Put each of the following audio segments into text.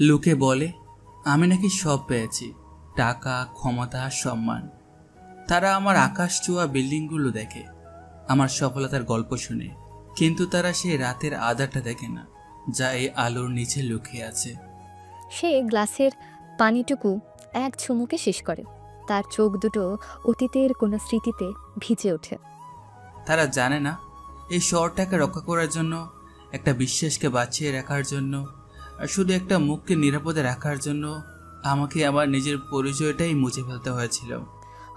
লোকে বলে আমি নাকি সব পেয়েছি, টাকা, ক্ষমতা, সম্মান। তারা আমার আকাশ ছোঁয়া বিল্ডিংগুলো দেখে, আমার সফলতার গল্প শুনে, কিন্তু তারা সেই রাতের আধারটা দেখে না, যা এই আলোর নিচে লুকিয়ে আছে। সে গ্লাসের পানিটুকু এক চুমুকে শেষ করে। তার চোখ দুটো অতীতের কোনো স্মৃতিতে ভিজে ওঠে। তারা জানে না এই শহরটাকে রক্ষা করার জন্য, একটা বিশ্বাসকে বাঁচিয়ে রাখার জন্য, আর শুধু একটা মুখকে নিরাপদে রাখার জন্য আমাকে আমার নিজের পরিচয়টাই মুছে ফেলতে হয়েছিল।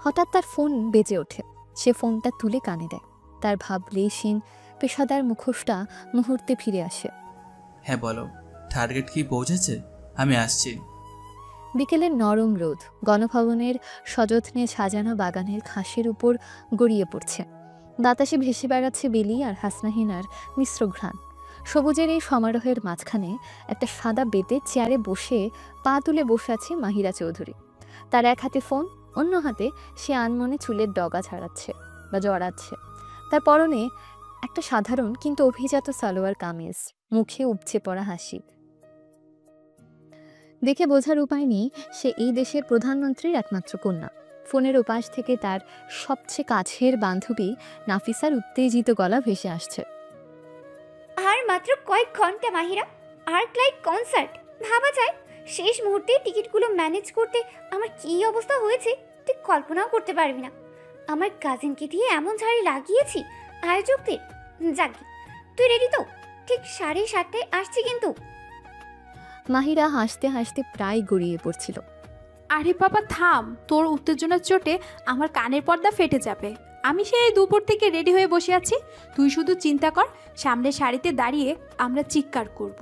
হঠাৎ তার ফোন বেজে ওঠে। সে ফোনটা তুলে কানে দেয়। তার ভাবলেশীন পেশাদার মুখোশটা মুহূর্তে ফিরে আসে। হ্যাঁ বলো, টার্গেট কি পৌঁছেছে? আমি আসছি। বিকেলের নরম রোদ গণভবনের সযত্নে সাজানো বাগানের ঘাসের উপর গড়িয়ে পড়ছে। বাতাসে ভেসে বেড়াচ্ছে বেলি আর হাসনাহিনার মিশ্র ঘ্রাণ। সবুজের এই সমারোহের মাঝখানে একটা সাদা বেতের চেয়ারে বসে পা তুলে বসে আছে মাহিরা চৌধুরী। তার এক হাতে ফোন, অন্য হাতে সে আনমনে চুলের ডগা ছাড়াচ্ছে বা জড়াচ্ছে। তার পরনে একটা সাধারণ কিন্তু অভিজাত সালোয়ার কামিজ, মুখে উপচে পড়া হাসি। দেখে বোঝার উপায় নেই সে এই দেশের প্রধানমন্ত্রীর একমাত্র কন্যা। ফোনের ওপাশ থেকে তার সবচেয়ে কাছের বান্ধবী নাফিসার উত্তেজিত গলা ভেসে আসছে। আর মাত্র কয়েক ঘন্টা মাহিরা, আর্কলাইট কনসার্ট। ভাবা যায় শেষ মুহূর্তে টিকিটগুলো ম্যানেজ করতে আমার কী অবস্থা হয়েছে তুই কল্পনাও করতে পারবি না। আমার কাজিনকে দিয়ে এমন ঝাড়ি লাগিয়েছি আয়োজকদের। যাকি, তুই রেডি তো? ঠিক 7:30টায় আসছি কিন্তু। মাহিরা হাসতে হাসতে প্রায় গড়িয়ে পড়ছিল। আরে বাবা থাম, তোর উত্তেজনার চোটে আমার কানের পর্দা ফেটে যাবে। আমি সেই দুপুর থেকে রেডি হয়ে বসে আছি। তুই শুধু চিন্তা কর, সামনে সারিতে দাঁড়িয়ে আমরা চিৎকার করব।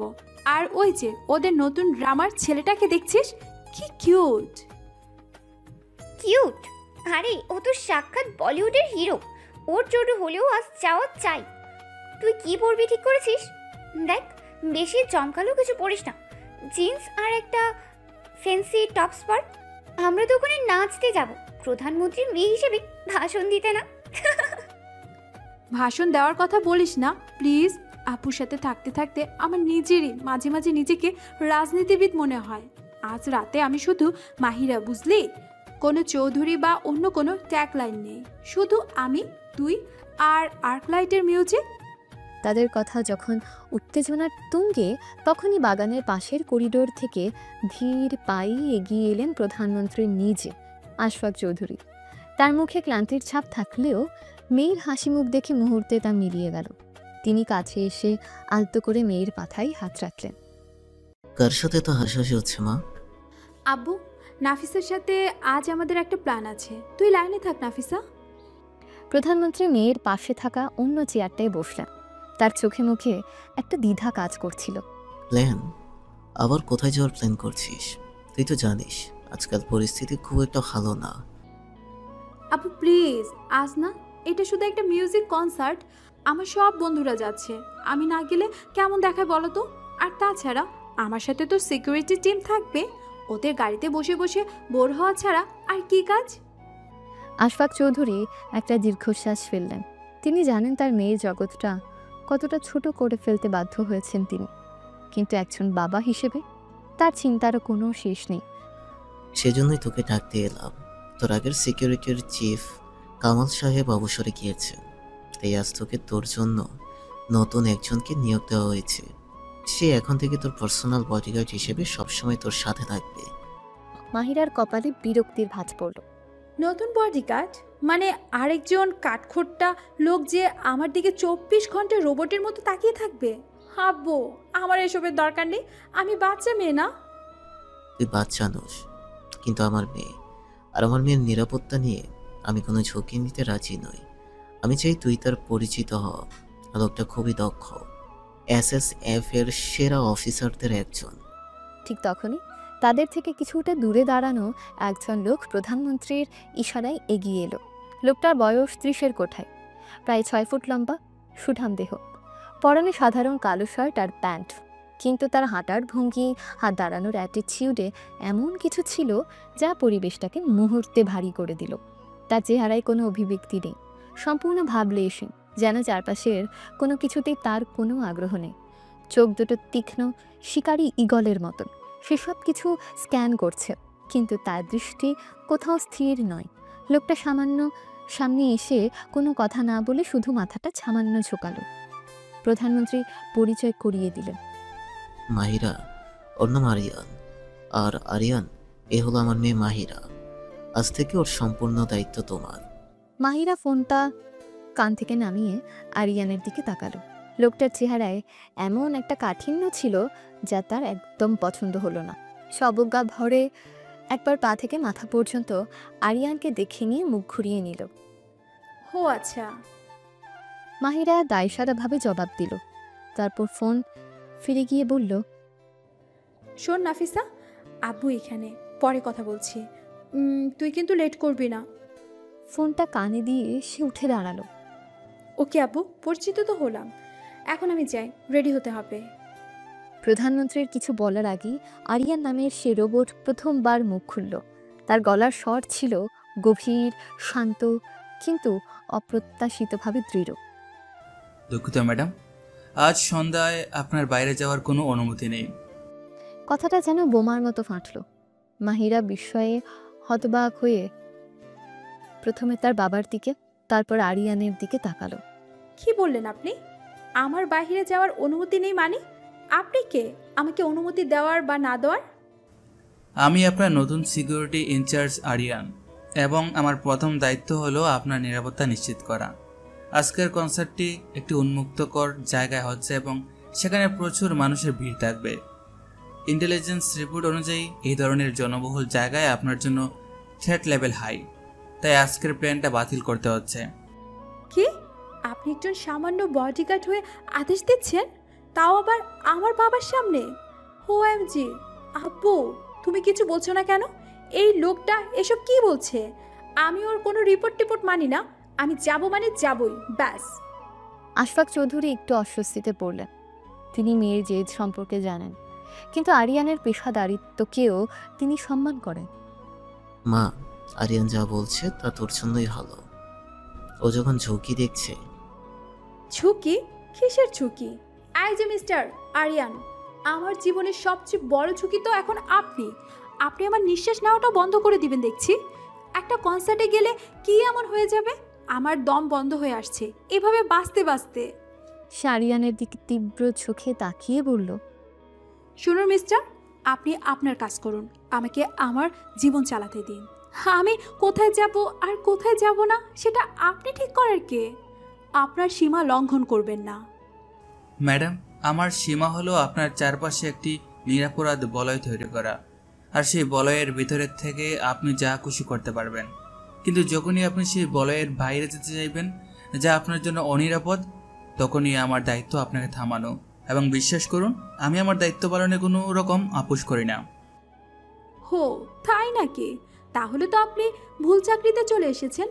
আর ওই যে ওদের নতুন ড্রামার ছেলেটাকে দেখছিস, কি কিউট। কিউট? আরে ও তো সাক্ষাৎ বলিউডের হিরো। ওর জন্য হলেও আজ যাওয়া চাই। তুই কি পরবি ঠিক করেছিস? দেখ, বেশি জমকালো কিছু পরিস না। জিন্স আর একটা ফ্যান্সি টপস পর। আমরা তো ওখানে নাচতে যাব, প্রধানমন্ত্রীর মেয়ে হিসেবে ভাষণ দিতে না। ভাষণ দেওয়ার কথা বলিস না প্লিজ। আপুর সাথে থাকতে থাকতে আমার নিজেরই মাঝে মাঝে নিজেকে রাজনীতিবিদ মনে হয়। আজ রাতে আমি শুধু মাহিরা, বুঝলি? কোনো চৌধুরী বা অন্য কোনো ট্যাগ লাইন নেই, শুধু আমি, তুই আর আর্কলাইটের মিউজিক। তাদের কথা যখন উত্তেজনার তুঙ্গে, তখনই বাগানের পাশের করিডোর থেকে ধীর পায়ে এগিয়ে এলেন প্রধানমন্ত্রী নিজে, আশফাক চৌধুরী। তার মুখে ক্লান্তির ছাপ থাকলেও মেয়ের হাসি মুখ দেখে মুহূর্তে তা মিলিয়ে গেল। তিনি কাছে এসে আলতো করে মেয়ের মাথায় হাত রাখলেন। কার সাথে তো হাসাহাসি হচ্ছে মা? আব্বু, নাফিসার সাথে আজ আমাদের একটা প্ল্যান আছে। তুই লাইনে থাক নাফিসা। প্রধানমন্ত্রী মেয়ের পাশে থাকা অন্য চেয়ারটায় বসলেন। তার চোখে মুখে একটা দ্বিধা কাজ করছিল। প্ল্যান? আবার কোথায় যাওয়ার প্ল্যান করছিস? তুই তো জানিস আজকাল পরিস্থিতি খুব একটা ভালো না। আব্বু প্লিজ, আজ না। এটা শুধু একটা মিউজিক কনসার্ট। আমার সব বন্ধুরা যাচ্ছে, আমি না গেলে কেমন দেখায় বলো তো? আর তাছাড়া আমার সাথে তো সিকিউরিটি টিম থাকবে। ওদের গাড়িতে বসে বসে বোর হওয়া ছাড়া আর কি কাজ? আশফাক চৌধুরী একটা দীর্ঘশ্বাস ফেললেন। তিনি জানেন তার মেয়ের জগৎটা কতটা ছোট করে ফেলতে বাধ্য হয়েছেন তিনি, কিন্তু একজন বাবা হিসেবে তার চিন্তারও কোনো শেষ নেই। সেজন্যই তোকে ডাকতে এলাম। তোর আগের সিকিউরিটির চিফ কামাল সাহেব অবসরে গিয়েছেন, তাই আজ তোকে তোর জন্য নতুন একজনকে নিয়োগ দেওয়া হয়েছে। সে এখন থেকে তোর পার্সোনাল বডিগার্ড হিসেবে সবসময় তোর সাথে থাকবে। মাহিরার কপালে বিরক্তির ভাঁজ পড়ল। নতুন বডিগার্ড মানে আরেকজন কাঠখোট্টা লোক যে আমার দিকে 24 ঘন্টা রোবটের মতো তাকিয়ে থাকবে? আব্বু, আমার এসবের দরকার নেই। আমি বাচ্চা মেয়ে না। তুই বাচ্চা নোস, কিন্তু আমার মেয়ে, আর আমার মেয়ের নিরাপত্তা নিয়ে আমি কোনো ঝুঁকি নিতে রাজি নই। আমি চাই তুই তার পরিচিত হ। লোকটা খুবই দক্ষ, SSF এর সেরা অফিসারদের একজন। ঠিক তখনই তাদের থেকে কিছুটা দূরে দাঁড়ানো একজন লোক প্রধানমন্ত্রীর ইশারায় এগিয়ে এলো। লোকটার বয়স 30-এর কোঠায়, প্রায় 6 ফুট লম্বা, সুঠাম দেহ, পরনে সাধারণ কালো শার্ট আর প্যান্ট। কিন্তু তার হাঁটার ভঙ্গি, হাত দাঁড়ানোর অ্যাটিটিউডে এমন কিছু ছিল যা পরিবেশটাকে মুহূর্তে ভারী করে দিল। তার চেহারায় কোনো অভিব্যক্তি নেই, সম্পূর্ণ ভাবলেশীন, যেন চারপাশের কোনো কিছুতেই তার কোনো আগ্রহ নেই। চোখ দুটো তীক্ষ্ণ শিকারী ঈগলের মতন, সেসব কিছু স্ক্যান করছে, কিন্তু তার দৃষ্টি কোথাও স্থির নয়। লোকটা সামান্য সামনে এসে কোনো কথা না বলে শুধু মাথাটা সামান্য ঝোঁকালো। প্রধানমন্ত্রী পরিচয় করিয়ে দিলেন। মাহিরা, ওর নাম আরিয়ান। আর আরিয়ান, এ হলো আমার মেয়ে মাহিরা। আজ থেকে ওর সম্পূর্ণ দায়িত্ব তোমার। মাহিরা ফোনটা কান থেকে নামিয়ে আরিয়ানের দিকে তাকালো। লোকটার চেহারায় এমন একটা কাঠিন্য ছিল যা তার একদম পছন্দ হলো না। সবজ্ঞা ভরে একবার পা থেকে মাথা পর্যন্ত আরিয়ানকে দেখে নিয়ে মুখ ঘুরিয়ে নিল। ও আচ্ছা। মাহিরা দায়সারাভাবে জবাব দিল। তারপর ফোন ফিরে গিয়ে বলল, শোন নাফিসা, আব্বু এখানে, পরে কথা বলছি। তুই কিন্তু লেট করবি না। ফোনটা কানে দিয়ে সে উঠে দাঁড়ালো। ওকে আব্বু, পরিচিত তো হলাম, এখন আমি যাই, রেডি হতে হবে। প্রধানমন্ত্রীর কিছু বলার আগেই আরিয়ান নামের সে রোবট প্রথমবার মুখ খুলল। তার গলার স্বর ছিল গভীর, শান্ত, কিন্তু অপ্রত্যাশিতভাবে দৃঢ়। দুঃখিত ম্যাডাম, আজ সন্ধ্যায় আপনার বাইরে যাওয়ার কোনো অনুমতি নেই। কথাটা যেন বোমার মতো ফাটল। মাহিরা বিস্ময়ে হতবাক হয়ে প্রথমে তার বাবার দিকে, তারপর আরিয়ানের দিকে তাকালো। কি বললেন আপনি? আমার বাইরে যাওয়ার অনুমতি নেই মানে? আপনি কে আমাকে অনুমতি দেওয়ার বা না দেওয়ার? আমি আপনার নতুন সিকিউরিটি ইনচার্জ আরিয়ান, এবং আমার প্রথম দায়িত্ব হলো আপনার নিরাপত্তা নিশ্চিত করা। আজকের কনসার্টটি একটি উন্মুক্তকর জায়গায় হচ্ছে এবং সেখানে প্রচুর মানুষের ভিড় থাকবে। ইন্টেলিজেন্স রিপোর্ট অনুযায়ী এই ধরনের জনবহুল জায়গায় আপনার জন্য থ্রেট লেভেল হাই, তাই আজকের প্ল্যানটা বাতিল করতে হচ্ছে। কি? আপনি একজন সামান্য বডিগার্ড হয়ে আদেশ দিচ্ছেন, তাও আবার আমার বাবার সামনে? OMG! আব্বু, তুমি কিছু বলছো না কেন? এই লোকটা এসব কি বলছে? আমি ওর কোনো রিপোর্ট মানি না। আমি যাব মানে যাবই, ব্যাস। আশফাক চৌধুরী একটু অস্বস্তিতে পড়লেন। তিনি মেয়ের জেদ সম্পর্কে জানেন, কিন্তু আরিয়ানের পেশাদারিত্বকেও তিনি সম্মান করেন। মা, আরিয়ান যা বলছে তা তোর জন্যই ভালো। ও যখন ঝুঁকি দেখছে। ঝুঁকি? কিসের ঝুঁকি? এই যে মিস্টার আরিয়ান, আমার জীবনের সবচেয়ে বড় ঝুঁকি তো এখন আপনি। আপনি আমার নিঃশ্বাস নেওয়াটা বন্ধ করে দিবেন দেখছি। একটা কনসার্টে গেলে কি এমন হয়ে যাবে? আমার দম বন্ধ হয়ে আসছে এভাবে বাঁচতে বাঁচতে। সে আরিয়ানের দিকে তীব্র চোখে তাকিয়ে বলল, শুনুন মিস্টার, আপনি আপনার কাজ করুন, আমাকে আমার জীবন চালাতে দিন। আমি কোথায় যাব আর কোথায় যাব না সেটা আপনি ঠিক করার কে? আপনার সীমা লঙ্ঘন করবেন না। ম্যাডাম, আমার সীমা হলো আপনার চারপাশে একটি নিরাপরাধ বলয় তৈরি করা, আর সেই বলয়ের ভিতরের থেকে আপনি যা খুশি করতে পারবেন। কিন্তু যখনই আপনি সেই বলয়ের বাইরে যেতে চাইবেন, যা আপনার জন্য অনিরাপদ, তখনই আমার দায়িত্ব আপনাকে থামানো। এবং বিশ্বাস করুন, আমি আমার দায়িত্ব পালনে কোনো রকম আপোষ করি না। হো, তাই নাকি? তাহলে তো আপনি ভুল চাকরিতে চলে এসেছেন।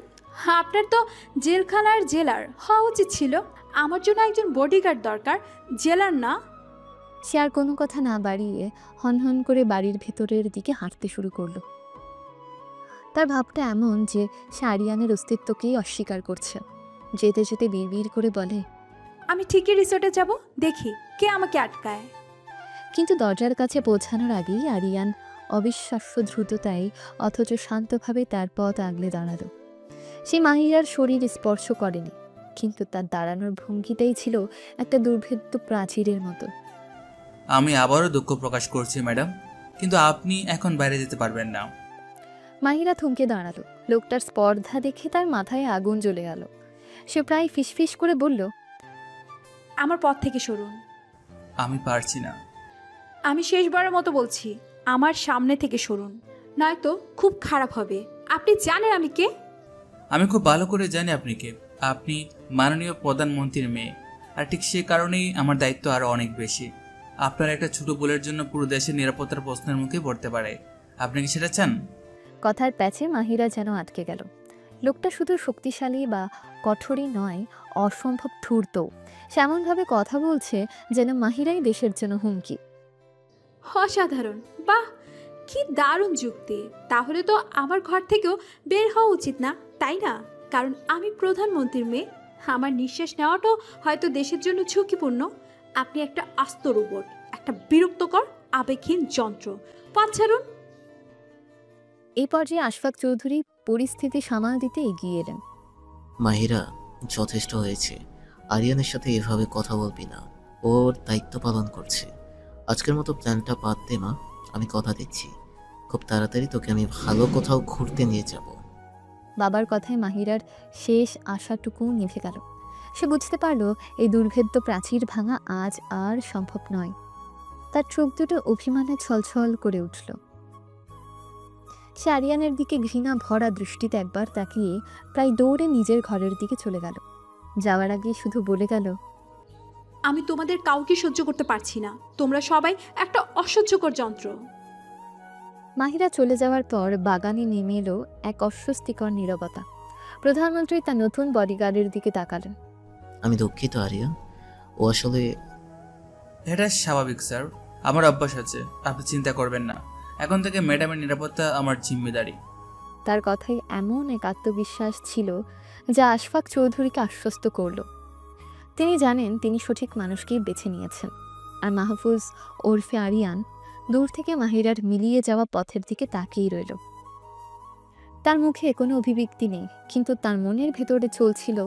আপনার তো জেলখানার জেলার হওয়া উচিত ছিল। আমার জন্য একজন বডিগার্ড দরকার, জেলার না। সে আর কোনো কথা না বাড়িয়ে হনহন করে বাড়ির ভেতরের দিকে হাঁটতে শুরু করলো। তার ভাবটা এমন যে সে আরিয়ানের অস্তিত্বকেই অস্বীকার করছে। যেতে যেতে বিড়বিড় করে বলে, আমি ঠিকই রিসোর্টে যাব, দেখি কে আমাকে আটকায়। কিন্তু দরজার কাছে পৌঁছানোর আগেই আরিয়ান অবিশ্বাস্য দ্রুততায় অথচ শান্তভাবে তার পথ আগলে দাঁড়ালো। সে মাহিরার শরীর স্পর্শ করেনি, কিন্তু তার দাঁড়ানোর ভঙ্গিটাই ছিল একটা দুর্ভেদ্য প্রাচীরের মতো। আমি আবারও দুঃখ প্রকাশ করছি ম্যাডাম, কিন্তু আপনি এখন বাইরে যেতে পারবেন না। মাহিরা থমকে দাঁড়ালো। লোকটার স্পর্ধা দেখে তার মাথায় আগুন জ্বলে গেল। সে প্রায় ফিসফিস করে বলল, আমার পথ থেকে সরুন। আমি পারছি না। আমি শেষবারের মতো বলছি, আমার সামনে থেকে সরুন, নয়তো খুব খারাপ হবে। আপনি জানেন আমি কে? আমি খুব ভালো করে জানি আপনি কে। আপনি মাননীয় প্রধানমন্ত্রীর মেয়ে, আর ঠিক সে কারণেই আমার দায়িত্ব আরও অনেক বেশি। আপনার একটা ছোট ভুলের জন্য পুরো দেশের নিরাপত্তার প্রশ্নের মুখে পড়তে পারে। আপনি কি সেটা চান? কথার প্যাচে মাহিরা যেন আটকে গেল। লোকটা শুধু শক্তিশালী বা কঠোরই নয়, অসম্ভব ধূর্ত। সে এমনভাবে কথা বলছে যেন মাহিরাই দেশের জন্য হুমকি। অসাধারণ, বাহ, কি দারুণ যুক্তি। তাহলে তো আমার ঘর থেকেও বের হওয়া উচিত না, তাই না? কারণ আমি প্রধানমন্ত্রীর মেয়ে। আমার নিঃশ্বাস নেওয়াটাও হয়তো দেশের জন্য ঝুঁকিপূর্ণ। আপনি একটা আস্ত রোবট, একটা বিরক্তকর আবেগহীন যন্ত্র। পথ ছাড়ুন। এই পর্যায়ে আশফাক চৌধুরী পরিস্থিতি সামাল দিতে এগিয়ে এলেন। মাহিরা, যথেষ্ট হয়েছে। আরিয়ানের সাথে এভাবে কথা বলবি না। ওর দায়িত্ব পালন করছে। আজকের মতো প্ল্যানটা বাদ দে মা। আমি কথা দিচ্ছি, খুব তাড়াতাড়ি তোকে আমি ভালো কোথাও ঘুরতে নিয়ে যাব। বাবার কথায় মাহিরার শেষ আশাটুকু নিভে গেল। সে বুঝতে পারল এই দুর্ভেদ্য প্রাচীর ভাঙা আজ আর সম্ভব নয়। তার চোখ দুটো অভিমানে ছলছল করে উঠল। সে আরিয়ানের দিকে ঘৃণা ভরা দৃষ্টিতে একবার তাকিয়ে প্রায় দৌড়ে নিজের ঘরের দিকে চলে গেল। যাওয়ার আগে শুধু বলে গেল, আমি তোমাদের কাউকে সহ্য করতে পারছি না। তোমরা সবাই একটা অসহ্যকর যন্ত্র। মাহিরা চলে যাওয়ার পর বাগানে নেমে এলো এক অস্বস্তিকর নীরবতা। প্রধানমন্ত্রী তার নতুন বডিগার্ডের দিকে তাকালেন। আমি দুঃখিত আরিয়া, ও আসলে এটা স্বাভাবিক স্যার, আমার অভ্যাস আছে, আপনি চিন্তা করবেন না। এখন থেকে ম্যাডামের নিরাপত্তা আমার জিম্মেদারি। তার কথায় এমন এক আত্মবিশ্বাস ছিল যা আশফাক চৌধুরীকে আশ্বস্ত করল। তিনি জানেন তিনি সঠিক মানুষকেই বেছে নিয়েছেন। আর মাহফুজ ওরফে আরিয়ান দূর থেকে মাহিরার মিলিয়ে যাওয়া পথের দিকে তাকিয়ে রইল। তার মুখে কোনো অভিব্যক্তি নেই, কিন্তু তার মনের ভেতরে চলছিল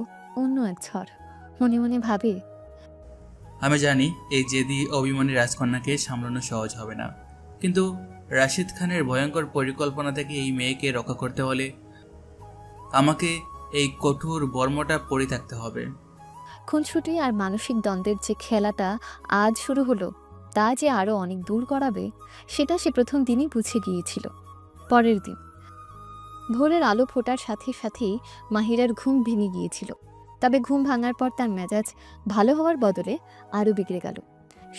অন্য এক ঝড়। মনে মনে ভাবে, আমি জানি এই জেদি অভিমানী রাজকন্যাকে সামলানো সহজ হবে না, কিন্তু রাশিদ খানের ভয়ঙ্কর পরিকল্পনা থেকে এই মেয়েকে রক্ষা করতে হলে আমাকে এই কঠোর বর্মটা পরে থাকতে হবে। খুনসুটি আর মানসিক দ্বন্দ্বের যে খেলাটা আজ শুরু হলো তা যে আরও অনেক দূর করাবে, সেটা সে প্রথম দিনই বুঝে গিয়েছিল। পরের দিন ভোরের আলো ফোটার সাথে সাথেই মাহিরার ঘুম ভেঙে গিয়েছিল। তবে ঘুম ভাঙার পর তার মেজাজ ভালো হওয়ার বদলে আরও বিগড়ে গেল।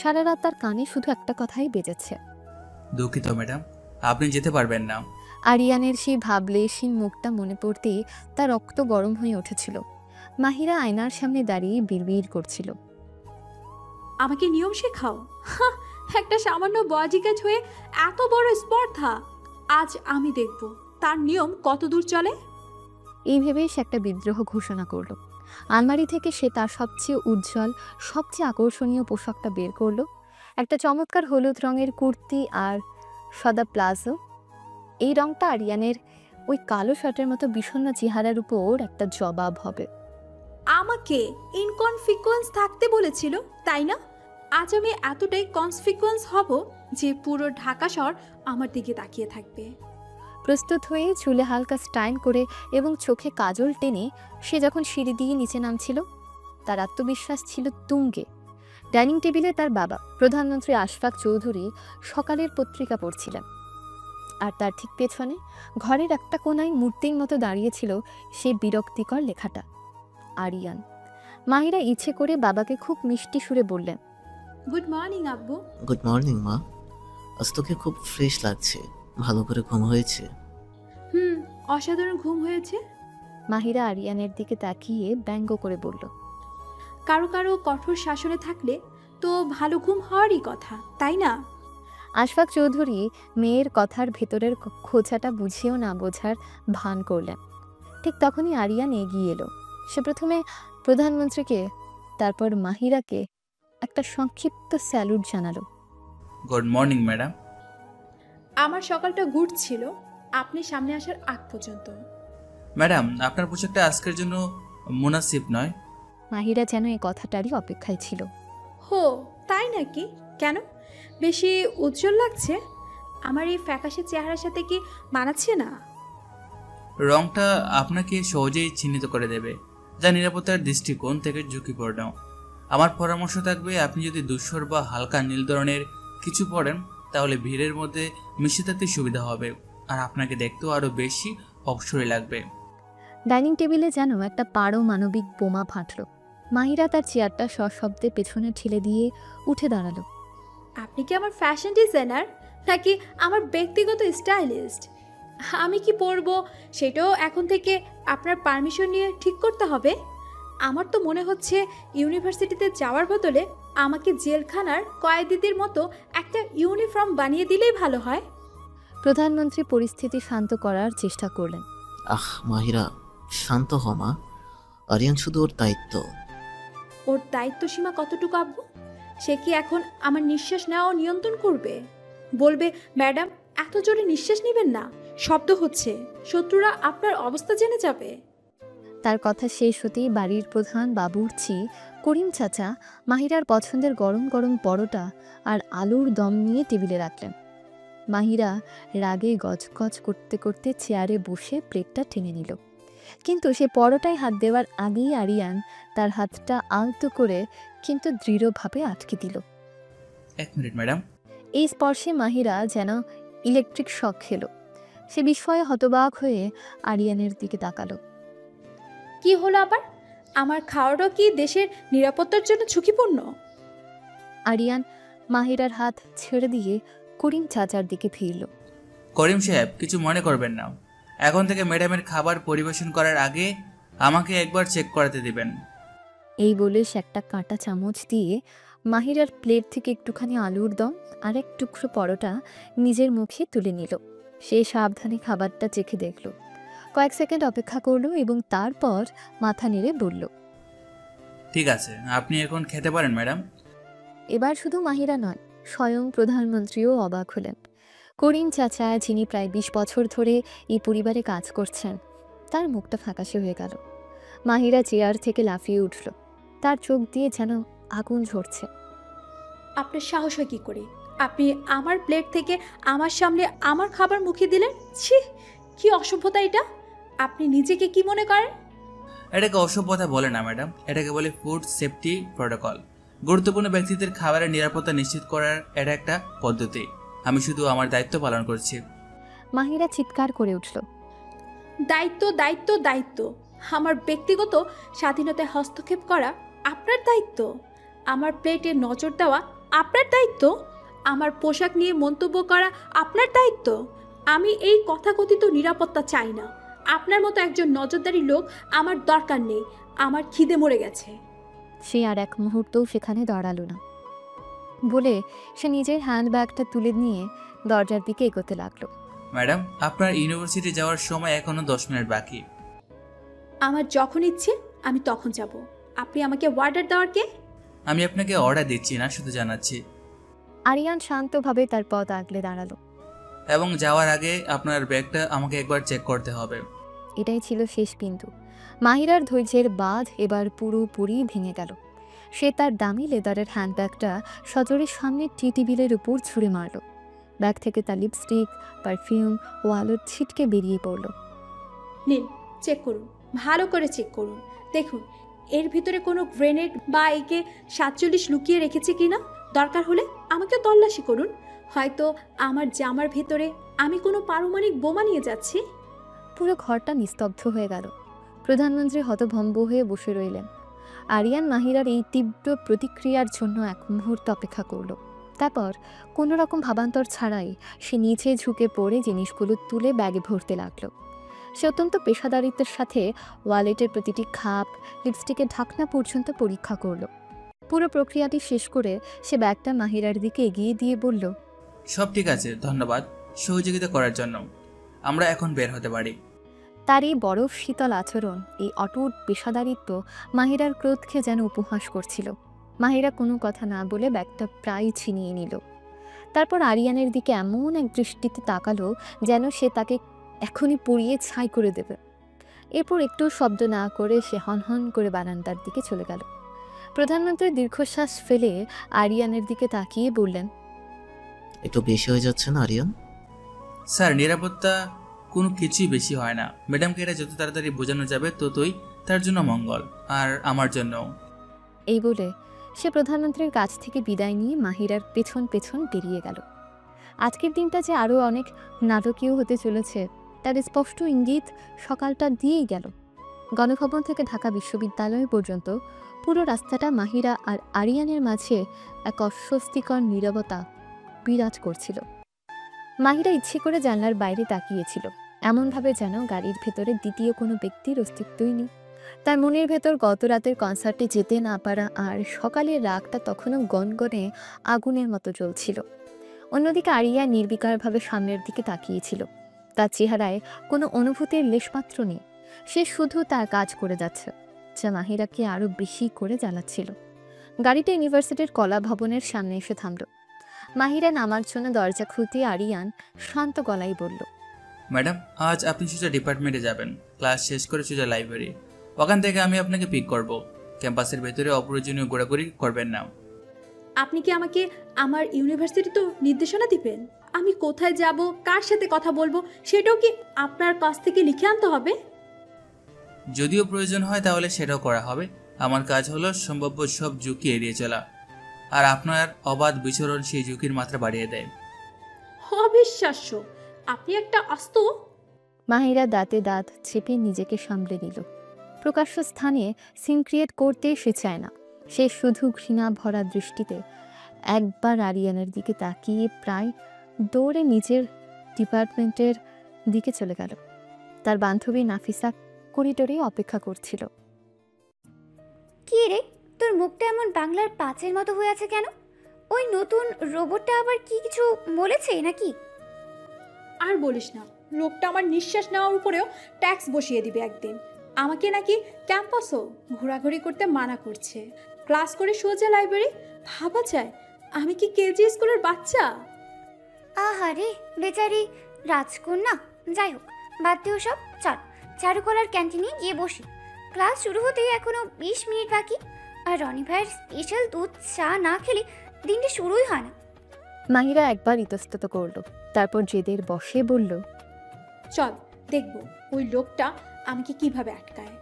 সারা রাত তার কানে শুধু একটা কথাই বেজেছে, দুঃখিত ম্যাডাম, আপনি যেতে পারবেন না। আরিয়ানের সেই ভাবলেশীন মুখটা মনে পড়তেই তার রক্ত গরম হয়ে উঠেছিল। মাহিরা আয়নার সামনে দাঁড়িয়ে বিড়বিড় করছিল, আমাকে নিয়ম শেখাও? হাহ, একটা সামান্য বডিগার্ড হয়ে এত বড় স্পর্ধা। আজ আমি দেখব তার নিয়ম কত দূর চলে। এই ভেবেই সে একটা বিদ্রোহ ঘোষণা করল। আলমারি থেকে সে তার সবচেয়ে উজ্জ্বল, সবচেয়ে আকর্ষণীয় পোশাকটা বের করলো। একটা চমৎকার হলুদ রঙের কুর্তি আর সাদা প্লাজো। এই রংটা আরিয়ানের ওই কালো শার্টের মতো বিষণ্ণ চেহারার উপর একটা জবাব হবে। আমাকে ইনকনসিকুয়েন্স থাকতে বলেছিল, তাই না? আজ আমি এতটাই কনসিকুয়েন্স হব যে পুরো ঢাকা শহর আমার দিকে তাকিয়ে থাকবে। প্রস্তুত হয়ে চুলে হালকা স্টাইল করে এবং চোখে কাজল টেনে সে যখন সিঁড়ি দিয়ে নিচে নামছিল, তার আত্মবিশ্বাস ছিল তুঙ্গে। ডাইনিং টেবিলে তার বাবা প্রধানমন্ত্রী আশফাক চৌধুরী সকালের পত্রিকা পড়ছিলেন, আর তার ঠিক পেছনে ঘরের একটা কোনায় মূর্তির মতো দাঁড়িয়েছিল সেই বিরক্তিকর লেখাটা, আরিয়ান। মাহিরা ইচ্ছে করে বাবাকে খুব মিষ্টি সুরে বললেন, গুড মর্নিং আব্বু। গুড মর্নিং মা। আজ তোকে খুব ফ্রেশ লাগছে। ভালো করে ঘুম হয়েছে? অসাধারণ ঘুম হয়েছে। মাহিরা আরিয়ানের দিকে তাকিয়ে ব্যঙ্গ করে বলল, কারো কারো কঠোর শাসনে থাকলে তো ভালো ঘুম হওয়ারই কথা, তাই না? আশফাক চৌধুরী মেয়ের কথার ভেতরের খোঁচাটা বুঝেও না বোঝার ভান করলেন। ঠিক তখনই আরিয়ান এগিয়ে এলো। সে প্রথমে প্রধানমন্ত্রীকে, তারপর মাহিরাকে একটা সংক্ষিপ্ত স্যালুট জানালো। Good morning madam. আমার সকালটা গুড ছিল আপনি সামনে আসার আগ পর্যন্ত। ম্যাডাম, আপনার পোশাকটা আজকের জন্য মুনাসিব নয়। মাহিরা যেন এই কথাটারই অপেক্ষায় ছিল। হো, তাই নাকি? কেন? বেশি উজ্জ্বল লাগছে? আমার এই ফ্যাকাশে চেহারার সাথে কি মানাচ্ছে না? রংটা আপনাকে সহজেই চিহ্নিত করে দেবে, যা নিরাপত্তার দৃষ্টিকোণ থেকে ঝুঁকিপূর্ণ। আমার পরামর্শ থাকবে, আপনি যদি ধূসর বা হালকা নীল ধরনের কিছু পরেন তাহলে ভিড়ের মধ্যে মিশে থাকতে সুবিধা হবে, আর আপনাকে দেখতেও আরও বেশি অপসরে লাগবে। ডাইনিং টেবিলে যেন একটা পারমাণবিক বোমা ফাটল। মাহিরা তার চেয়ারটা সশব্দে পেছনে ঠেলে দিয়ে উঠে দাঁড়ালো। আপনি কি আমার ফ্যাশন ডিজাইনার নাকি আমার ব্যক্তিগত স্টাইলিস্ট? আমি কি পরবো সেটাও এখন থেকে আপনার পারমিশন নিয়ে ঠিক করতে হবে? আমার তো মনে হচ্ছে ইউনিভার্সিটিতে যাওয়ার বদলে আমাকে জেলখানার কয়েদিদের মতো একটা ইউনিফর্ম বানিয়ে দিলেই ভালো হয়। প্রধানমন্ত্রী পরিস্থিতি শান্ত করার চেষ্টা করলেন। মাহিরা, শান্ত হ মা। আরিয়ান শুধু ওর দায়িত্ব। ওর দায়িত্ব সীমা কতটুকু আব্বু? সে কি এখন আমার নিঃশ্বাস নেওয়া নিয়ন্ত্রণ করবে? বলবে, ম্যাডাম এত জোরে নিঃশ্বাস নেবেন না, শব্দ হচ্ছে, শত্রুরা আপনার অবস্থা জেনে যাবে। তার কথা শেষ হতেই বাড়ির প্রধান বাবুর্চি করিম চাচা মাহিরার পছন্দের গরম গরম পরোটা আর আলুর দম নিয়ে টেবিলে রাখলেন। মাহিরা রাগে গজগজ করতে করতে চেয়ারে বসে প্লেটটা টেনে নিল, কিন্তু সে পরোটায় হাত দেওয়ার আগেই আরিয়ান তার হাতটা আলতো করে কিন্তু দৃঢ়ভাবে আটকে দিল। 1 মিনিট ম্যাডাম। এই স্পর্শে মাহিরা যেন ইলেকট্রিক শক খেল। সে বিস্ময়ে হতবাক হয়ে আরিয়ানের দিকে তাকালো। কি হলো আবার? আমার খাওয়াটাও কি দেশের নিরাপত্তার জন্য ঝুঁকিপূর্ণ? আরিয়ান মাহিরার হাত ছেড়ে দিয়ে করিম চাচার দিকে ফিরল। করিম সাহেব, কিছু মনে করবেন না। এখন থেকে ম্যাডামের খাবার পরিবেশন করার আগে আমাকে একবার চেক করাতে দিবেন। এই বলে সে একটা কাঁটা চামচ দিয়ে মাহিরার প্লেট থেকে একটুখানি আলুর দম আর এক টুকরো পরোটা নিজের মুখে তুলে নিল। সে সাবধানে খাবারটা চেখে দেখল, কয়েক সেকেন্ড অপেক্ষা করলো এবং তারপর মাথা নেড়ে বলল, ঠিক আছে, আপনি এখন খেতে পারেন ম্যাডাম। এবার শুধু মাহিরা নয়, স্বয়ং প্রধানমন্ত্রীও অবাক হলেন। করিম চাচা, যিনি প্রায় 20 বছর ধরে এই পরিবারে কাজ করছেন, তার মুখটা ফ্যাকাশে হয়ে গেল। মাহিরা চেয়ার থেকে লাফিয়ে উঠল, তার চোখ দিয়ে যেন আগুন ঝরছে। আপনার সাহস হয় কি করে? আপনি আমার প্লেট থেকে আমার সামনে আমার খাবার মুখে দিলেন? ছি, কি অসভ্যতা এটা! আপনি নিজেকে কি মনে করেন? এটাকে অসভ্যতা বলে না ম্যাডাম, এটাকে বলে ফুড সেফটি প্রটোকল। গুরুত্বপূর্ণ ব্যক্তিদের খাবারের নিরাপত্তা নিশ্চিত করার এটা একটা পদ্ধতি। আমি শুধু আমার দায়িত্ব পালন করছি। মাহিরা চিৎকার করে উঠল, দায়িত্ব, দায়িত্ব, দায়িত্ব! আমার ব্যক্তিগত স্বাধীনতায় হস্তক্ষেপ করা আপনার দায়িত্ব? আমার প্লেটে নজর দেওয়া আপনার দায়িত্ব? আমার পোশাক নিয়ে মন্তব্য করা আপনার দায়িত্ব? আমি এই কথাকথিত নিরাপত্তা চাই না। আপনার মতো একজন নজরদারি লোক আমার দরকার নেই। আমার খিদে মরে গেছে। সে আর এক মুহূর্তও সেখানে দাঁড়ালো না। বলে সে নিজের হ্যান্ডব্যাগটা তুলে নিয়ে দরজার দিকে এগোতে লাগলো। ম্যাডাম, আপনার ইউনিভার্সিটি যাওয়ার সময় এখনো 10 মিনিট বাকি। আমার যখন ইচ্ছে আমি তখন যাব। আপনি আমাকে অর্ডার দেওয়ার কে? আমি আপনাকে অর্ডার দিচ্ছি না, শুধু জানাচ্ছি। আরিয়ান শান্তভাবে তার পথ আগলে দাঁড়ালো। এবং যাওয়ার আগে আপনার ব্যাগটা আমাকে একবার চেক করতে হবে। এটাই ছিল শেষ বিন্দু। মাহিরার ধৈর্যের বাঁধ এবার পুরোপুরি ভেঙে গেল। সে তার দামি লেদারের হ্যান্ডব্যাগটা সজোরে সামনে টি টেবিলের উপর ছুঁড়ে মারল। ব্যাগ থেকে তার লিপস্টিক, পারফিউম ও আলোর ছিটকে বেরিয়ে পড়ল। নিন, চেক করুন, ভালো করে চেক করুন। দেখুন এর ভিতরে কোনো গ্রেনেড বা একে 47 লুকিয়ে রেখেছে কিনা। দরকার হলে আমাকে তল্লাশি করুন। হয়তো আমার জামার ভেতরে আমি কোনো পারমাণবিক বোমা নিয়ে যাচ্ছি। পুরো ঘরটা নিস্তব্ধ হয়ে গেল। প্রধানমন্ত্রী হতভম্ব হয়ে বসে রইলেন। আরিয়ান মাহিরার এই তীব্র প্রতিক্রিয়ার জন্য এক মুহূর্ত অপেক্ষা করল। তারপর কোনো রকম ভাবান্তর ছাড়াই সে নিচে ঝুঁকে পড়ে জিনিসগুলো তুলে ব্যাগে ভরতে লাগলো। সে অত্যন্ত পেশাদারিত্বের সাথে ওয়ালেটের প্রতিটি খাপ, লিপস্টিকের ঢাকনা পর্যন্ত পরীক্ষা করলো। পুরো প্রক্রিয়াটি শেষ করে সে ব্যাগটা মাহিরার দিকে এগিয়ে দিয়ে বলল, সব ঠিক আছে, ধন্যবাদ সহযোগিতা করার জন্য। আমরা এখন বের হতে পারি। তার এই বরফ শীতল আচরণ, এই অটুট পেশাদারিত্ব মাহিরার ক্রোধকে যেন উপহাস করছিল। মাহিরা কোনো কথা না বলে ব্যাগটা প্রায় ছিনিয়ে নিল। তারপর আরিয়ানের দিকে এমন এক দৃষ্টিতে তাকালো যেন সে তাকে এখনই পুড়িয়ে ছাই করে দেবে। এরপর একটু শব্দ না করে সে হনহন করে বারান্দার দিকে চলে গেল। প্রধানমন্ত্রী দীর্ঘশ্বাস ফেলে আরিয়ানের দিকে তাকিয়ে বললেন, একটু বেশি হয়ে যাচ্ছে না আরিয়ান? স্যার, নিরাপত্তা কোনো কিছুই বেশি হয় না। ম্যাডামকে এটা যত তাড়াতাড়ি বোঝানো যাবে ততই তার জন্য মঙ্গল, আর আমার জন্য। এই বলে সে প্রধানমন্ত্রীর কাছ থেকে বিদায় নিয়ে মাহিরার পেছন পেছন বেরিয়ে গেল। আজকের দিনটা যে আরও অনেক নাটকীয় হতে চলেছে তার স্পষ্ট ইঙ্গিত সকালটা দিয়েই গেল। গণভবন থেকে ঢাকা বিশ্ববিদ্যালয় পর্যন্ত পুরো রাস্তাটা মাহিরা আর আরিয়ানের মাঝে এক অস্বস্তিকর নীরবতা বিরাজ করছিল। মাহিরা ইচ্ছে করে জানলার বাইরে তাকিয়েছিল, এমনভাবে যেন গাড়ির ভেতরে দ্বিতীয় কোনো ব্যক্তির অস্তিত্বই নেই। তার মনের ভেতর গত রাতের কনসার্টে যেতে না পারা আর সকালের রাগটা তখনও গনগনে আগুনের মতো জ্বলছিল। অন্যদিকে আরিয়া নির্বিকারভাবে সামনের দিকে তাকিয়েছিল। তার চেহারায় কোনো অনুভূতির লেশমাত্র নেই। সে শুধু তার কাজ করে যাচ্ছে। যা মাহিরাকে আরো বেশি করে জ্বালাচ্ছিল। গাড়িটা ইউনিভার্সিটির কলা ভবনের সামনে এসে থামল। মাহিরা নামার জন্য দরজা খুলতে আরিয়ান শান্ত গলায় বলল, ম্যাডাম, আজ আপনি সোজা ডিপার্টমেন্টে যাবেন। ক্লাস শেষ করে সোজা লাইব্রেরি। ওখান থেকে আমি আপনাকে পিক করব। ক্যাম্পাসের ভেতরে অপ্রয়োজনীয় ঘোরাঘুরি করবেন না। আপনি কি আমাকে আমার ইউনিভার্সিটি তো নির্দেশনা দিবেন? আমি কোথায় যাব, কার সাথে কথা বলবো, সেটাও কি আপনার কাছ থেকে লিখে আনতে হবে? যদিও প্রয়োজন হয় তাহলে সেটাও করা হবে। আমার কাজ হলো সম্ভাব্য সব ঝুঁকি এড়িয়ে চলা, আর আপনার অবাধ বিচরণ সেই ঝুঁকির মাত্রা বাড়িয়ে দেয়। অবিশ্বাস্য, আপনি একটা আস্ত। মাহিরা দাঁতে দাঁত চেপে নিজেকে সামলে নিল। প্রকাশ্য স্থানে সিন ক্রিয়েট করতে সে চায় না। সে শুধু ঘৃণা ভরা দৃষ্টিতে একবার আরিয়ানের দিকে তাকিয়ে প্রায় দৌড়ে নিজের ডিপার্টমেন্টের দিকে চলে গেল। তার বান্ধবী নাফিসা করিডোরে অপেক্ষা করছিল। কি রে, তোর মুখটা এমন বাংলার পাঁচের মতো হয়ে আছে কেন? ওই নতুন রোবটটা আবার কি কিছু বলেছে নাকি? আর বলিস না, লোকটা আমার নিঃশ্বাস নেওয়ার উপরেও ট্যাক্স বসিয়ে দিবে একদিন। আমাকে নাকি ক্যাম্পাসও ঘোরাঘুরি করতে মানা করছে, ক্লাস করে সোজা লাইব্রেরি। ভাবা যায়, আমি কি কেজি স্কুলের বাচ্চা? আহারে বেচারি রাজকন্যা। যাই হোক, বাদ দিও সব। চল চারুকলার ক্যান্টিনে গিয়ে বসি। ক্লাস শুরু হতেই এখনো 20 মিনিট বাকি, আর রনি ভাইয়ের স্পেশাল দুধ চা না খেলে দিনটা শুরুই হয় না। মাহিরা একবার ইতস্তত করল, তারপর জেদের বসে বলল, চল দেখবো ওই লোকটা আমাকে কিভাবে আটকায়।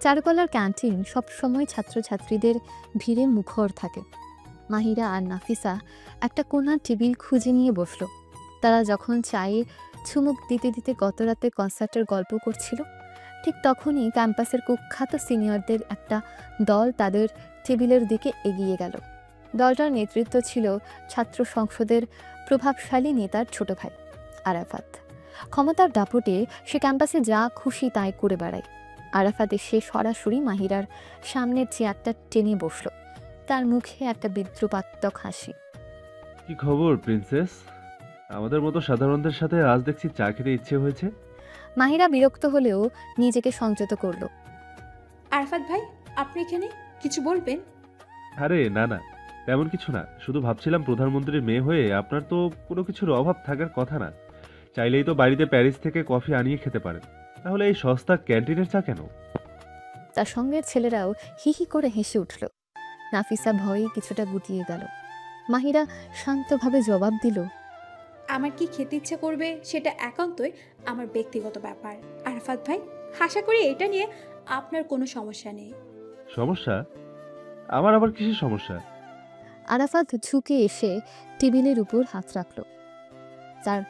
চারুকলার ক্যান্টিন সবসময় ছাত্রছাত্রীদের ভিড়ে মুখর থাকে। মাহিরা আর নাফিসা একটা কোণার টেবিল খুঁজে নিয়ে বসল। তারা যখন চায়ে চুমুক দিতে দিতে গতরাতে কনসার্টের গল্প করছিল, ঠিক তখনই ক্যাম্পাসের কুখ্যাত সিনিয়রদের একটা দল তাদের টেবিলের দিকে এগিয়ে গেল। দলটার নেতৃত্ব ছিল ছাত্র সংসদের প্রভাবশালী নেতার ছোট ভাই আরাফাত। ক্ষমতার দাপটে সে ক্যাম্পাসে যা খুশি তাই করে বেড়ায়। আরাফাত এসে সরাসরি মাহিরার সামনের চেয়ারটা টেনে বসল। তার মুখে একটা বিদ্রুপাত্মক হাসি। কি খবর প্রিন্সেস? আমাদের মতো সাধারণদের সাথে আজ দেখছি চা খেতে ইচ্ছে হয়েছে। মাহিরা বিরক্ত হলেও নিজেকে সংযত করল। আরফাত ভাই, আপনি এখানে কিছু বলবেন? আরে না না, তেমন কিছু না। শুধু ভাবছিলাম প্রধানমন্ত্রীর মেয়ে হয়ে আপনার তো কোনো কিছুর অভাব থাকার কথা না। চাইলেই তো বাড়িতে প্যারিস থেকে কফি আনিয়ে খেতে পারেন। তাহলে এই সস্তা ক্যান্টিনের চা কেন? তার সঙ্গের ছেলেরাও হি হি করে হেসে উঠল। নাফিসা ভয়ে কিছুটা গুটিয়ে গেল। মাহিরা শান্তভাবে জবাব দিল, আমার কি খেতে ইচ্ছে করবে সেটা একান্তই আমার ব্যক্তিগত ব্যাপার। আরফাত ভাই, আশা করি এটা নিয়ে আপনার কোনো সমস্যা নেই। সমস্যা? আমার আবার কিসের সমস্যা? আরাফাত ঝুঁকে এসে টেবিলের উপর হাত রাখল। তার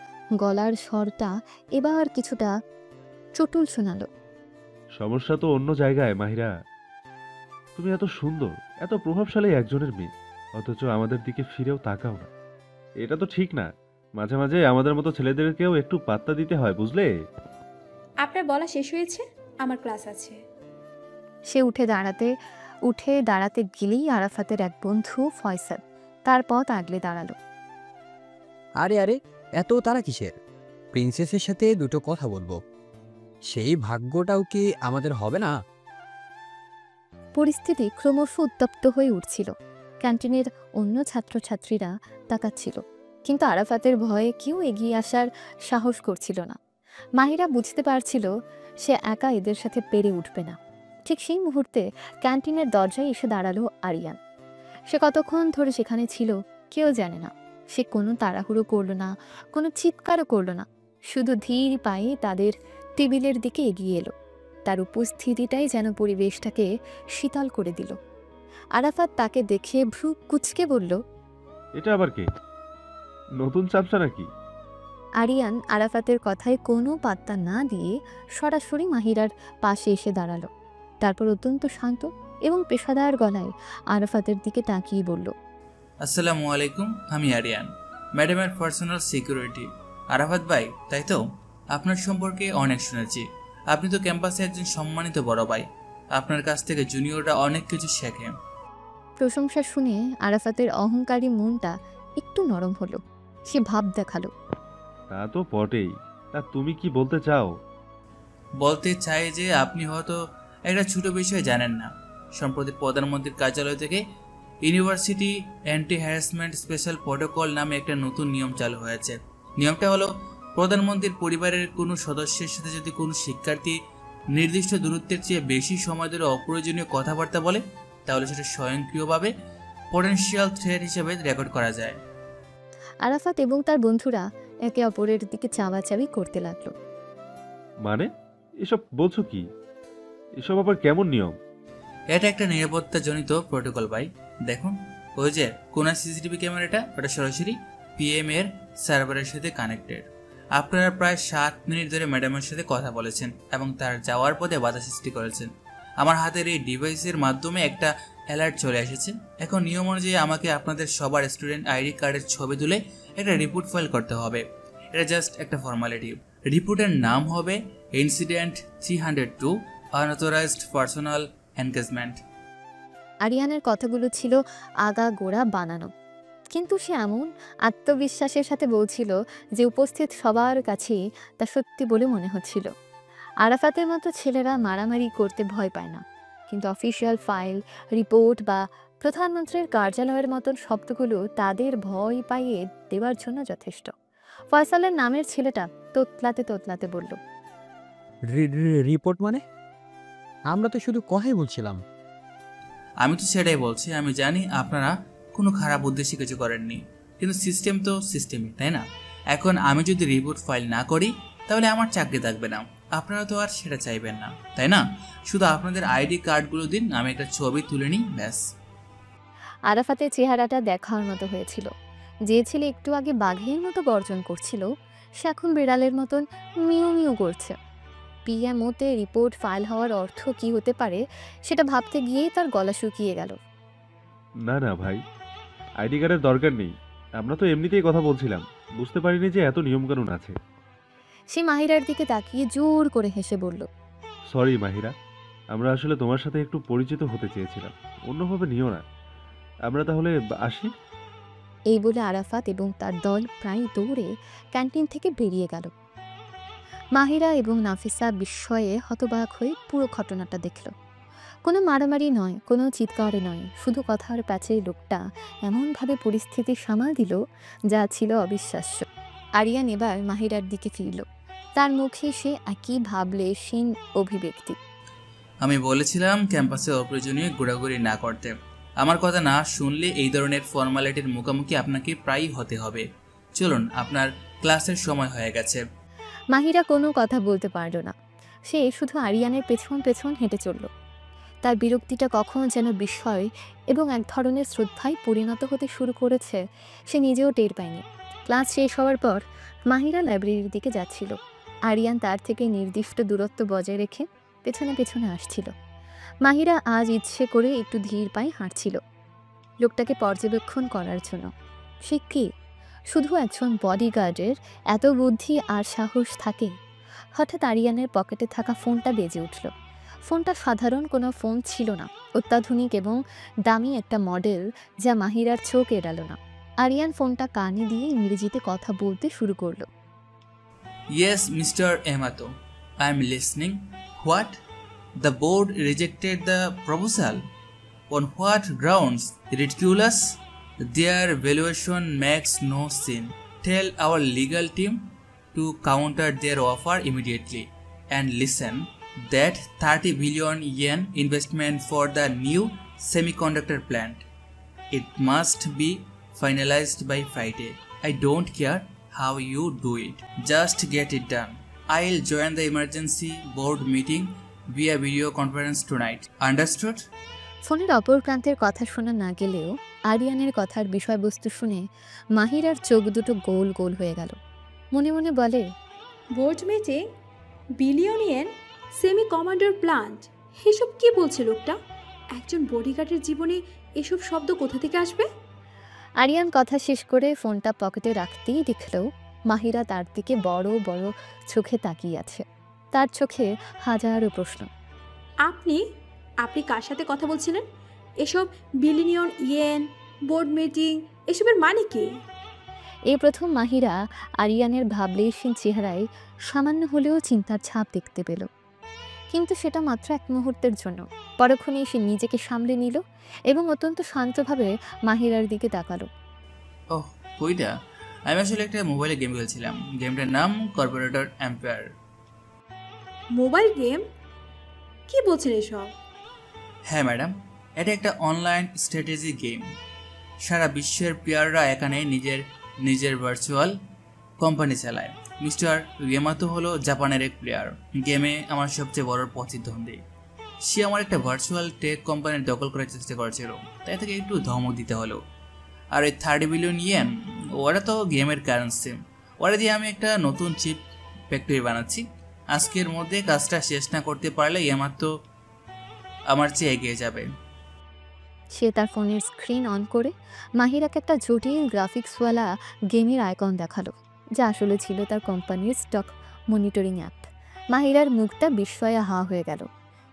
গলার স্বরটা এবার কিছুটা চটুল শোনালো। সমস্যা তো অন্য জায়গায় মাহিরা। তুমি এত সুন্দর, এত প্রভাবশালী একজনের মেয়ে, অথচ আমাদের দিকে ফিরেও তাকাও না। এটা তো ঠিক না। মাঝে মাঝে আমাদের মতো ছেলেদেরকেও একটু পাত্তা দিতে হয়, বুঝলে? আপনার বলা শেষ হয়েছে? আমার ক্লাস আছে। সে উঠে দাঁড়াতে গেলেই আরাফাতের এক বন্ধু ফয়সাল তার পথ আগলে দাঁড়ালো। আরে আরে, এত তারা কিসের? প্রিন্সেসের সাথে দুটো কথা বলবো। সেই ভাগ্যটাও কি আমাদের হবে না? পরিস্থিতি ক্রমশ উত্তপ্ত হয়ে উঠছিল। ক্যান্টিনের অন্য ছাত্রছাত্রীরা তাকাচ্ছিল, কিন্তু আরাফাতের ভয়ে কেউ এগিয়ে আসার সাহস করছিল না। মাহিরা বুঝতে পারছিল সে একা এদের সাথে পেরে উঠবে না। ঠিক সেই মুহূর্তে ক্যান্টিনের দরজায় এসে দাঁড়ালো আরিয়ান। সে কতক্ষণ ধরে সেখানে ছিল কেউ জানে না। সে কোনো তাড়াহুড়ো করলো না, কোনো চিৎকারও করলো না, শুধু ধীর পায়ে তাদের টেবিলের দিকে এগিয়ে এলো। তার উপস্থিতিটাই যেন পরিবেশটাকে শীতল করে দিল। আরাফাত তাকে দেখে ভ্রু কুঁচকে বলল, এটা আবার কে? নতুন চামচা নাকি? আরিয়ান আরাফাতের কথায় কোনো পাত্তা না দিয়ে সরাসরি মাহিরার পাশে এসে দাঁড়ালো। তারপর অত্যন্ত শান্ত এবং পেশাদার গলায় আরাফাতের দিকে তাকিয়ে বলল, আসসালামু আলাইকুম, আমি আরিয়ান, ম্যাডামের পার্সোনাল সিকিউরিটি। আরাফাত ভাই, তাই তো? আপনার সম্পর্কে অনেক শুনেছি। আপনি তো ক্যাম্পাসে একজন সম্মানিত বড় ভাই। আপনার কাছ থেকে জুনিয়ররা অনেক কিছু শেখে। প্রশংসা শুনে আরাফাতের অহংকারী মনটা একটু নরম হলো। সে ভাব দেখালো, তা তো বটেই। তা তুমি কি বলতে চাও? বলতে চাই যে আপনি হয়তো একটা ছোট বিষয় জানেন না, সম্প্রতি প্রধানমন্ত্রীর কার্যালয় থেকে university anti harassment special protocol নামে একটা নতুন নিয়ম চালু হয়েছে। নিয়মটা হলো, প্রধানমন্ত্রীর পরিবারের কোনো সদস্যের সাথে যদি কোনো শিক্ষার্থী নির্দিষ্ট দূরত্বের চেয়ে বেশি সময় ধরে অপ্রয়োজনীয় কথাবার্তা বলে, তাহলে সেটা স্বয়ংক্রিয়ভাবে পটেনশিয়াল থ্রেট হিসেবে রেকর্ড করা যায়। আরাফাত এবং তার বন্ধুরা একে অপরের দিকে চাওয়াচাবি করতে লাগলো। মানে এসব বলছো কি? এসব আবার কেমন নিয়ম? এটা একটা নিরাপত্তাজনিত প্রোটোকল ভাই। দেখুন, ওই যে কোন সিসিটিভি ক্যামেরাটা, ওটা সরাসরি পিএম এর সার্ভারের সাথে কানেক্টেড। আপনারা প্রায় 7 মিনিট ধরে ম্যাডামের সাথে কথা বলেছেন এবং তার যাওয়ার পথে বাধা সৃষ্টি করেছেন। আমার হাতের এই ডিভাইসের মাধ্যমে একটা অ্যালার্ট চলে এসেছে। এখন নিয়ম অনুযায়ী আমাকে আপনাদের সবার স্টুডেন্ট আইডি কার্ডের ছবি তুলে একটা রিপোর্ট ফাইল করতে হবে। এটা জাস্ট একটা ফর্মালিটি। রিপোর্টের নাম হবে ইনসিডেন্ট 302 আনঅথরাইজড পার্সোনাল এনগেজমেন্ট। আরিয়ানের কথাগুলো ছিল আগাগোড়া বানানো, কিন্তু সে এমন আত্মবিশ্বাসের সাথে বলছিল যে উপস্থিত সবার কাছেই তা সত্যি বলে মনে হচ্ছিল। আরাফাতের মতো ছেলেরা মারামারি করতে ভয় পায় না, কিন্তু অফিসিয়াল ফাইল, রিপোর্ট বা প্রধানমন্ত্রীর কার্যালয়ের মতন শব্দগুলো তাদের ভয় পাইয়ে দেওয়ার জন্য যথেষ্ট। ফয়সালের নামের ছেলেটা তোতলাতে তোতলাতে বলল, রিপোর্ট মানে? আমরা তো শুধু কথাই বলছিলাম। আমি তো সেটাই বলছি। আমি জানি আপনারা কোনো খারাপ উদ্দেশ্যে কিছু করেননি, কিন্তু সিস্টেম তো সিস্টেমই, তাই না? এখন আমি যদি রিপোর্ট ফাইল না করি তাহলে আমার চাকরি থাকবে না। আপনারা তো আর সেটা চাইবেন না, তাই না? শুধু আপনাদের আইডি কার্ডগুলো দিন, আমি একটা ছবি তুলে নিই, ব্যাস। আরাফাতের চেহারাটা দেখার মতো হয়েছিল। যে ছেলে একটু আগে বাঘের মতো গর্জন করছিল, সে এখন বিড়ালের মতন মিউ মিউ করছে। পিএমওতে রিপোর্ট ফাইল হওয়ার অর্থ কি হতে পারে সেটা ভাবতে গিয়েই তার গলা শুকিয়ে গেল। না না ভাই, আইডি কার্ডের দরকার নেই। আমরা তো এমনিতেই কথা বলছিলাম, বুঝতে পারিনি যে এত নিয়মকানুন আছে। সে মাহিরার দিকে তাকিয়ে জোর করে হেসে বলল, সরি মাহিরা, আমরা আসলে তোমার সাথে একটু পরিচিত হতে চেয়েছিলাম, অন্যভাবে নিও না। আমরা তাহলে আসি। এই বলে আরাফাত এবং তার দল প্রায় দৌড়ে ক্যান্টিন থেকে বেরিয়ে গেল। মাহিরা এবং নাফিসা বিস্ময়ে হতবাক হয়ে পুরো ঘটনাটা দেখল। কোনো মারামারি নয়, কোনো চিৎকারে নয়, শুধু কথার প্যাচে লোকটা এমনভাবে পরিস্থিতি সামাল দিল যা ছিল অবিশ্বাস্য। আরিয়ান এবার মাহিরার দিকে ফিরল। তার মুখে সে একই ভাবলেশীন অভিব্যক্তি। আমি বলেছিলাম ক্যাম্পাসে অপ্রয়োজনীয় ঘোরাঘুরি না করতে। আমার কথা না শুনলে এই ধরনের ফর্মালিটির মুখোমুখি আপনাকে প্রায়ই হতে হবে। চলুন, আপনার ক্লাসের সময় হয়ে গেছে। মাহিরা কোনো কথা বলতে পারল না। সে শুধু আরিয়ানের পেছন পেছন হেঁটে চলল। তার বিরক্তিটা কখন যেন বিস্ময় এবং এক ধরনের শ্রদ্ধায় পরিণত হতে শুরু করেছে সে নিজেও টের পায়নি। ক্লাস শেষ হওয়ার পর মাহিরা লাইব্রেরির দিকে যাচ্ছিল। আরিয়ান তার থেকে নির্দিষ্ট দূরত্ব বজায় রেখে পেছনে পেছনে আসছিল। মাহিরা আজ ইচ্ছে করে একটু ধীর পায়ে হাঁটছিল, লোকটাকে পর্যবেক্ষণ করার জন্য। সে কি শুধু একজন বডিগার্ডের এত বুদ্ধি আর সাহস থাকে? হঠাৎ আরিয়ানের পকেটে থাকা ফোনটা বেজে উঠল। ফোনটা সাধারণ কোনো ফোন ছিল না, অত্যাধুনিক এবং দামি একটা মডেল যা মাহিরার চোখ এড়াল না। আরিয়ান ফোনটা কানে দিয়ে ইংরেজিতে কথা বলতে শুরু করলো। Yes, Mr. Emato, I am listening. What? The board rejected the proposal? On what grounds? Ridiculous? Their valuation makes no sense. Tell our legal team to counter their offer immediately. And listen, that 30 billion yen investment for the new semiconductor plant. It must be finalized by Friday. I don't care how you do it. Just get it done. I'll join the emergency board meeting via video conference tonight. Understood? ফোনের অপর প্রান্তের কথা শোনা না গেলেও আরিয়ানের কথার বিষয়বস্তু শুনে মাহিরার চোখ দুটো গোল গোল হয়ে গেল। মনে মনে বলে, board meeting, billionaire, semiconductor plant, এসব কি বলছে লোকটা? একজন বডিগার্ডের জীবনে এসব শব্দ কোথা থেকে আসবে? আরিয়ান কথা শেষ করে ফোনটা পকেটে রাখতেই দেখল মাহিরা তার দিকে বড় বড় চোখে তাকিয়ে আছে। তার চোখে হাজারো প্রশ্ন। আপনি আপনি কার সাথে কথা বলছিলেন? এসব বিলিয়নিয়ন ইয়েন, বোর্ড মিটিং, এসবের মানে কি? এই প্রথম মাহিরা আরিয়ানের ভাবলেশীন চেহারায় সামান্য হলেও চিন্তার ছাপ দেখতে পেল। কিন্তু সেটা মাত্র এক মুহূর্তের জন্য। পরক্ষণেই সে নিজেকে সামলে নিল এবং অত্যন্ত শান্তভাবে মাহিরার দিকে তাকালো। ওহ, ওইটা? আমি আসলে একটা মোবাইলে গেম খেলছিলাম। গেমটার নাম কর্পোরেটর এম্পায়ার। Mobile game? কি বলছেন এসব? হ্যাঁ ম্যাডাম, এটা একটা অনলাইন স্ট্র্যাটেজি গেম। সারা বিশ্বের প্লেয়াররা এখানে নিজের নিজের ভার্চুয়াল কোম্পানি চালায়। মিস্টার রিয়ামাতো হলো জাপানের এক প্লেয়ার। গেমে আমার সবচেয়ে বড় প্রতিদ্বন্দ্বী। সে আমার একটা ভার্চুয়াল টেক কোম্পানির দখল করার চেষ্টা করছিল, তাই তাকে একটু ধমক দিতে হলো। আর এই 30 বিলিয়ন ইয়েন, ওরা তো গেমের কারেন্সি। ওরা দিয়ে আমি একটা নতুন চিপ ফ্যাক্টরি বানাচ্ছি। আজকের মধ্যে কাজটা শেষ না করতে পারলে ইয়ামাতো আমার চেয়ে এগিয়ে যাবে। সে তার ফোনের স্ক্রিন অন করে মাহিরাকে একটা জটিল গ্রাফিক্সওয়ালা গেমের আইকন দেখালো, যা আসলে ছিল তার কোম্পানির স্টক মনিটরিং অ্যাপ। মাহিরার মুখটা বিস্ময়ে হা হয়ে গেল।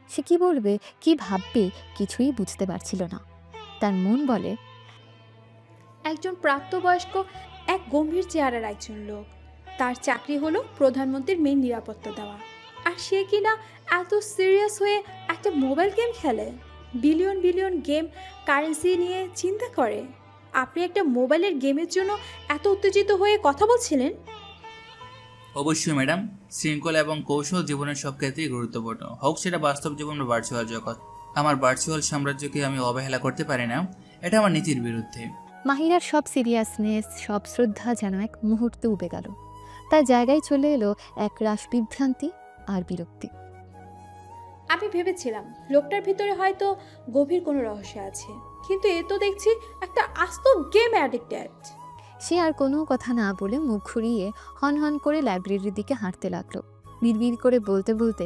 সে কি বলবে, কি ভাববে, কিছুই বুঝতে পারছিল না। তার মন বলে, একজন প্রাপ্তবয়স্ক, এক গম্ভীর চেহারার একজন লোক। তার চাকরি হলো প্রধানমন্ত্রীর মেন নিরাপত্তা দেওয়া, আর সে কিনা এত সিরিয়াস হয়ে একটা মোবাইল গেম খেলে, বিলিয়ন বিলিয়ন গেম কারেন্সি নিয়ে চিন্তা করে। আপনি একটা মোবাইলের গেমের জন্য এত উত্তেজিত হয়ে কথা বলছিলেন? অবশ্যই ম্যাডাম, শৃঙ্খলা এবং কৌশল জীবনের সব ক্ষেত্রেই গুরুত্বপূর্ণ, হোক সেটা বাস্তব জীবন বা ভার্চুয়াল জগৎ। আমার ভার্চুয়াল সাম্রাজ্যকে আমি অবহেলা করতে পারি না, এটা আমার নীতির বিরুদ্ধে। মাহিরার সব সিরিয়াসনেস, সব শ্রদ্ধা যেন এক মুহূর্তে উবে গেল। তার জায়গায় চলে এলো এক রাশ বিভ্রান্তি আর বিরক্তি। আমি ভেবেছিলাম লোকটার ভিতরে হয়তো গভীর কোনো রহস্য আছে, কিন্তু এ তো দেখছি একটা আস্ত গেম অ্যাডিক্টেড। সে আর কোনো কথা না বলে মুখ ঘুরিয়ে হন করে লাইব্রেরির দিকে হাঁটতে লাগলো, বিড়বিড় করে বলতে বলতে,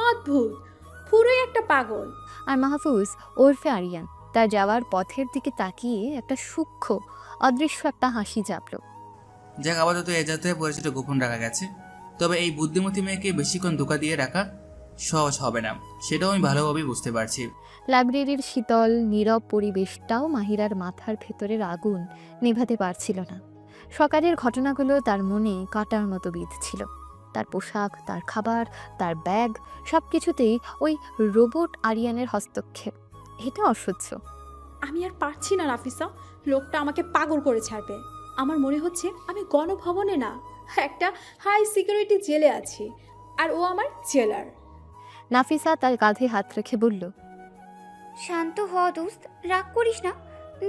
অদ্ভুত, পুরোই একটা পাগল। আর মাহফুজ ওরফে আরিয়ান তার যাওয়ার পথের দিকে তাকিয়ে একটা সূক্ষ্ম অদৃশ্য একটা হাসি চাপল। যাক, আপাতত এ জাতীয় পরিচিত গোপন রাখা গেছে। তবে এই বুদ্ধিমতী মেয়েকে বেশিক্ষণ ধোঁকা দিয়ে রাখা সহজ হবে না, সেটাও আমি ভালোভাবেই বুঝতে পারছি। লাইব্রেরির শীতল নীরব পরিবেশটাও মাহিরার মাথার ভেতরের আগুন নেভাতে পারছিল না। সকালের ঘটনাগুলো তার মনে কাটার মতো বিঁধছিল। তার পোশাক, তার খাবার, তার ব্যাগ, সব কিছুতেই ওই রোবট আরিয়ানের হস্তক্ষেপ। এটা অসহ্য। আমি আর পারছি না নাফিসা, লোকটা আমাকে পাগল করে ছাড়বে। আমার মনে হচ্ছে আমি গণভবনে না, একটা হাই সিকিউরিটি জেলে আছি, আর ও আমার জেলার। নাফিসা তার কাঁধে হাত রেখে বলল, শান্ত হ দোস্ত, রাগ করিস না।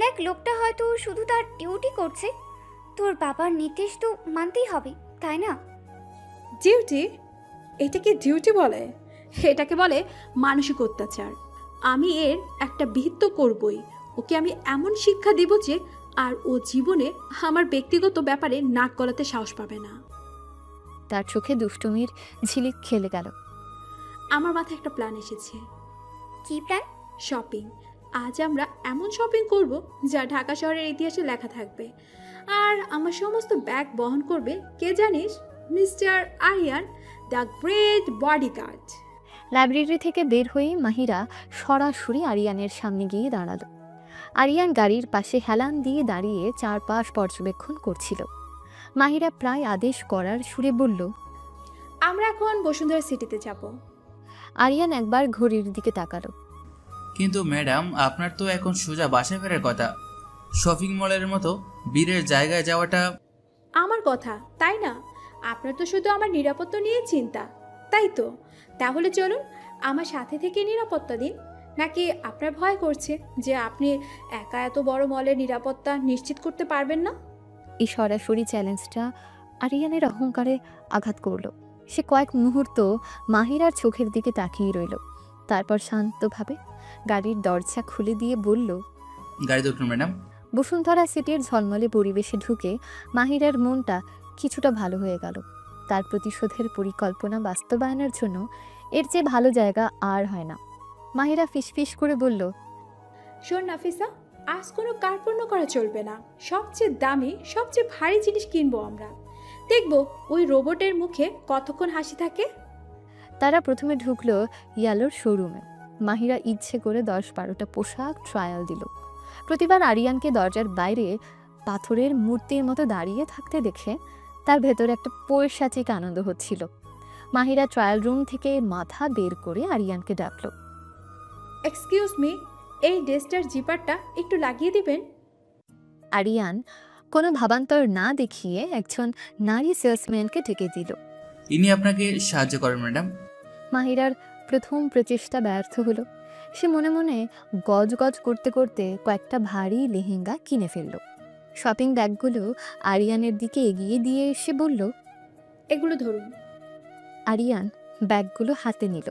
দেখ, লোকটা হয়তো শুধু তার ডিউটি করছে। তোর বাবার নির্দেশ তো মানতেই হবে, তাই না? ডিউটি? এটাকে ডিউটি বলে? এটাকে বলে মানসিক অত্যাচার। আমি এর একটা বিহিত করবই। ওকে আমি এমন শিক্ষা দিব যে আর ও জীবনে আমার ব্যক্তিগত ব্যাপারে নাক গলাতে সাহস পাবে না। তার চোখে দুষ্টুমির ঝিলিক খেলে গেল। আমার মাথায় একটা প্ল্যান এসেছে। কি প্ল্যান? শপিং। আজ আমরা এমন শপিং করব যা ঢাকা শহরের ইতিহাসে লেখা থাকবে। আর আমার সমস্ত ব্যাগ বহন করবে কে জানিস? Mister Aryan, the great bodyguard. Library থেকে বের হয়ে মাহিরা সরাসরি আরিয়ানের সামনে গিয়ে দাঁড়ালো। আরিয়ান গাড়ির পাশে হেলান দিয়ে দাঁড়িয়ে চারপাশ পর্যবেক্ষণ করছিল। মাহিরা প্রায় আদেশ করার সুরে বলল, আমরা এখন বসুন্ধরা সিটিতে যাব। আরিয়ান একবার ঘড়ির দিকে তাকালো। কিন্তু ম্যাডাম, আপনার তো এখন সোজা বাসায় ফেরার কথা। শপিং মলের মতো বীরের জায়গায় যাওয়াটা। আমার কথা, তাই না? আপনার তো শুধু আমার নিরাপত্তা নিয়ে চিন্তা, তাই তো? তাহলে চলুন, আমার সাথে থেকে নিরাপত্তা দিন। নাকি আপনার ভয় করছে যে আপনি একা এত বড় মলের নিরাপত্তা নিশ্চিত করতে পারবেন না? এই সরাসরি চ্যালেঞ্জটা আরিয়ানের অহংকারে আঘাত করল। সে কয়েক মুহূর্ত মাহিরার চোখের দিকে তাকিয়ে রইল, তারপর শান্তভাবে গাড়ির দরজা খুলে দিয়ে বলল, গাড়িতে উঠুন ম্যাডাম। বসুন্ধরা সিটির ঝলমলে পরিবেশে ঢুকে মাহিরার মনটা কিছুটা ভালো হয়ে গেল। তার প্রতিশোধের পরিকল্পনা বাস্তবায়নের জন্য এর চেয়ে ভালো জায়গা আর হয় না। মাহিরা ফিসফিস করে বলল, শোন নাফিসা, আজ কোনো কার্পণ্য করা চলবে না। সবচেয়ে দামি, সবচেয়ে ভারী জিনিস কিনবো আমরা। দেখবো ওই রোবটের মুখে কতক্ষণ হাসি থাকে। তারা প্রথমে ঢুকলো ইয়ালোর শোরুমে। মাহিরা ইচ্ছে করে 10-12টা পোশাক ট্রায়াল দিল। প্রতিবার আরিয়ানকে দরজার বাইরে পাথরের মূর্তির মতো দাঁড়িয়ে থাকতে দেখে তার ভেতরে একটা পৈশাচিক আনন্দ হচ্ছিল। মাহিরা ট্রায়াল রুম থেকে মাথা বের করে আরিয়ানকে ডাকলো। এক্সকিউজ মি, এই ড্রেসটার জিপারটা একটু লাগিয়ে দিবেন? আরিয়ান কোনো ভাবান্তর না দেখিয়ে একজন নারী সেলসম্যানকে ডেকে দিল। ইনি আপনাকে সাহায্য করেন ম্যাডাম। মাহিরার প্রথম প্রচেষ্টা ব্যর্থ হলো। সে মনে মনে গজ গজ করতে করতে কয়েকটা ভারী লেহেঙ্গা কিনে ফেলল। শপিং ব্যাগগুলো আরিয়ানের দিকে এগিয়ে দিয়ে সে বলল, এগুলো ধরুন। আরিয়ান ব্যাগগুলো হাতে নিল।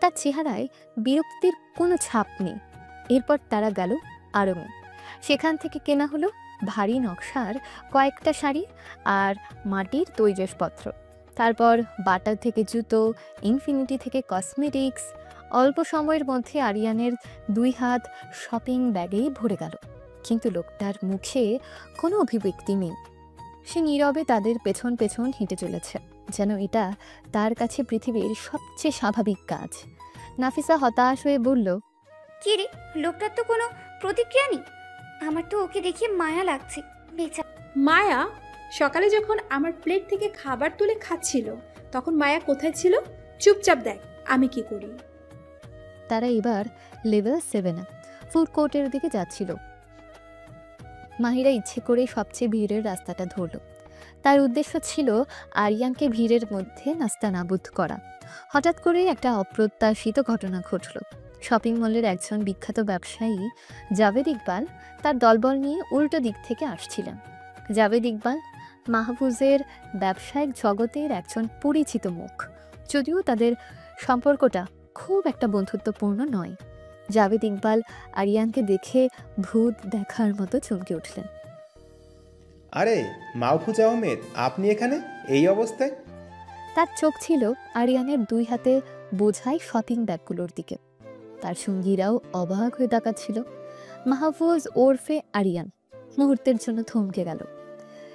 তার চেহারায় বিরক্তির কোনো ছাপ নেই। এরপর তারা গেল আড়ঙে। সেখান থেকে কেনা হলো ভারী নকশার কয়েকটা শাড়ি আর মাটির তৈজসপত্র। তারপর বাটার থেকে জুতো, ইনফিনিটি থেকে কসমেটিক্স। অল্প সময়ের মধ্যে আরিয়ানের 2 হাত শপিং ব্যাগেই ভরে গেল, কিন্তু লোকটার মুখে কোনো অভিব্যক্তি নেই। সে নীরবে তাদের পেছন পেছন হেঁটে চলেছে, যেন এটা তার কাছে পৃথিবীর সবচেয়ে স্বাভাবিক কাজ। নাফিসা হতাশ হয়ে বলল, কি রে, লোকটার তো কোনো প্রতিক্রিয়া নেই। আমার তো ওকে দেখে মায়া লাগছে। বেচা মায়া? সকালে যখন আমার প্লেট থেকে খাবার তুলে খাচ্ছিল তখন মায়া কোথায় ছিল? চুপচাপ দেখ আমি কি করি। তারা এবার লেভেল 7 ফুড কোর্টের দিকে যাচ্ছিল। মাহিরা ইচ্ছে করে সবচেয়ে ভিড়ের রাস্তাটা ধরল। তার উদ্দেশ্য ছিল আরিয়ানকে ভিড়ের মধ্যে নাস্তানাবুদ করা। হঠাৎ করে একটা অপ্রত্যাশিত ঘটনা ঘটল। শপিং মলের একজন বিখ্যাত ব্যবসায়ী জাভেদ ইকবাল তার দলবল নিয়ে উল্টো দিক থেকে আসছিলেন। জাভেদ ইকবাল মাহফুজের ব্যবসায়িক জগতের একজন পরিচিত মুখ, যদিও তাদের সম্পর্কটা খুব একটা বন্ধুত্বপূর্ণ নয়। জাভেদ ইকবাল আরিয়ানকে দেখে ভূত দেখার মতো চমকে উঠলেন। আরে মাহফুজ আহমেদ, আপনি এখানে এই অবস্থায়? তার চোখ ছিল আরিয়ানের 2 হাতে বোঝাই শপিং ব্যাগগুলোর দিকে। তার সঙ্গীরাও অবাক হয়ে তাকাচ্ছিল। মাহফুজ ওরফে আরিয়ান মুহূর্তের জন্য থমকে গেল,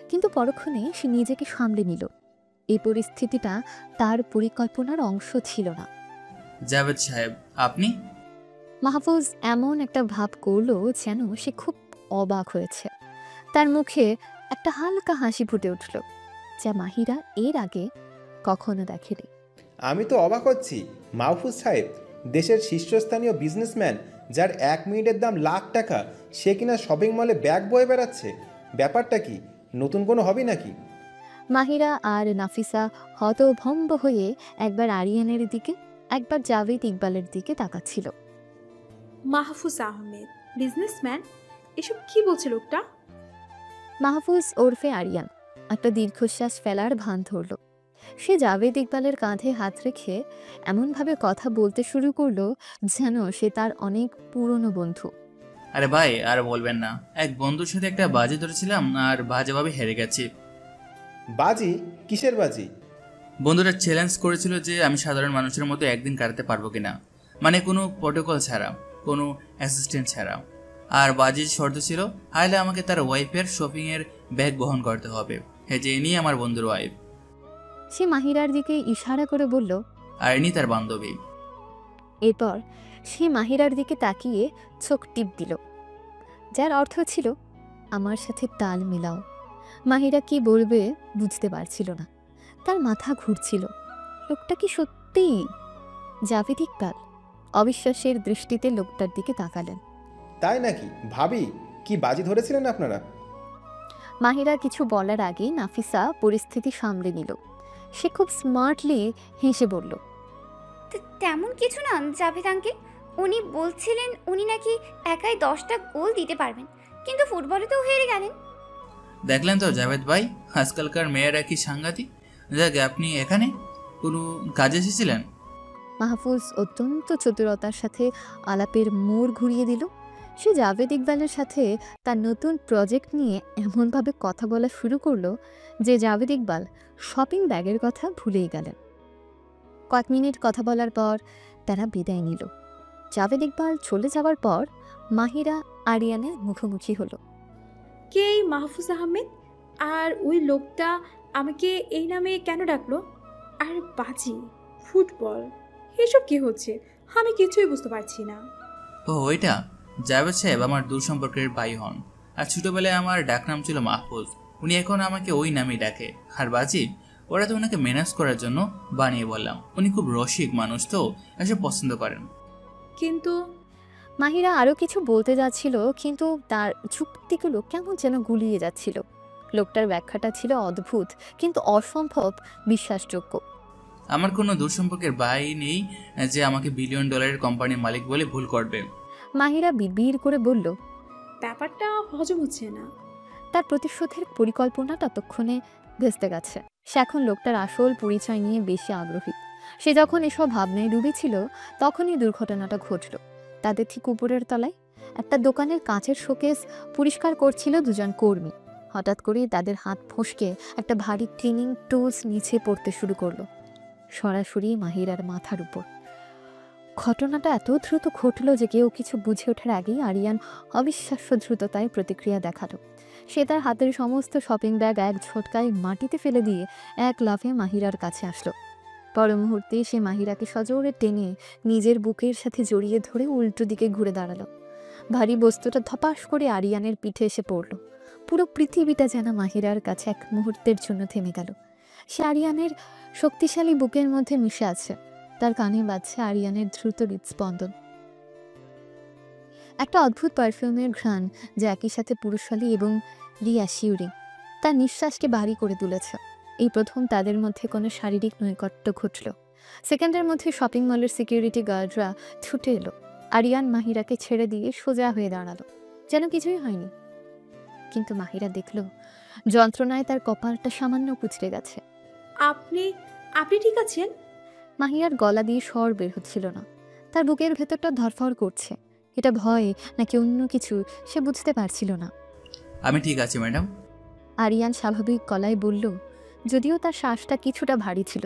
কিন্তু পরক্ষণে সে নিজেকে সামলে নিল। এই পরিস্থিতিটা তার পরিকল্পনার অংশ ছিল না। জাভেদ সাহেব, আপনি? মাহফুজ এমন একটা ভাব করলো যেন সে খুব অবাক হয়েছে। তার মুখে একটা হালকা হাসি ফুটে উঠল, যা মাহিরা এর আগে কখনো দেখেনি। আমি তো অবাক হচ্ছি মাহফুজ সাহেব, দেশের শীর্ষস্থানীয় বিজনেসম্যান যার 1 মিনিটের দাম লাখ টাকা, সে কিনা শপিং মলে ব্যাগ বয়ে বেড়াচ্ছে। ব্যাপারটা কি, নতুন কোনো হবি নাকি? মাহিরা আর নাফিসা হতভম্ব হয়ে একবার আরিয়ানের দিকে একবার জাভেদ ইকবালের দিকে তাকাচ্ছিল। মাহফুজ আহমেদ বিজনেসম্যান? এসব কি বলছে লোকটা? মাহফুজ ওরফে আরিয়ান একটা দীর্ঘশ্বাস ফেলার ভান ধরল। সে জাভেদ ইকবালের কাঁধে হাত রেখে এমনভাবে কথা বলতে শুরু করলো যেন সে তার অনেক পুরনো বন্ধু। আরে ভাই, আর বলবেন না, এক বন্ধুর সাথে একটা বাজি ধরেছিলাম আর বাজেভাবে হেরে গেছি। বাজি? কিসের বাজি? বন্ধুরা চ্যালেঞ্জ করেছিল যে আমি সাধারণ মানুষের মতো একদিন কাটাতে পারবো কিনা, মানে কোনো প্রোটোকল ছাড়া, কোনো অ্যাসিস্ট্যান্ট ছাড়া। আর বাজির শর্ত ছিল, হাইলে আমাকে তার ওয়াইফের শপিংয়ের ব্যাগ বহন করতে হবে। হ্যাঁ, যে ইনি আমার বন্ধুর ওয়াইফ। সে মাহিরার দিকে ইশারা করে বলল, আর ইনি তার বান্ধবী। এরপর সে মাহিরার দিকে তাকিয়ে চোখ টিপ দিল, যার অর্থ ছিল আমার সাথে তাল মিলাও। মাহিরা কি বলবে বুঝতে পারছিল না, তার মাথা ঘুরছিল। লোকটা কি সত্যিই জাভেদ ইকবাল? অবিশ্বাসের দৃষ্টিতে লোকটার দিকে তাকালেন। তাই নাকি? ভাবি, কি বাজি ধরেছিলেন আপনারা? মাহিরা কিছু বলার আগে নাফিসা পরিস্থিতি সামলে নিল। সে খুব স্মার্টলি হেসে বলল, তেমন কিছু না জাভেদ আঙ্কেল। উনি বলছিলেন উনি নাকি একাই 10টা গোল দিতে পারবেন, কিন্তু ফুটবলে তো হেরে গেলেন। দেখলেন তো জাভেদ ভাই, আজকালকার মেয়েরা কি সাংঘাতিক। যাক, আপনি এখানে কোনো কাজে এসেছিলেন? মাহফুজ অত্যন্ত চতুরতার সাথে আলাপের মোড় ঘুরিয়ে দিল। সে জাভেদ ইকবালের সাথে তার নতুন প্রজেক্ট নিয়ে এমনভাবে কথা বলা শুরু করলো যে জাভেদ ইকবাল শপিং ব্যাগের কথা ভুলেই গেলেন। কয়েক মিনিট কথা বলার পর তারা বিদায় নিল। জাভেদ ইকবাল চলে যাওয়ার পর মাহিরা আরিয়ানের মুখোমুখি হলো। কে এই মাহফুজ আহমেদ? আর ওই লোকটা আমাকে এই নামে কেন ডাকলো? আর বাজি, ফুটবল, এসব কি হচ্ছে? আমি কিছুই বুঝতে পারছি না। ও ওইটা জাভেদ সাহেব আমার দূর সম্পর্কের ভাই হন। আর ছোটবেলায় আমার ডাকনাম ছিল মাহফুজ। উনি এখন আমাকে ওই নামেই ডাকে। আর বাজি, ওরা তো ওনাকে ম্যানেজ করার জন্য বানিয়ে বললাম। উনি খুব রসিক মানুষ, তো এসব পছন্দ করেন। কিন্তু মাহিরা আরও কিছু বলতে যাচ্ছিল, কিন্তু তার যুক্তিগুলো কেমন যেন গুলিয়ে যাচ্ছিল। লোকটার ব্যাখ্যাটা ছিল অদ্ভুত কিন্তু অসম্ভব বিশ্বাসযোগ্য। আমার কোনো দূরসম্পর্কের ভাই নেই যে আমাকে $1 বিলিয়ন কোম্পানির মালিক বলে ভুল করবে। মাহিরা বিড়বিড় করে বলল। ব্যাপারটা হজম হচ্ছে না। তার প্রতিশোধের পরিকল্পনা ততক্ষণে ভেস্তে গেছে। সে এখন লোকটার আসল পরিচয় নিয়ে বেশি আগ্রহী। সে যখন এসব ভাবনায় ডুবেছিল তখনই দুর্ঘটনাটা ঘটল। তাদের ঠিক উপরের তলায় একটা দোকানের কাঁচের শোকেস পরিষ্কার করছিল দুজন কর্মী। হঠাৎ করেই তাদের হাত ফসকে একটা ভারী ক্লিনিং টুলস নিচে পড়তে শুরু করলো, সরাসরি মাহিরার মাথার উপর। ঘটনাটা এত দ্রুত ঘটল যে কেউ কিছু বুঝে ওঠার আগেই আরিয়ান অবিশ্বাস্য দ্রুততায় প্রতিক্রিয়া দেখালো। সে তার হাতের সমস্ত শপিং ব্যাগ এক ঝটকায় মাটিতে ফেলে দিয়ে এক লাফে মাহিরার কাছে আসলো। পর মুহূর্তে সে মাহিরাকে সজোরে টেনে নিজের বুকের সাথে জড়িয়ে ধরে উল্টো দিকে ঘুরে দাঁড়ালো। ভারী বস্তুটা ধপাস করে আরিয়ানের পিঠে এসে পড়ল। পুরো পৃথিবীটা যেন মাহিরার কাছে এক মুহূর্তের জন্য থেমে গেল। সে আরিয়ানের শক্তিশালী বুকের মধ্যে মিশে আছে। তার কানে বাজছে আরিয়ানের দ্রুত হৃদস্পন্দন। একটা অদ্ভুত পারফিউমের ঘ্রাণ যা একই সাথে পুরুষালী এবং রিঅ্যাসিউরিং তার নিঃশ্বাসকে ভারী করে তুলেছে। এই প্রথম তাদের মধ্যে কোনো শারীরিক নৈকট্য ঘটল। সেকেন্ডের মধ্যে শপিং মলের সিকিউরিটি গার্ডরা ছুটে এলো। আরিয়ান মাহিরাকে ছেড়ে দিয়ে সোজা হয়ে দাঁড়ালো, যেন কিছুই হয়নি। কিন্তু মাহিরা দেখল যন্ত্রণায় তার কপালটা সামান্য কুঁচড়ে গেছে। আপনি আপনি ঠিক আছেন? মাহিরার গলা দিয়ে স্বর বের হচ্ছিল না। তার বুকের ভেতরটা ধরফর করছে। এটা ভয় নাকি অন্য কিছু সে বুঝতে পারছিল না। আমি ঠিক আছি ম্যাডাম। আরিয়ান স্বাভাবিক গলায় বলল, যদিও তার শ্বাসটা কিছুটা ভারী ছিল।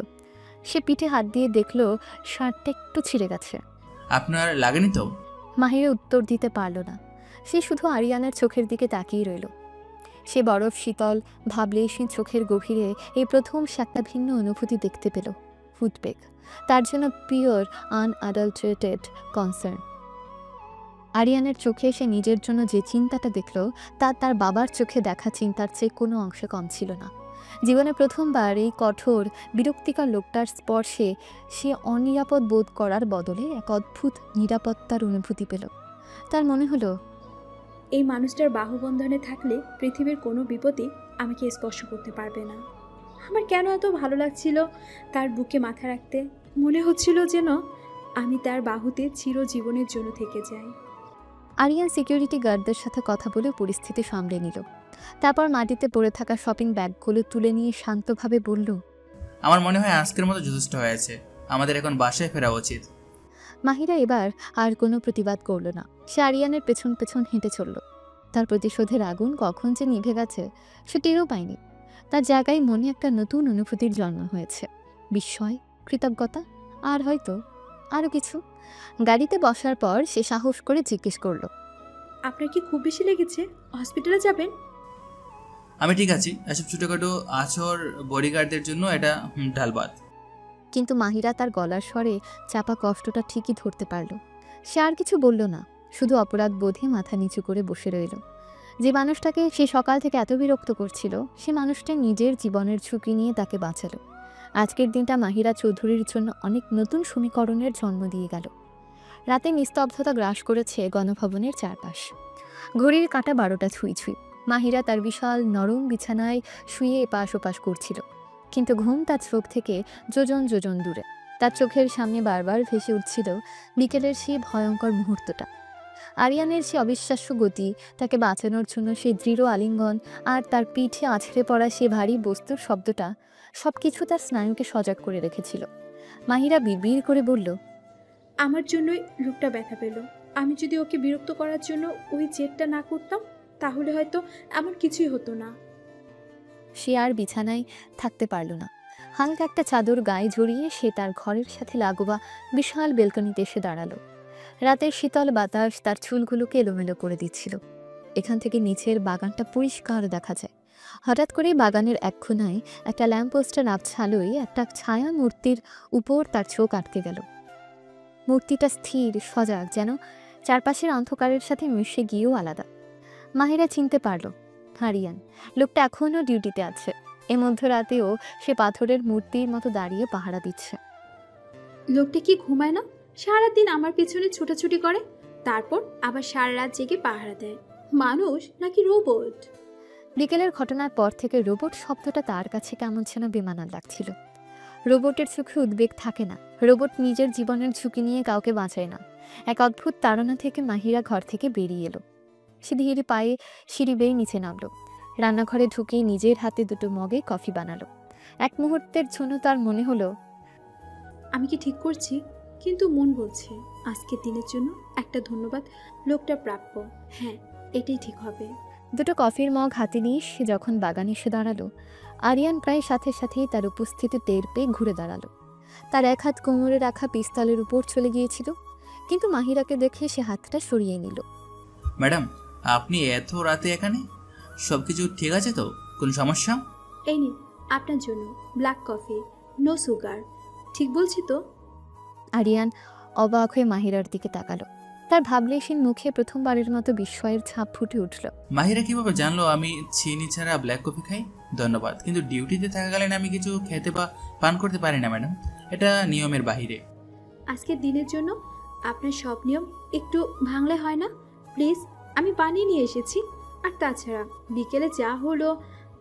সে পিঠে হাত দিয়ে দেখল শার্টটা একটু ছিঁড়ে গেছে। আপনার লাগেনি তো? মাহিরা উত্তর দিতে পারল না। সে শুধু আরিয়ানের চোখের দিকে তাকিয়ে রইল। সে বরফ শীতল ভাবলে সে চোখের গভীরে এই প্রথম সে একটা ভিন্ন অনুভূতি দেখতে পেল, উদ্বেগ। তার জন্য পিওর আনঅ্যাডাল্টারেটেড কনসার্ন। আরিয়ানের চোখে সে নিজের জন্য যে চিন্তাটা দেখল তা তার বাবার চোখে দেখা চিন্তার চেয়ে কোনো অংশে কম ছিল না। জীবনে প্রথমবার এই কঠোর বিরক্তিকর লোকটার স্পর্শে সে অনিরাপদ বোধ করার বদলে এক অদ্ভুত নিরাপত্তার অনুভূতি পেল। তার মনে হলো এই মানুষটার বাহুবন্ধনে থাকলে পৃথিবীর কোনো বিপদই আমাকে স্পর্শ করতে পারবে না। আমার কেন এত ভালো লাগছিল তার বুকে মাথা রাখতে। মনে হচ্ছিল যেন আমি তার বাহুতে চিরজীবনের জন্য থেকে যাই। আরিয়ান সিকিউরিটি গার্ডদের সাথে কথা বলে পরিস্থিতি সামলে নিল। তারপর মাটিতে পড়ে থাকা শপিং ব্যাগগুলো তুলে নিয়ে শান্তভাবে বলল, আমার মনে হয় আজকের মতো যথেষ্ট হয়েছে। আমাদের এখন বাসায় ফেরা উচিত। মাহিরা এবার আর কোনো প্রতিবাদ করল না। সে আরিয়ানের পেছন পেছন হেঁটে চলল। তার প্রতিশোধের আগুন কখন যে নিভে গেছে সে টেরও পায়নি। তার জায়গায় মনে একটা নতুন অনুভূতির জন্ম হয়েছে, বিস্ময়, কৃতজ্ঞতা, আর হয়তো আরও কিছু। গাড়িতে বসার পর সে সাহস করে জিজ্ঞেস করল, আপনার কি খুব বেশি লেগেছে? হসপিটালে যাবেন? আমি ঠিক আছি। এসব ছোটোখাটো আছর বডিগার্ডদের জন্য এটা ঢালবাদ। কিন্তু মাহিরা তার গলার স্বরে চাপা কষ্টটা ঠিকই ধরতে পারল। সে আর কিছু বলল না, শুধু অপরাধ বোধে মাথা নিচু করে বসে রইল। যে মানুষটাকে সে সকাল থেকে এত বিরক্ত করছিল সে মানুষটা নিজের জীবনের ঝুঁকি নিয়ে তাকে বাঁচালো। আজকের দিনটা মাহিরা চৌধুরীর জন্য অনেক নতুন সমীকরণের জন্ম দিয়ে গেল। রাতে নিস্তব্ধতা গ্রাস করেছে গণভবনের চারপাশ। ঘড়ির কাঁটা 12টা ছুঁই ছুঁই। মাহিরা তার বিশাল নরম বিছানায় শুয়ে এপাশ ওপাশ করছিল, কিন্তু ঘুম তার চোখ থেকে যোজন যোজন দূরে। তার চোখের সামনে বারবার ভেসে উঠছিল বিকেলের সেই ভয়ঙ্কর মুহূর্তটা। আরিয়ানের সে অবিশ্বাস্য গতি, তাকে বাঁচানোর জন্য সে দৃঢ় আলিঙ্গন, আর তার পিঠে আছড়ে পড়া সে ভারী বস্তুর শব্দটা, সব কিছু তার স্নায়ুকে সজাগ করে রেখেছিল। মাহিরা বিড়বিড় করে বলল, আমার জন্যই লোকটা ব্যথা পেল। আমি যদি ওকে বিরক্ত করার জন্য ওই জেদটা না করতাম তাহলে হয়তো এমন কিছুই হতো না। সে আর বিছানায় থাকতে পারল না। হালকা একটা চাদর গায়ে জড়িয়ে সে তার ঘরের সাথে লাগোয়া বিশাল বেলকনিতে এসে দাঁড়ালো। রাতের শীতল বাতাস তার চুলগুলোকে এলোমেলো করে দিচ্ছিল। এখান থেকে নিচের বাগানটা পরিষ্কার দেখা যায়। হঠাৎ করেই বাগানের এক কোণায় একটা ল্যাম্পপোস্টের আবছালোয় একটা ছায়া মূর্তির উপর তার চোখ আটকে গেল। মূর্তিটা স্থির, সজাগ, যেন চারপাশের অন্ধকারের সাথে মিশে গিয়েও আলাদা। মাহিরা চিনতে পারল, আরিয়ান। লোকটা এখনও ডিউটিতে আছে। এ মধ্যরাতেও সে পাথরের মূর্তির মতো দাঁড়িয়ে পাহারা দিচ্ছে। লোকটা কি ঘুমায় না? সারাদিন আমার পেছনে ছুটাছুটি করে, তারপর আবার সারা রাত জেগে পাহারা দেয়। মানুষ নাকি রোবট? বিকেলের ঘটনার পর থেকে রোবট শব্দটা তার কাছে কেমন যেন বেমানান লাগছিল। রোবটের চোখে উদ্বেগ থাকে না, রোবট নিজের জীবনের ঝুঁকি নিয়ে কাউকে বাঁচায় না। এক অদ্ভুত তাড়না থেকে মাহিরা ঘর থেকে বেরিয়ে এলো। সে ধীরে পায়ে সিঁড়ি বেয়ে নিচে নামলো। রান্নাঘরে ঢুকে নিজের হাতে দুটো মগে কফি বানালো। এক মুহূর্তের জন্য তার মনে হলো, আমি কি ঠিক করছি? কিন্তু মন বলছে আজকের দিনের জন্য একটা ধন্যবাদ লোকটা প্রাপ্য। হ্যাঁ, এটাই ঠিক হবে। দুটো কফির মগ হাতে নিয়ে সে যখন বাগানে এসে দাঁড়ালো, আরিয়ান প্রায় সাথে সাথেই তার উপস্থিতি টের পেয়ে ঘুরে দাঁড়ালো। তার এক হাত কোমরে রাখা পিস্তলের উপর চলে গিয়েছিল, কিন্তু মাহিরাকে দেখে সে হাতটা সরিয়ে নিল। ম্যাডাম, আপনি এত রাতে এখানে? সব কিছু ঠিক আছে তো? কোনো সমস্যা? এই নিন আপনার জন্য ব্ল্যাক কফি, নো সুগার। ঠিক বলছি তো? আরিয়ান অবাক হয়ে মাহিরার দিকে তাকালো। তার ভাবলেশীন মুখে প্রথমবারের মতো বিস্ময়ের ছাপ ফুটে উঠল। মাহিরা কিভাবে জানলো আমি চিনি ছাড়া ব্ল্যাক কফি খাই? ধন্যবাদ, কিন্তু ডিউটিতে থাকাকালীন আমি কিছু খেতে বা পান করতে পারি না ম্যাডাম, এটা নিয়মের বাহিরে। আজকের দিনের জন্য আপনার সব নিয়ম একটু ভাঙলে হয় না? প্লিজ, আমি বানিয়ে নিয়ে এসেছি। আর তাছাড়া বিকেলে যা হলো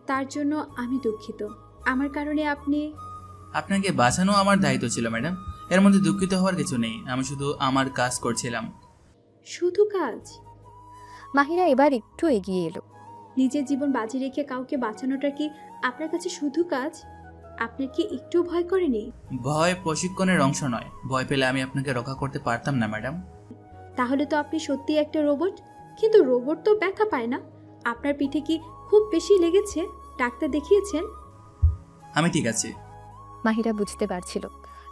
তার জন্য আমি দুঃখিত। আমার কারণে আপনাকে বাঁচানো আমার দায়িত্ব ছিল ম্যাডাম, এর মধ্যে দুঃখিত হওয়ার কিছু নেই। আমি শুধু আমার কাজ করছিলাম। শুধু কাজ? মাহিরা এবার একটু এগিয়ে এলো। নিজের জীবন বাজি রেখে কাউকে বাঁচানোটা কি আপনার কাছে শুধু কাজ? আপনার কি একটু ভয় করেনি? ভয় প্রশিক্ষণের অংশ নয়। ভয় পেলে আমি আপনাকে রক্ষা করতে পারতাম না ম্যাডাম। তাহলে তো আপনি সত্যি একটা রোবট। কিন্তু রোবট তো ব্যথা পায় না। আপনার পিঠে কি খুব বেশি লেগেছে? ডাক্তার দেখিয়েছেন? আমি ঠিক আছি। মাহিরা বুঝতে পারছিল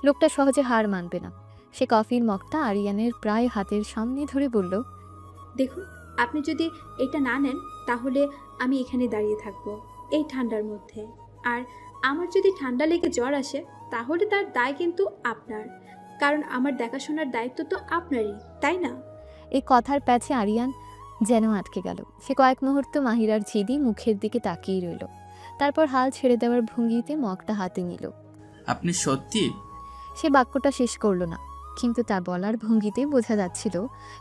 লোকটা সহজে হার মানবে না। সে কফির মগটা আরিয়ানের প্রায় হাতের সামনে ধরে বলল, দেখুন, আপনি যদি এটা না নেন তাহলে আমি এখানে দাঁড়িয়ে থাকবো এই ঠান্ডার মধ্যে। আর আমার যদি ঠান্ডা লেগে জ্বর আসে তাহলে তার দায় কিন্তু আপনার, কারণ আমার দেখাশোনার দায়িত্ব তো আপনারই, তাই না? এই কথার প্যাচে আরিয়ান যেন আটকে গেল। সে কয়েক মুহূর্ত মাহিরার জিদি মুখের দিকে তাকিয়ে রইল, তারপর হাল ছেড়ে দেওয়ার ভঙ্গিতে মগটা হাতে নিল। আপনি সত্যি? সে বাক্যটা শেষ করল না, কিন্তু তা বলার ভঙ্গিতে বোঝা যাচ্ছিল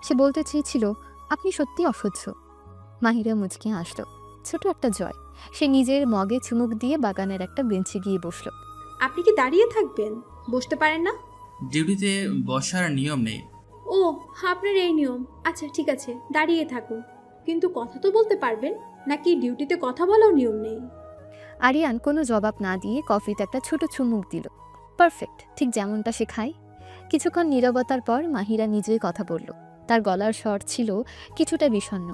সে বলতে চেয়েছিল, আপনি সত্যি অসহ্য। মাহিরা মুচকে হাসল। ছোট একটা জয়। সে নিজের মগে চুমুক দিয়ে বাগানের একটা বেঞ্চে গিয়ে বসল। আপনি কি দাঁড়িয়ে থাকবেন? বসতে পারেন না? ডিউটিতে বসার নিয়ম নেই। ও, আপনার এই নিয়ম। আচ্ছা ঠিক আছে, দাঁড়িয়ে থাকুন। কিন্তু কথা তো বলতে পারবেন নাকি? ডিউটিতে কথা বলাও নিয়ম নেই? আরিয়ান কোনো জবাব না দিয়ে কফিতে একটা ছোট চুমুক দিল। পারফেক্ট, ঠিক যেমনটা সে খায়। কিছুক্ষণ নীরবতার পর মাহিরা নিজেই কথা বলল। তার গলার স্বর ছিল কিছুটা বিষণ্ণ।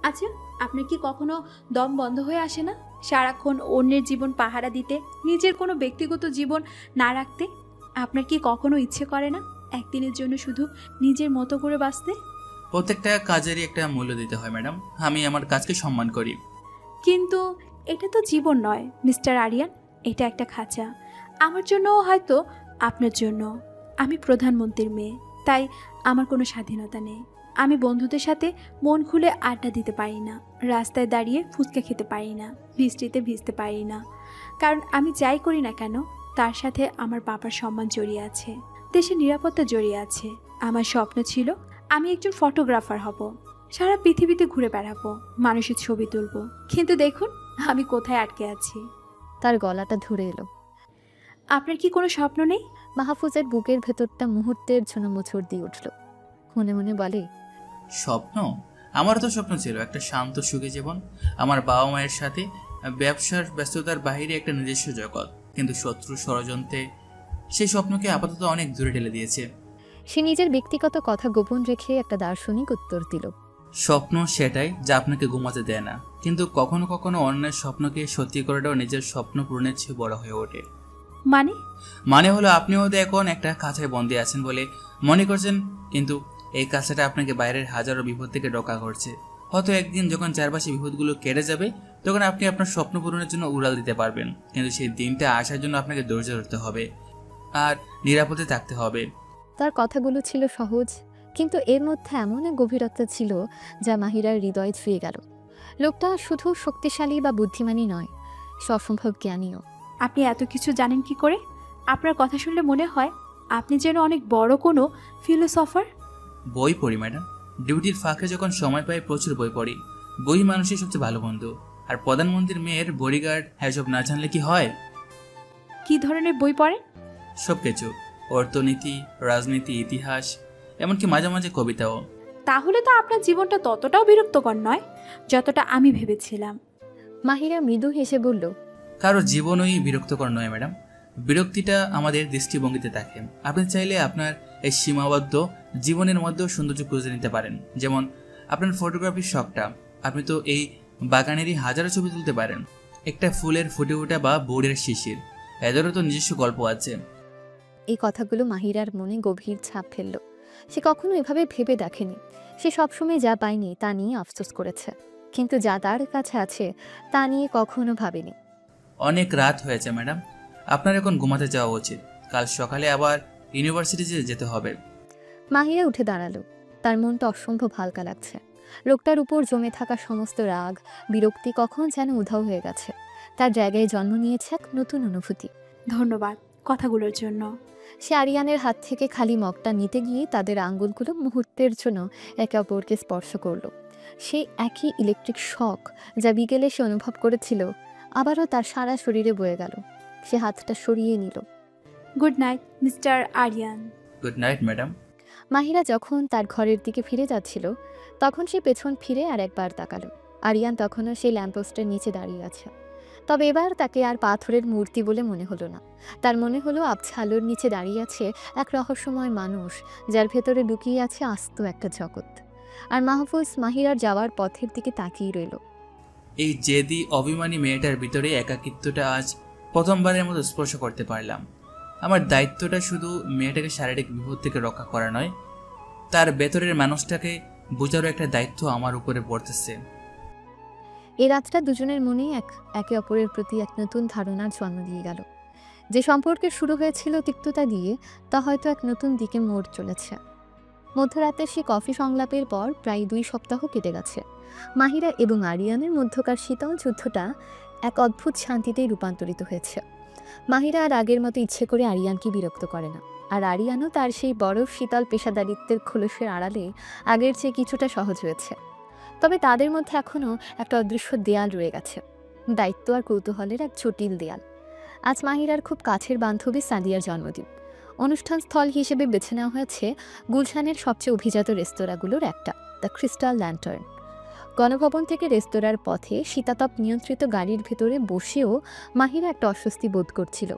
আচ্ছা, আপনার কি কখনো দম বন্ধ হয়ে আসে না? সারাক্ষণ অন্যের জীবন পাহারা দিতে, নিজের কোনো ব্যক্তিগত জীবন না রাখতে? আপনার কি কখনো ইচ্ছে করে না একদিনের জন্য শুধু নিজের মতো করে বাঁচতে? প্রত্যেকটা কাজেরই একটা মূল্য দিতে হয় ম্যাডাম, আমি আমার কাজকে সম্মান করি। কিন্তু এটা তো জীবন নয় মিস্টার আরিয়ান, এটা একটা খাঁচা। আমার জন্যও হয়তো আপনার জন্য। আমি প্রধানমন্ত্রীর মেয়ে, তাই আমার কোনো স্বাধীনতা নেই। আমি বন্ধুদের সাথে মন খুলে আড্ডা দিতে পারি না, রাস্তায় দাঁড়িয়ে ফুচকা খেতে পারি না, বৃষ্টিতে ভিজতে পারি না। কারণ আমি যাই করি না কেন তার সাথে আমার বাবার সম্মান জড়িয়ে আছে, দেশের নিরাপত্তা জড়িয়ে আছে। আমার স্বপ্ন ছিল আমি একজন ফটোগ্রাফার হব, সারা পৃথিবীতে ঘুরে বেড়াবো, মানুষের ছবি তুলবো। কিন্তু দেখুন আমি কোথায় আটকে আছি। তার গলাটা ধরে এলো। আপনার কি কোনো স্বপ্ন নেই? মাহফুজের বুকের ভেতরটা মুহূর্তের জন্য মোচড় দিয়ে উঠল। মনে মনে বলে, স্বপ্ন? আমারও তো স্বপ্ন ছিল একটা শান্ত সুখী জীবন, আমার বাবা মায়ের সাথে, ব্যবসার ব্যস্ততার বাইরে একটা নিজস্ব জগৎ। কিন্তু শত্রু ষড়যন্ত্রে সেই স্বপ্নকে আপাতত অনেক দূরে ঠেলে দিয়েছে। সে নিজের ব্যক্তিগত কথা গোপন রেখে একটা দার্শনিক উত্তর দিল। স্বপ্ন সেটাই যা আপনাকে ঘুমাতে দেয় না, কিন্তু কখনো কখনো অন্যের স্বপ্নকে সত্যি করাটাও নিজের স্বপ্ন পূরণের চেয়ে বড় হয়ে ওঠে। মানে হলো আপনি হয়তো এখন একটা কাছায় বন্দী আছেন বলে মনে করছেন, কিন্তু এই কাছাটা আপনাকে বাইরের হাজারো বিপদ থেকে রক্ষা করছে। হয়তো একদিন যখন চারপাশে বিপদগুলো কেটে যাবে তখন আপনি আপনার স্বপ্ন পূরণের জন্য উড়াল দিতে পারবেন, কিন্তু সেই দিনটা আসার জন্য আপনাকে ধৈর্য ধরতে হবে আর নিরাপদে থাকতে হবে। তার কথাগুলো ছিল সহজ, কিন্তু এর মধ্যে এমন এক গভীরতা ছিল যা মাহিরার হৃদয় ছুঁয়ে গেল। লোকটা শুধু শক্তিশালী বা বুদ্ধিমানী নয়, সে অসম্ভব জ্ঞানীও। আপনি এত কিছু জানেন কি করে? আপনার কথা শুনলে মনে হয় আপনি যেন অনেক বড় কোনো ফিলোসফার। বই পড়ি ম্যাডাম, ডিউটির ফাঁকে যখন সময় পাই প্রচুর বই পড়ি। বই মানুষের সবচেয়ে ভালো বন্ধু। আর প্রধানমন্ত্রীর মেয়ের বডিগার্ড হ্যাসব না জানলে কি হয়? কি ধরনের বই পড়েন? সব কিছু, অর্থনীতি, রাজনীতি, ইতিহাস, এমনকি মাঝে মাঝে কবিতাও। তাহলে তো আপনার জীবনটা ততটাও বিরক্তকর নয় যতটা আমি ভেবেছিলাম। মাহিরা মৃদু হেসে বলল, কারো জীবনই বিরক্তকর নয় ম্যাডাম, বিরক্তিটা আমাদের দৃষ্টিভঙ্গিতে থাকে। আপনি চাইলে আপনার এই সীমাবদ্ধ জীবনের মধ্যেও সৌন্দর্য খুঁজে নিতে পারেন। যেমন আপনার ফটোগ্রাফির শখটা, আপনি তো এই বাগানেরই হাজারো ছবি তুলতে পারেন। একটা ফুলের ফুটে ওঠা বা বোর্ডের শিশির, এদেরও তো নিজস্ব গল্প আছে। এই কথাগুলো মাহিরার মনে গভীর ছাপ ফেলল। সে কখনো এভাবে ভেবে দেখেনি। সে সবসময় যা পায়নি তা নিয়ে আফসোস করেছে, কিন্তু যা তার কাছে আছে তা নিয়ে কখনো ভাবেনি। অনেক রাত হয়েছে ম্যাডাম, আপনার এখন ঘুমাতে যাওয়া উচিত। কাল সকালে আবার ইউনিভার্সিটিতে যেতে হবে। মাহিরা উঠে দাঁড়ালো। তার মনটা অসম্ভব হালকা লাগছে। লোকটার উপর জমে থাকা সমস্ত রাগ, বিরক্তি কখন যেন উধাও হয়ে গেছে। তার জায়গায় জন্ম নিয়েছে এক নতুন অনুভূতি। ধন্যবাদ কথাগুলোর জন্য। সে আরিয়ানের হাত থেকে খালি মগটা নিতে গিয়ে তাদের আঙ্গুলগুলো মুহূর্তের জন্য একে অপরকে স্পর্শ করল। সেই একই ইলেকট্রিক শক যা বিকেলে সে অনুভব করেছিল আবারও তার সারা শরীরে বয়ে গেল। সে হাতটা সরিয়ে নিল। Good night mister Aryan. Good night madam. Mahira যখন তার ঘরের দিকে ফিরে যাচ্ছিল তখন সে পেছন ফিরে আর একবার তাকালো। আরিয়ান তখনও সেই ল্যাম্পপোস্টের নিচে দাঁড়িয়ে আছে। তবে এবার তাকে আর পাথরের মূর্তি বলে মনে হলো না। তার মনে হলো আবছা আলোর নিচে দাঁড়িয়ে আছে এক রহস্যময় মানুষ, যার ভেতরে লুকিয়ে আছে আস্ত একটা জগৎ। আর মাহফুজ মাহিরার যাওয়ার পথের দিকে তাকিয়ে রইল। এই জেদি অভিমানী মেয়েটার ভিতরে একাকিত্বটা আজ প্রথমবারের মতো স্পর্শ করতে পারলাম। আমার দায়িত্বটা শুধু মেয়েটাকে শারীরিক বিপদ থেকে রক্ষা করা নয়, তার ভেতরের মানুষটাকে বোঝারও একটা দায়িত্ব আমার উপরে পড়তেছে। এই রাতটা দুজনের মনেই একে অপরের প্রতি এক নতুন ধারণার জন্ম দিয়ে গেল। যে সম্পর্কের শুরু হয়েছিল তিক্ততা দিয়ে, তা হয়তো এক নতুন দিকে মোড় চলেছে। মধ্যরাতে সে কফি সংলাপের পর প্রায় 2 সপ্তাহ কেটে গেছে। মাহিরা এবং আরিয়ানের মধ্যকার শীতল যুদ্ধটা এক অদ্ভুত শান্তিতেই রূপান্তরিত হয়েছে। মাহিরা আর আগের মতো ইচ্ছে করে আরিয়ানকে বিরক্ত করে না, আর আরিয়ানও তার সেই বরফ শীতল পেশাদারিত্বের খোলসের আড়ালে আগের চেয়ে কিছুটা সহজ হয়েছে। তবে তাদের মধ্যে এখনও একটা অদৃশ্য দেয়াল রয়ে গেছে, দায়িত্ব আর কৌতূহলের এক জটিল দেয়াল। আজ মাহিরার খুব কাছের বান্ধবী সাদিয়ার জন্মদিন। অনুষ্ঠান স্থল হিসেবে বেছে নেওয়া হয়েছে গুলশানের সবচেয়ে অভিজাত রেস্তোরাঁগুলোর একটা, দ্য ক্রিস্টাল ল্যান্টার্ন। গণভবন থেকে রেস্তোরাঁর পথে শীতাতপ নিয়ন্ত্রিত গাড়ির ভেতরে বসেও মাহিরা একটা অস্বস্তি বোধ করছিল।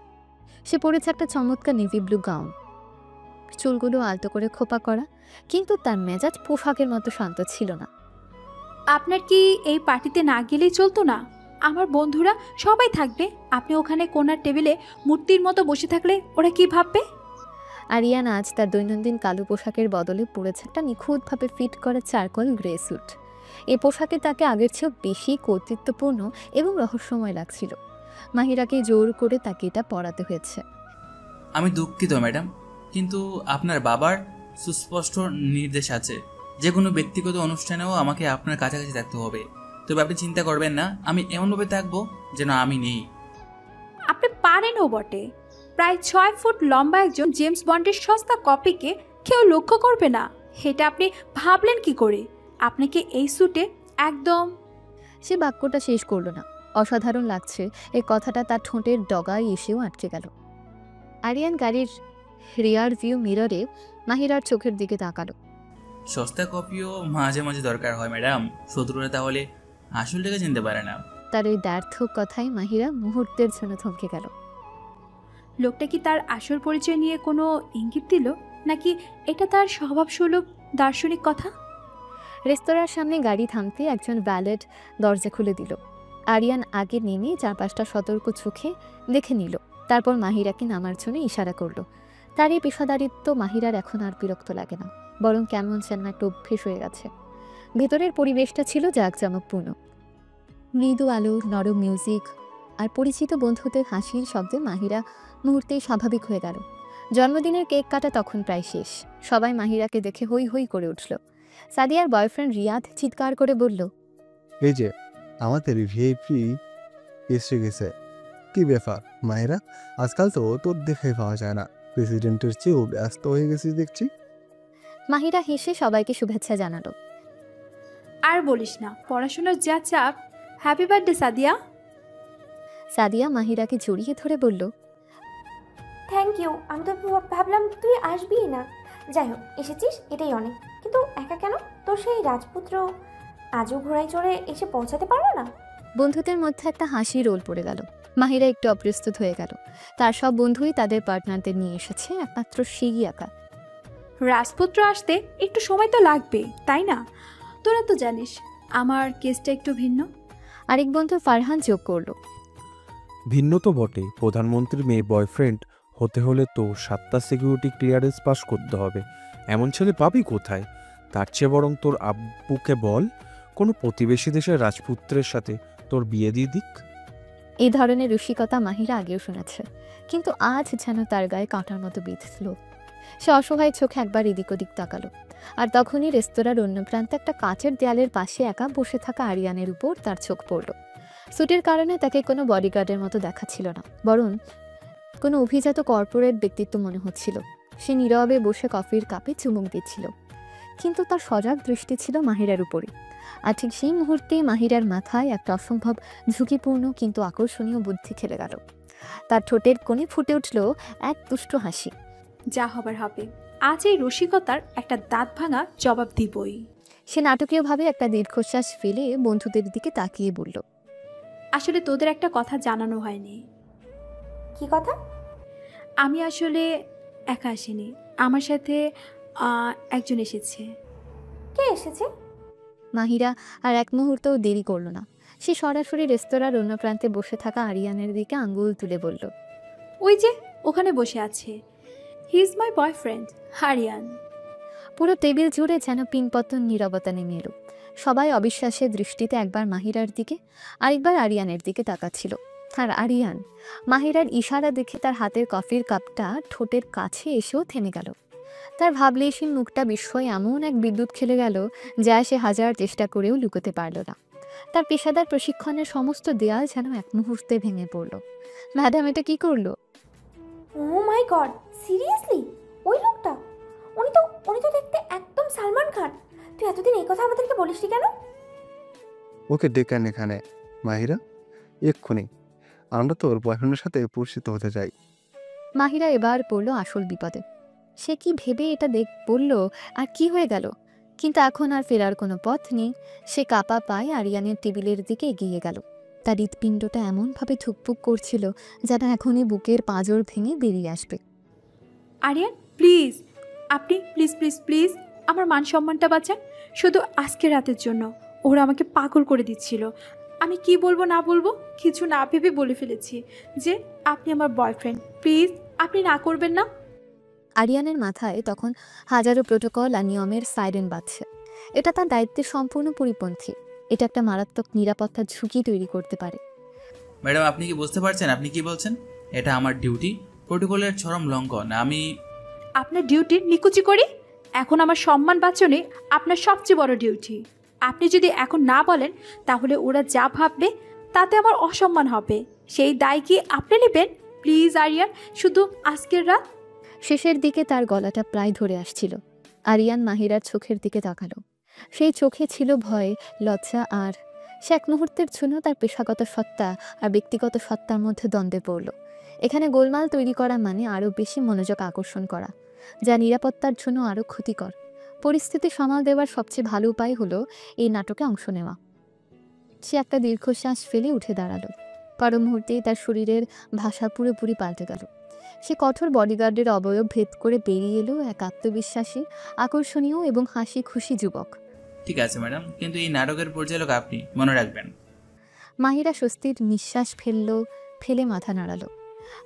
সে পরেছে একটা চমৎকার নেভি ব্লু গাউন, চুলগুলো আলতো করে খোপা করা, কিন্তু তার মেজাজ পোশাকের মতো শান্ত ছিল না। আপনার কি এই পার্টিতে না গেলেই চলতো না? আমার বন্ধুরা সবাই থাকবে, আপনি ওখানে কোনার টেবিলে মূর্তির মতো বসে থাকলে ওরা কি ভাববে? আরিয়ান আজ তার দৈনন্দিন কালো পোশাকের বদলে পরেছে একটা নিখুঁতভাবে ফিট করা চারকোল গ্রে স্যুট। এই পোশাকে তাকে আগের চেয়েও বেশি কর্তৃত্বপূর্ণ এবং রহস্যময় লাগছিল। মাহিরাকে জোর করে তাকে এটা পরাতে হয়েছে। আমি দুঃখিত ম্যাডাম, কিন্তু আপনার বাবার সুস্পষ্ট নির্দেশ আছে যে কোনো ব্যক্তিগত অনুষ্ঠানেও আমাকে আপনার কাছাকাছি থাকতে হবে। তবে আপনি চিন্তা করবেন না, আমি এমনভাবে থাকবো যেন আমি নেই। আপনি পারেনও বটে। প্রায় 6 ফুট লম্বা একজন জেমস বন্ডের সস্তা কপিকে কেউ লক্ষ্য করবে না, এটা আপনি ভাবলেন কি করে? আপনাকে এই স্যুটে একদম। সে বাক্যটা শেষ করল না। অসাধারণ লাগছে এই কথাটা তার ঠোঁটের ডগায় এসেও আটকে গেল। আরিয়ান গাড়ির রিয়ার ভিউ মিররে মাহিরার চোখের দিকে তাকালো। সস্তা কপিও মাঝে মাঝে দরকার হয় ম্যাডাম, শত্রুরা তাহলে আসলটাকে চিনতে পারে না। তার ওই দ্ব্যর্থক কথায় মাহিরা মুহূর্তের জন্য থমকে গেল। লোকটা কি তার আসল পরিচয় নিয়ে কোনো ইঙ্গিত দিল, নাকি এটা তার স্বভাবসুলভ দার্শনিক কথা? রেস্তোরাঁর সামনে গাড়ি থামতে একজন ভ্যালেট দরজা খুলে দিল। আরিয়ান আগে নেমে চারপাশটা সতর্ক চোখে দেখে নিল, তারপর মাহিরাকে নামার জন্য ইশারা করলো। তার এই পেশাদারিত্ব মাহিরার এখন আর বিরক্ত লাগে না, বরং কেমন যেন একটা অভ্যেস হয়ে গেছে। ভেতরের পরিবেশটা ছিল জাঁকজমকপূর্ণ। মৃদু আলো, নরম মিউজিক আর পরিচিত বন্ধুদের হাসির শব্দে মাহিরা মুহূর্তেই স্বাভাবিক হয়ে গেল। জন্মদিনের কেক কাটা তখন প্রায় শেষ। সবাই মাহিরাকে দেখে হই হই করে উঠল। সাদিয়ার বয়ফ্রেন্ড রিয়াদ চিৎকার করে বলল, এই যে আমাদের ভিআইপি এসে গেছে। কি ব্যাপার মাহিরা, আজকাল তো তোর দেখেই পাওয়া যায় না, প্রেসিডেন্টের চেয়েও ব্যস্ত হয়ে গেছিস দেখছি। মাহিরা হেসে সবাইকে শুভেচ্ছা জানালো। আর বলিস না, পড়াশোনার যা চাপ। Happy birthday Sadia. সাদিয়া মাহিরাকে জড়িয়ে ধরে বলল, থ্যাংক ইউ। আমি তো ভাবলাম তুই আসবি না। যাই হোক, এসেছিস এটাই অনেক। কিন্তু একা কেন? তোর সেই রাজপুত্র আজও ঘোড়ায় চড়ে এসে পৌঁছাতে পারলো না? বন্ধুদের মধ্যে একটা হাসি রোল পড়ে গেল। মাহিরা একটু অপ্রস্তুত হয়ে গেল। তার সব বন্ধুই তাদের পার্টনারদের নিয়ে এসেছে, একমাত্র সেই একা। রাজপুত্র আসতে একটু সময় তো লাগবে, তাই না? তোরা তো জানিস আমার কেসটা একটু ভিন্ন। আরেক বন্ধু ফারহান যোগ করলো, ভিন্ন তো বটে, প্রধানমন্ত্রীর মেয়ে বয়ফ্রেন্ড হতে হলে তো 7টা সিকিউরিটি ক্লিয়ারেন্স পাস করতে হবে। এমন ছেলে পাবি কোথায়? তার চেয়ে বরং তোর আব্বুকে বল কোনো প্রতিবেশী দেশের রাজপুত্রের সাথে তোর বিয়ে দিয়ে দিক। এই ধরনের রসিকতা মাহিরা আগেও শুনেছে, কিন্তু আজ যেন তার গায়ে কাঁটার মতো বিঁধল। সে অসহায় চোখে একবার এদিক ওদিক তাকালো, আর তখনই রেস্তোরাঁর অন্য প্রান্তে একটা কাচের দেয়ালের পাশে একা বসে থাকা আরিয়ানের উপর তার চোখ পড়ল। স্যুটের কারণে তাকে কোনো বডিগার্ডের মতো দেখাচ্ছিল না, বরং কোনো অভিজাত কর্পোরেট ব্যক্তিত্ব মনে হচ্ছিল। সে নীরবে বসে কফির কাপে চুমুক দিচ্ছিল, কিন্তু তার সজাগ দৃষ্টি ছিল মাহিরার উপরে। আর ঠিক সেই মুহূর্তে মাহিরার মাথায় একটা অসম্ভব ঝুঁকিপূর্ণ কিন্তু আকর্ষণীয় বুদ্ধি খেলে গেল। তার ঠোঁটের কোণে ফুটে উঠল এক দুষ্ট হাসি। যা হবার হবে, আজ এই রসিকতার একটা দাঁত ভাঙা জবাব দিবই। সে নাটকীয়ভাবে একটা দীর্ঘশ্বাস ফেলে বন্ধুদের দিকে তাকিয়ে বলল, আসলে তোদের একটা কথা জানানো হয়নি। কি কথা? আমি আসলে একা আসিনি, আমার সাথে একজন এসেছে। কে এসেছে? মাহিরা আর এক মুহূর্তও দেরি করল না। সে সরাসরি রেস্তোরাঁর অন্য প্রান্তে বসে থাকা আরিয়ানের দিকে আঙ্গুল তুলে বলল, ওই যে ওখানে বসে আছে, he is my boyfriend Aryan. পুরো টেবিল জুড়ে যেন পিনপতন নীরবতা নেমে এলো। সবাই অবিশ্বাসের দৃষ্টিতে একবার মাহিরার দিকে, আরেকবার আরিয়ানের দিকে তাকাচ্ছিল। আর আরিয়ান মাহিরার ইশারা দেখে তার হাতের কফির কাপটা ঠোঁটের কাছে এসেও থেমে গেল। তার ভাবলেশীন মুখটা বিস্ময়ে এমন এক বিদ্যুৎ খেলে গেল, যা সে হাজার চেষ্টা করেও লুকোতে পারল না। তার পেশাদার প্রশিক্ষণের সমস্ত দেয়াল যেন এক মুহূর্তে ভেঙে পড়ল। ম্যাডাম, এটা কি করলো? ও মাই গড, সিরিয়াসলি? ওই লোকটা? উনি তো দেখতে একদম সালমান খান। তুই এতদিন এই কথা আমাদেরকে বলিসনি কেন? ওকে ডেকেন এখানে মাহিরা, এক্ষুনি। আমরা তোর বয়ফ্রেন্ডের সাথে পরিচিত হতে চাই। মাহিরা এবার পড়ল আসল বিপদে। সে কি ভেবে এটা বলল, আর কি হয়ে গেল? কিন্তু এখন আর ফেরার কোনো পথ নেই। সে কাপা পায়ে আরিয়ানের টেবিলের দিকে এগিয়ে গেল। তার হৃৎপিণ্ডটা এমনভাবে ধুকপুক করছিল যেন এখনই বুকের পাঁজর ভেঙে বেরিয়ে আসবে। আরিয়ান প্লিজ, আপনি প্লিজ প্লিজ প্লিজ আমার মান সম্মানটা বাঁচান। শুধু আজকে রাতের জন্য। ওরা আমাকে পাগল করে দিচ্ছিল। আমি কি বলবো না বলবো কিছু না ভেবে বলে ফেলেছি যে আপনি আমার বয়ফ্রেন্ড। প্লিজ আপনি না করবেন না। আরিয়ানের মাথায় তখন হাজারো প্রোটোকল আর নিয়মের সাইরেন বাজছে। এটা তার দায়িত্বের সম্পূর্ণ পরিপন্থী। এটা একটা মারাত্মক নিরাপত্তার ঝুঁকি তৈরি করতে পারে। ম্যাডাম, আপনি কি বুঝতে পারছেন আপনি কি বলছেন? এটা আমার ডিউটি, প্রোটোকলের চরম লঙ্ঘন। আপনার ডিউটি নিকুচি করি? এখন আমার সম্মান বাঁচানো আপনার সবচেয়ে বড় ডিউটি। আপনি যদি এখন না বলেন তাহলে ওরা যা ভাববে তাতে আমার অসম্মান হবে। সেই দায় কি আপনি নেবেন? প্লিজ আরিয়ান, শুধু আজকের রাত। শেষের দিকে তার গলাটা প্রায় ধরে আসছিল। আরিয়ান মাহিরার চোখের দিকে তাকালো। সেই চোখে ছিল ভয়, লজ্জা, আর সে এক মুহূর্তের জন্য তার পেশাগত সত্তা আর ব্যক্তিগত সত্তার মধ্যে দ্বন্দ্বে পড়ল। এখানে গোলমাল তৈরি করা মানে আরও বেশি মনোযোগ আকর্ষণ করা, যা নিরাপত্তার জন্য আরও ক্ষতিকর। পরিস্থিতি সামাল দেওয়ার সবচেয়ে ভালো উপায় হলো এই নাটকে অংশ নেওয়া। সে একটা দীর্ঘশ্বাস ফেলে উঠে দাঁড়ালো। পর মুহূর্তেই তার শরীরের ভাষা পুরোপুরি পাল্টে গেল। সে কঠোর বডিগার্ডের অবয়ব ভেদ করে বেরিয়ে এলো এক আত্মবিশ্বাসী, আকর্ষণীয় এবং হাসি খুশি যুবক। ঠিক আছে ম্যাডাম, কিন্তু এই নাটকের পরিচালক আপনি, মনে রাখবেন। মাহিরা স্বস্তির নিঃশ্বাস ফেলে মাথা নাড়ালো।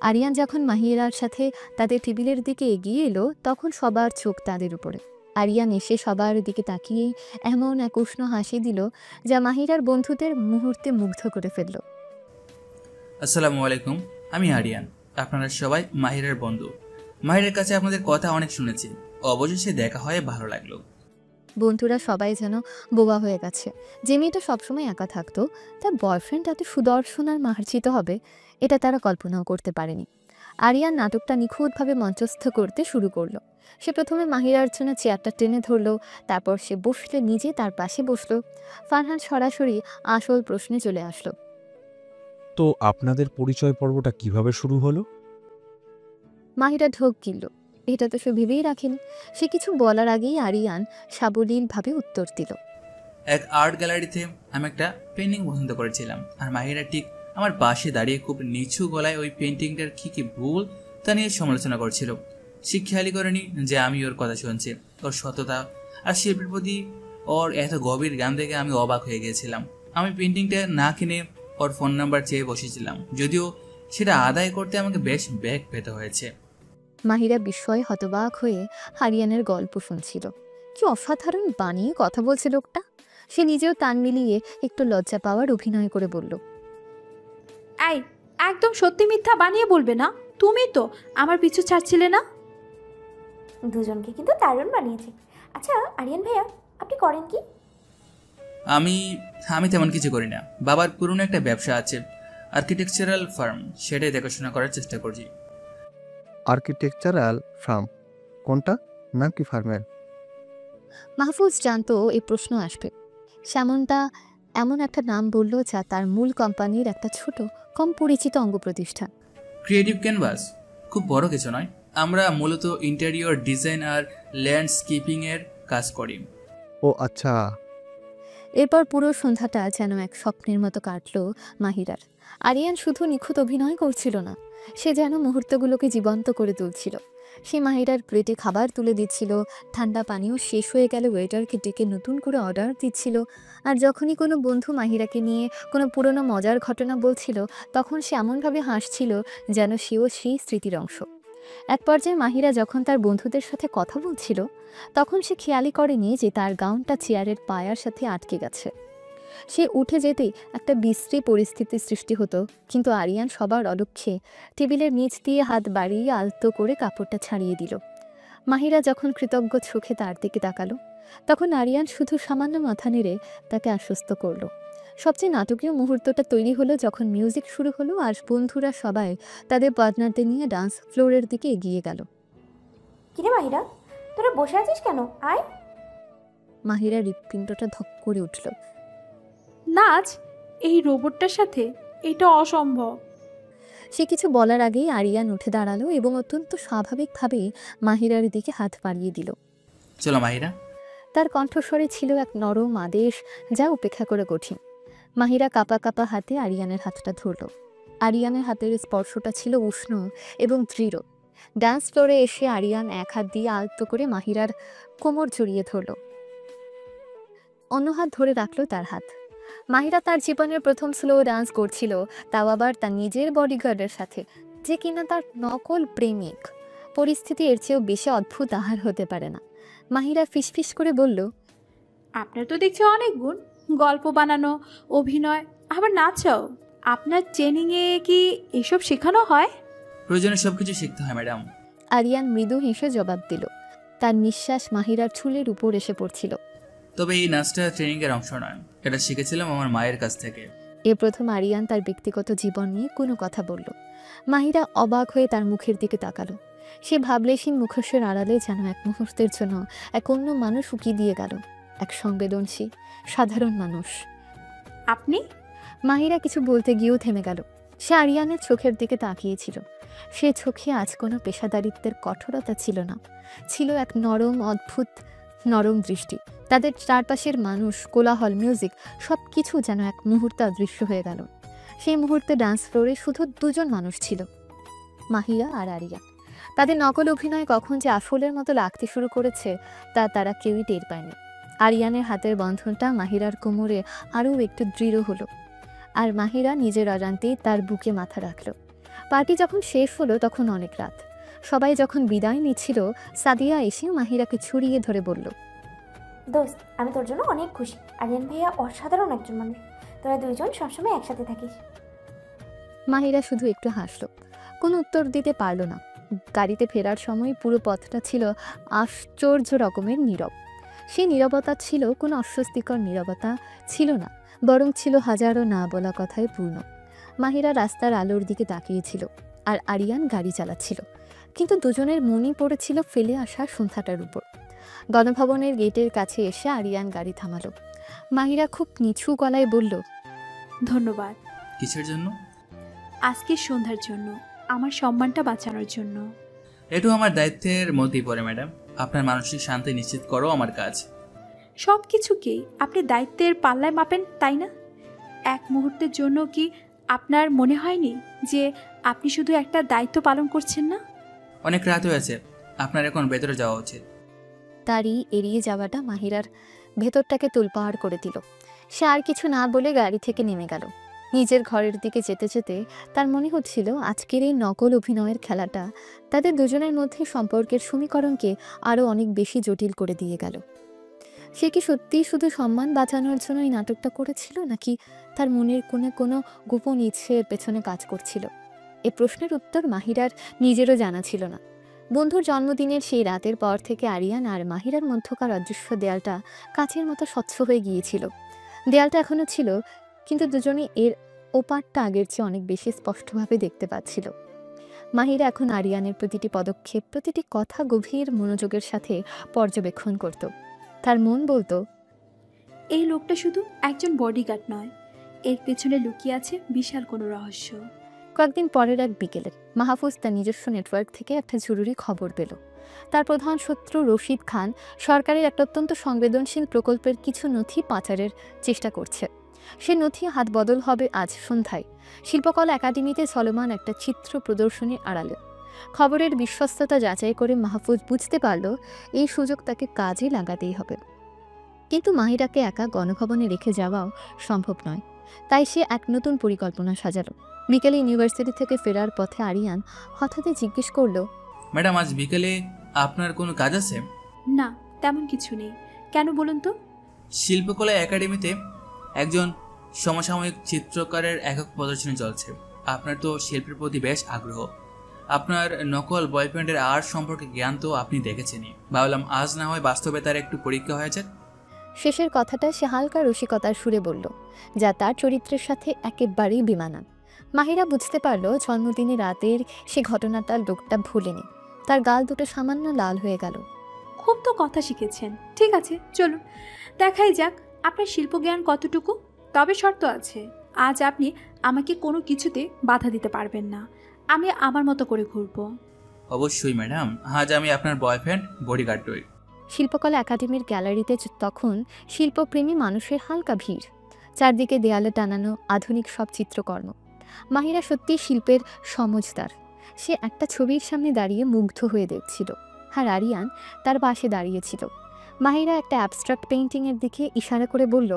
আরিয়ান যখন মাহিরার সাথে তাদের টেবিলের দিকে এগিয়ে এলো তখন সবার চোখ তাদের উপরে। আরিয়ান এসে সবার দিকে তাকিয়েই এমন এক উষ্ণ হাসি দিল যা মাহিরার বন্ধুদের মুহূর্তে মুগ্ধ করে ফেলল। আসসালামু আলাইকুম, আমি আরিয়ান। আপনারা সবাই মাহিরের বন্ধু। মাহিরের কাছে আপনাদের কথা অনেক শুনেছি, অবশেষে দেখা হয়ে ভালো লাগলো। বন্ধুরা সবাই যেন বোবা হয়ে গেছে। যে মেয়েটা সবসময় একা থাকতো, তার বয়ফ্রেন্ড এত সুদর্শন আর মার্জিত হবে, এটা তারা কল্পনাও করতে পারেনি। আরিয়ান নাটকটা নিখুঁতভাবে মঞ্চস্থ করতে শুরু করলো। সে প্রথমে মাহিরার জন্য চেয়ারটা টেনে ধরলো, তারপর সে বসলে নিজে তার পাশে বসলো। ফারহান সরাসরি আসল প্রশ্নে চলে আসলো। তো আপনাদের পরিচয় পর্বটা কিভাবে শুরু হলো? মাহিরা ঢোক গিলল। এটা তো সে ভেবেই রাখেনি। সে কিছু বলার আগেই আরিয়ান সাবলীলভাবে উত্তর দিল। এক আর্ট গ্যালারিতে আমি একটা পেন্টিং পছন্দ করেছিলাম, আর মাহিরা ঠিক আমার পাশে দাঁড়িয়ে খুব নিচু গলায় ওই পেন্টিংটার কি ভুল তা নিয়ে সমালোচনা করছিল। সে খেয়ালই করেনি যে আমি ওর কথা শুনছি। ওর সততা আর শিল্পের প্রতি ওর এত গভীর জ্ঞান দেখে আমি অবাক হয়ে গিয়েছিলাম। আমি পেন্টিংটা না কিনে ওর ফোন নাম্বার চেয়ে বসেছিলাম, যদিও সেটা আদায় করতে আমাকে বেশ ব্যাগ পেতে হয়েছে। মাহিরা বিস্ময়ে হতবাক হয়ে আরিয়ানের গল্প শুনছিল। কি অসাধারণ বানিয়ে কথা বলছে লোকটা। সে নিজেও তান মিলিয়ে একটু লজ্জা পাওয়ার অভিনয় করে বলল, এই, একদম সত্যি মিথ্যা বানিয়ে বলবে না। তুমি তো আমার পিছু ছাড়ছিলে না। দুজনকে কিন্তু দারুণ বানিয়েছে। আচ্ছা আরিয়ান ভাইয়া, আপনি করেন কি? আমি আমি তেমন কিছু করি না। বাবার পুরনো একটা ব্যবসা আছে, আর্কিটেকচারাল ফার্ম, সেটাই দেখাশোনা করার চেষ্টা করছি। আর্কিটেকচারাল ফার্ম কোনটা, নাম কি ফার্মের? মাহফুজ জানতো এই প্রশ্ন আসবে। সেমনটা এমন একটা নাম বলল যা তার মূল কোম্পানির একটা ছোট কম পরিচিত অঙ্গ প্রতিষ্ঠান। ক্রিয়েটিভ ক্যানভাস, খুব বড় কিছু নয়। আমরা মূলত ইন্টেরিয়র ডিজাইন আর ল্যান্ডস্কেপিংয়ের কাজ করি। ও আচ্ছা। এরপর পুরো সন্ধ্যাটা যেন এক স্বপ্নের মতো কাটল মাহিরার। আরিয়ান শুধু নিখুঁত অভিনয় করছিল না, সে যেন মুহূর্তগুলোকে জীবন্ত করে তুলছিল। সে মাহিরার প্লেটে খাবার তুলে দিচ্ছিল, ঠান্ডা পানীয় শেষ হয়ে গেলে ওয়েটারকে ডেকে নতুন করে অর্ডার দিচ্ছিল। আর যখনই কোনো বন্ধু মাহিরাকে নিয়ে কোনো পুরনো মজার ঘটনা বলছিল, তখন সে এমনভাবে হাসছিল যেন সেও সেই স্মৃতির অংশ। এক পর্যায়ে মাহিরা যখন তার বন্ধুদের সাথে কথা বলছিল, তখন সে খেয়ালই করেনি যে তার গাউনটা চেয়ারের পায়ার সাথে আটকে গেছে। সে উঠে যেতেই একটা বিশ্রী পরিস্থিতির সৃষ্টি হতো, কিন্তু আরিয়ান সবার অলক্ষ্যে টেবিলের নিচ দিয়ে হাত বাড়িয়ে আলতো করে কাপড়টা ছাড়িয়ে দিল। মাহিরা যখন কৃতজ্ঞ চোখে তার দিকে তাকালো, তখন আরিয়ান শুধু সামান্য মাথা নেড়ে তাকে আশ্বস্ত করলো। সবচেয়ে নাটকীয় মুহূর্তটা তৈরি হলো যখন মিউজিক শুরু হলো আর বন্ধুরা সবাই তাদের পার্টনারদের নিয়ে ডান্স ফ্লোরের দিকে এগিয়ে গেল। কিরে মাহিরা, তোরা বসে আছিস কেন? আয়। মাহিরার হৃৎপিণ্ডটা ধক করে উঠল। নাচ এই রোবটটার সাথে? এটা অসম্ভব। সে কিছু বলার আগেই আরিয়ান উঠে দাঁড়ালো এবং অত্যন্ত স্বাভাবিকভাবেই মাহিরার দিকে হাত বাড়িয়ে দিল। চলো মাহিরা। তার কণ্ঠস্বরে ছিল এক নরম আদেশ যা উপেক্ষা করে কঠিন। মাহিরা কাঁপা কাঁপা হাতে আরিয়ানের হাতটা ধরল। আরিয়ানের হাতের স্পর্শটা ছিল উষ্ণ এবং দৃঢ়। ডান্স ফ্লোরে এসে আরিয়ান এক হাত দিয়ে আলতো করে মাহিরার কোমর জড়িয়ে ধরল, অন্য হাত ধরে রাখলো তার হাত। মাহিরা তার জীবনের প্রথম স্লো ডান্স করছিল, তাও আবার তার নিজের বডিগার্ডের সাথে, যে কিনা তার নকল প্রেমিক। পরিস্থিতি এর চেয়েও বেশি অদ্ভুত আহার হতে পারে না। মাহিরা ফিসফিস করে বলল, আপনার তো দেখছি অনেক গুণ, গল্প বানানো, অভিনয়, আবার নাচাও। আপনার ট্রেনিংয়ে কি এসব শেখানো হয়? প্রয়োজনে সবকিছু শিখতে হয় ম্যাডাম। আরিয়ান মৃদু হেসে জবাব দিল। তার নিঃশ্বাস মাহিরার চুলের উপর এসে পড়ছিল। তবে এই নাচটা ট্রেনিংয়ের অংশ নয়, এটা শিখেছিলাম আমার মায়ের কাছ থেকে। এ প্রথম আরিয়ান তার ব্যক্তিগত জীবন নিয়ে কোনো কথা বলল। মাহিরা অবাক হয়ে তার মুখের দিকে তাকালো। সে ভাবলেশীন মুখোশের আড়ালে যেন এক মুহূর্তের জন্য এক অন্য মানুষ উকি দিয়ে গেল, এক সংবেদনশীল সাধারণ মানুষ। আপনি? মাহিরা কিছু বলতে গিয়েও থেমে গেল। সে আরিয়ানের চোখের দিকে তাকিয়েছিল। সে চোখে আজ কোনো পেশাদারিত্বের কঠোরতা ছিল না, ছিল এক নরম অদ্ভুত নরম দৃষ্টি। তাদের চারপাশের মানুষ, কোলাহল, মিউজিক সব কিছু যেন এক মুহূর্তে অদৃশ্য হয়ে গেল। সেই মুহূর্তে ডান্স ফ্লোরে শুধু দুজন মানুষ ছিল, মাহিরা আর আরিয়ান। তাদের নকল অভিনয় কখন যে আসলের মতো লাগতে শুরু করেছে তা তারা কেউই টের পায়নি। আরিয়ানের হাতের বন্ধনটা মাহিরার কোমরে আরও একটু দৃঢ় হলো, আর মাহিরা নিজের অজান্তেই তার বুকে মাথা রাখল। পার্টি যখন শেষ হলো তখন অনেক রাত। সবাই যখন বিদায় নিচ্ছিল, সাদিয়া এসে মাহিরাকে ছড়িয়ে ধরে বলল, দোস্ত, আমি তোর জন্য অনেক খুশি। আরিয়ান ভাইয়া অসাধারণ একজন মানুষ। তোরা দুইজন সবসময় একসাথে থাকিস। মাহিরা শুধু একটু হাসল, কোনো উত্তর দিতে পারল না। গাড়িতে ফেরার সময় পুরো পথটা ছিল আশ্চর্য রকমের নীরব। সেই নীরবতা ছিল কোনো অস্বস্তিকর নীরবতা ছিল না, বরং ছিল হাজারো না বলা কথায় পূর্ণ। মাহিরা রাস্তার আলোর দিকে তাকিয়েছিল আর আরিয়ান গাড়ি চালাচ্ছিল, কিন্তু দুজনের মনই পড়েছিল ফেলে আসা সন্ধ্যাটার উপর। গণভবনের গেটের কাছে এসে আরিয়ান গাড়ি থামালো। মাহিরা খুব নিচু গলায় বলল, ধন্যবাদ। কিসের জন্য? আজকের সন্ধ্যার জন্য, আমার সম্মানটা বাঁচানোর জন্য। এটু আমার দায়িত্বের মধ্যেই পড়ে ম্যাডাম। আপনার মানসিক শান্তি নিশ্চিত করো আমার কাজ। সব কিছুকেই আপনি দায়িত্বের পাল্লায় মাপেন, তাই না? এক মুহূর্তের জন্য কি আপনার মনে হয়নি যে আপনি শুধু একটা দায়িত্ব পালন করছেন না? অনেক রাত হয়েছে, আপনার এখন ভেতরে যাওয়া উচিত। তারই এড়িয়ে যাওয়াটা মাহিরার ভেতরটাকে তোলপাহাড় করে দিল। সে আর কিছু না বলে গাড়ি থেকে নেমে গেল। নিজের ঘরের দিকে যেতে যেতে তার মনে হচ্ছিল আজকের এই নকল অভিনয়ের খেলাটা তাদের দুজনের মধ্যে সম্পর্কের সমীকরণকে আরও অনেক বেশি জটিল করে দিয়ে গেল। সে কি সত্যিই শুধু সম্মান বাঁচানোর জন্য এই নাটকটা করেছিল, নাকি তার মনের কোনো গোপন ইচ্ছের পেছনে কাজ করছিল? এ প্রশ্নের উত্তর মাহিরার নিজেরও জানা ছিল না। বন্ধুর জন্মদিনের সেই রাতের পর থেকে আরিয়ান আর মাহিরার মধ্যকার অদৃশ্য দেয়ালটা কাচের মতো স্বচ্ছ হয়ে গিয়েছিল। দেয়ালটা এখনও ছিল, কিন্তু দুজনেই এর ওপারটা আগের চেয়ে অনেক বেশি স্পষ্টভাবে দেখতে পাচ্ছিল। মাহিরা এখন আরিয়ানের প্রতিটি পদক্ষেপ, প্রতিটি কথা গভীর মনোযোগের সাথে পর্যবেক্ষণ করত। তার মন বলতো, এই লোকটা শুধু একজন বডিগার্ড নয়, এর পেছনে লুকিয়ে আছে বিশাল কোনো রহস্য। কয়েকদিন পরের এক বিকেলে মাহফুজ তার নিজস্ব নেটওয়ার্ক থেকে একটা জরুরি খবর পেল। তার প্রধান শত্রু রশিদ খান সরকারের একটা অত্যন্ত সংবেদনশীল প্রকল্পের কিছু নথি পাচারের চেষ্টা করছে। সে নথি হাত বদল হবে আজ সন্ধ্যায় শিল্পকলা একাডেমিতে চলমান একটা চিত্র প্রদর্শনীর আড়ালে। খবরের বিশ্বস্ততা যাচাই করে মাহফুজ বুঝতে পারল এই সুযোগ তাকে কাজে লাগাতেই হবে। কিন্তু মাহিরাকে একা গণভবনে রেখে যাওয়াও সম্ভব নয়, তাই সে এক নতুন পরিকল্পনা সাজালো। বিকেলে ইউনিভার্সিটি থেকে ফেরার পথে আরিয়ান হঠাৎই জিজ্ঞেস করলো, ম্যাডাম আজ বিকেলে আপনার কোনো কাজ আছে? না, তেমন কিছু নেই। কেন বলুন তো? শিল্পকলা একাডেমিতে একজন সমসাময়িক চিত্রকারের একক প্রদর্শনী চলছে। আপনার তো শিল্পের প্রতি বেশ আগ্রহ। আপনার নকল বয়ফ্রেন্ডের আর্ট সম্পর্কে জ্ঞান তো আপনি দেখেছেনই। ভাবলাম আজ না হয় বাস্তবে তার একটু পরীক্ষা হয়েছে। শেষের কথাটা সে হালকা রসিকতার সুরে বলল, যা তার চরিত্রের সাথে একেবারেই বেমানান। মাহিরা বুঝতে পারল জন্মদিনের রাতের সে ঘটনাটা লোকটা ভুলেনি। তার গাল দুটো সামান্য লাল হয়ে গেল। খুব তো কথা শিখেছেন, ঠিক আছে চলুন দেখাই যাক আপনার শিল্পজ্ঞান কতটুকু। তবে শর্ত আছে, আজ আপনি আমাকে কোনো কিছুতে বাধা দিতে পারবেন না। আমি আমার মতো করে ঘুরবো। অবশ্যই ম্যাডাম, আজ আমি আপনার বয়ফ্রেন্ড বডিগার্ড হই। শিল্পকলা একাডেমির গ্যালারিতে তখন শিল্পপ্রেমী মানুষের হালকা ভিড়, চারদিকে দেয়ালে টানানো আধুনিক সব চিত্রকর্ম। মাহিরা সত্যিই শিল্পের সমজদার। সে একটা ছবির সামনে দাঁড়িয়ে মুগ্ধ হয়ে দেখছিল, আর আরিয়ান তার পাশে দাঁড়িয়েছিল। মাহিরা একটা অ্যাবস্ট্রাক্ট পেইন্টিংয়ের দিকে ইশারা করে বলল,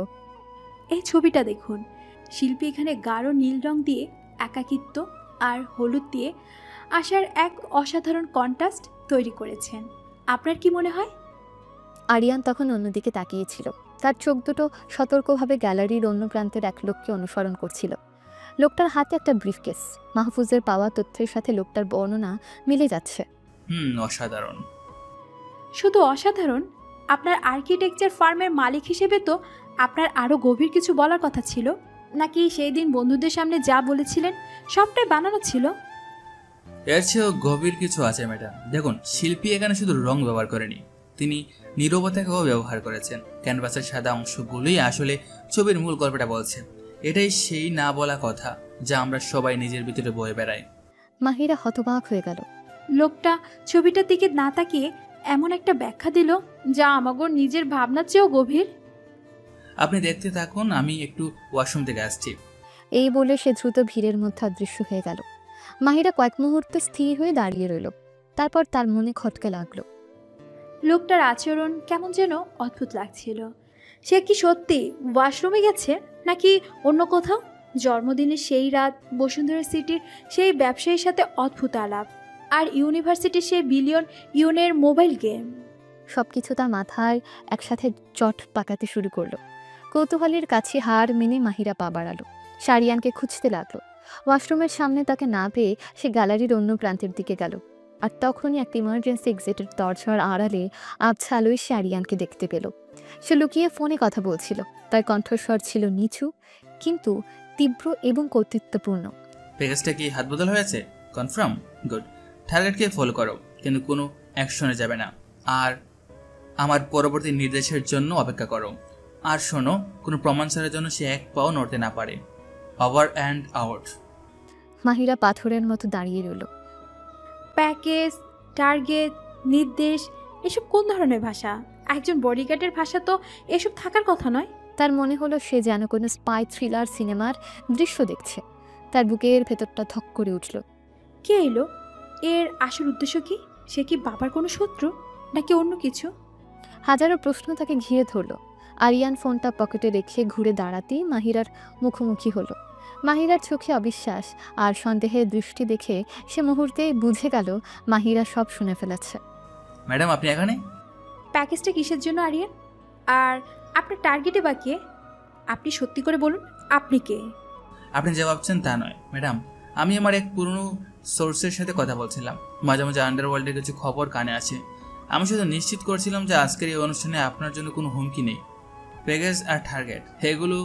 এই ছবিটা দেখুন। শিল্পী এখানে গাঢ় নীল রং দিয়ে একাকিত্ব আর হলুদ দিয়ে আসার এক অসাধারণ কন্ট্রাস্ট তৈরি করেছেন। আপনার কি মনে হয়? আরিয়ান তখন অন্যদিকে তাকিয়েছিল। তার চোখ দুটো সতর্কভাবে গ্যালারির অন্য প্রান্তের এক লোককে অনুসরণ করছিল। লোকটার হাতে একটা ব্রিফকেস। মাহফুজের পাওয়া তথ্যের সাথে লোকটার বর্ণনা মিলে যাচ্ছে। অসাধারণ। শুধু অসাধারণ, আপনার আর্কিটেকচার ফার্মের মালিক হিসেবে তো আপনার আরও গভীর কিছু বলার কথা ছিল। নাকি সেই দিন বন্ধুদের সামনে যা বলেছিলেন সবটাই বানানো ছিল? এর চেয়েও গভীর কিছু আছে ম্যাডাম। দেখুন, শিল্পী এখানে শুধু রং ব্যবহার করেনি, তিনি নীরবতাকেও ব্যবহার করেছেন। ক্যানভাসের সাদা অংশগুলোই আসলে ছবির মূল গল্পটা বলছে। এটাই সেই না বলা কথা যা আমরা সবাই নিজের ভিতরে বয়ে বেড়াই। মাহিরা হতবাক হয়ে গেল। লোকটা ছবিটার দিকে না তাকিয়ে এমন একটা ব্যাখ্যা দিল যা আমাগোর নিজের ভাবনার চেয়েও গভীর। আপনি দেখতে থাকুন, আমি একটু ওয়াশরুম থেকে আসছি। এই বলে সে দ্রুত ভিড়ের মধ্যে অদৃশ্য হয়ে গেল। মাহিরা কয়েক মুহূর্ত স্থির হয়ে দাঁড়িয়ে রইল। তারপর তার মনে খটকে লাগলো। লোকটার আচরণ কেমন যেন অদ্ভুত লাগছিল। সে কি সত্যি ওয়াশরুমে গেছে নাকি অন্য কোথাও? জন্মদিনের সেই রাত, বসুন্ধরা সিটির সেই ব্যবসায়ীর সাথে অদ্ভুত আলাপ, আর ইউনিভার্সিটির সেই বিলিয়ন ইউনের মোবাইল গেম, সব কিছু তার মাথায় একসাথে চট পাকাতে শুরু করলো। কৌতূহলের কাছে হার মেনে মাহিরা পা বাড়ালো। আরিয়ানকে খুঁজতে লাগলো। ওয়াশরুমের সামনে তাকে না পেয়ে সে গ্যালারির অন্য প্রান্তের দিকে গেল। আর তখনই একটা ইমার্জেন্সি এক্সিটের দরজার আড়ালে আবছা আলোয় সে আরিয়ানকে দেখতে পেল। সে লুকিয়ে ফোনে কথা বলছিল। তার কণ্ঠস্বর ছিল নিচু কিন্তু তীব্র এবং কর্তৃত্বপূর্ণ। প্যাকেজটা কি হাত বদল হয়েছে? কনফার্ম? গুড। টার্গেটকে ফলো করো, কিন্তু কোনো অ্যাকশনে যাবে না। আর আমার পরবর্তী নির্দেশের জন্য অপেক্ষা করো। আর শোনো, কোনো প্রমাণ ছাড়ার জন্য সে এক পাও নড়তে না পারে। Over and out. মাহিরা পাথরের মতো দাঁড়িয়ে রইল। প্যাকেজ, টার্গেট, নির্দেশ, এসব কোন ধরনের ভাষা? একজন বডিগার্ডের ভাষা তো এসব থাকার কথা নয়। তার মনে হলো সে যেন কোনো স্পাই থ্রিলার সিনেমার দৃশ্য দেখছে। তার বুকের ভেতরটা ধক করে উঠল। কে এলো? এর আসল উদ্দেশ্য কি? সে কি বাবার কোনো শত্রু নাকি অন্য কিছু? হাজারো প্রশ্ন তাকে ঘিরে ধরল। আরিয়ান ফোনটা পকেটে রেখে ঘুরে দাঁড়াতেই মাহিরার মুখোমুখি হলো। মাহিরার চোখে অবিশ্বাস আর সন্দেহের দৃষ্টি দেখে সে মুহূর্তেই বুঝে গেল মাহিরা সব শুনে ফেলেছে। ম্যাডাম, আপনি এখানে? প্যাকেজটা কিসের জন্য আরিয়ান? আর আপনার টার্গেটে বা কে? আপনি সত্যি করে বলুন, আপনি কে? আপনি যা ভাবছেন তা নয় ম্যাডাম। আমি আমার এক পুরনো সোর্সের সাথে কথা বলছিলাম। মাঝে মাঝে আন্ডারওয়ার্ল্ডের কিছু খবর কানে আছে। আমি শুধু নিশ্চিত করছিলাম যে আজকের এই অনুষ্ঠানে আপনার জন্য কোনো হুমকি নেই। প্যাকেজ আর টার্গেট এগুলো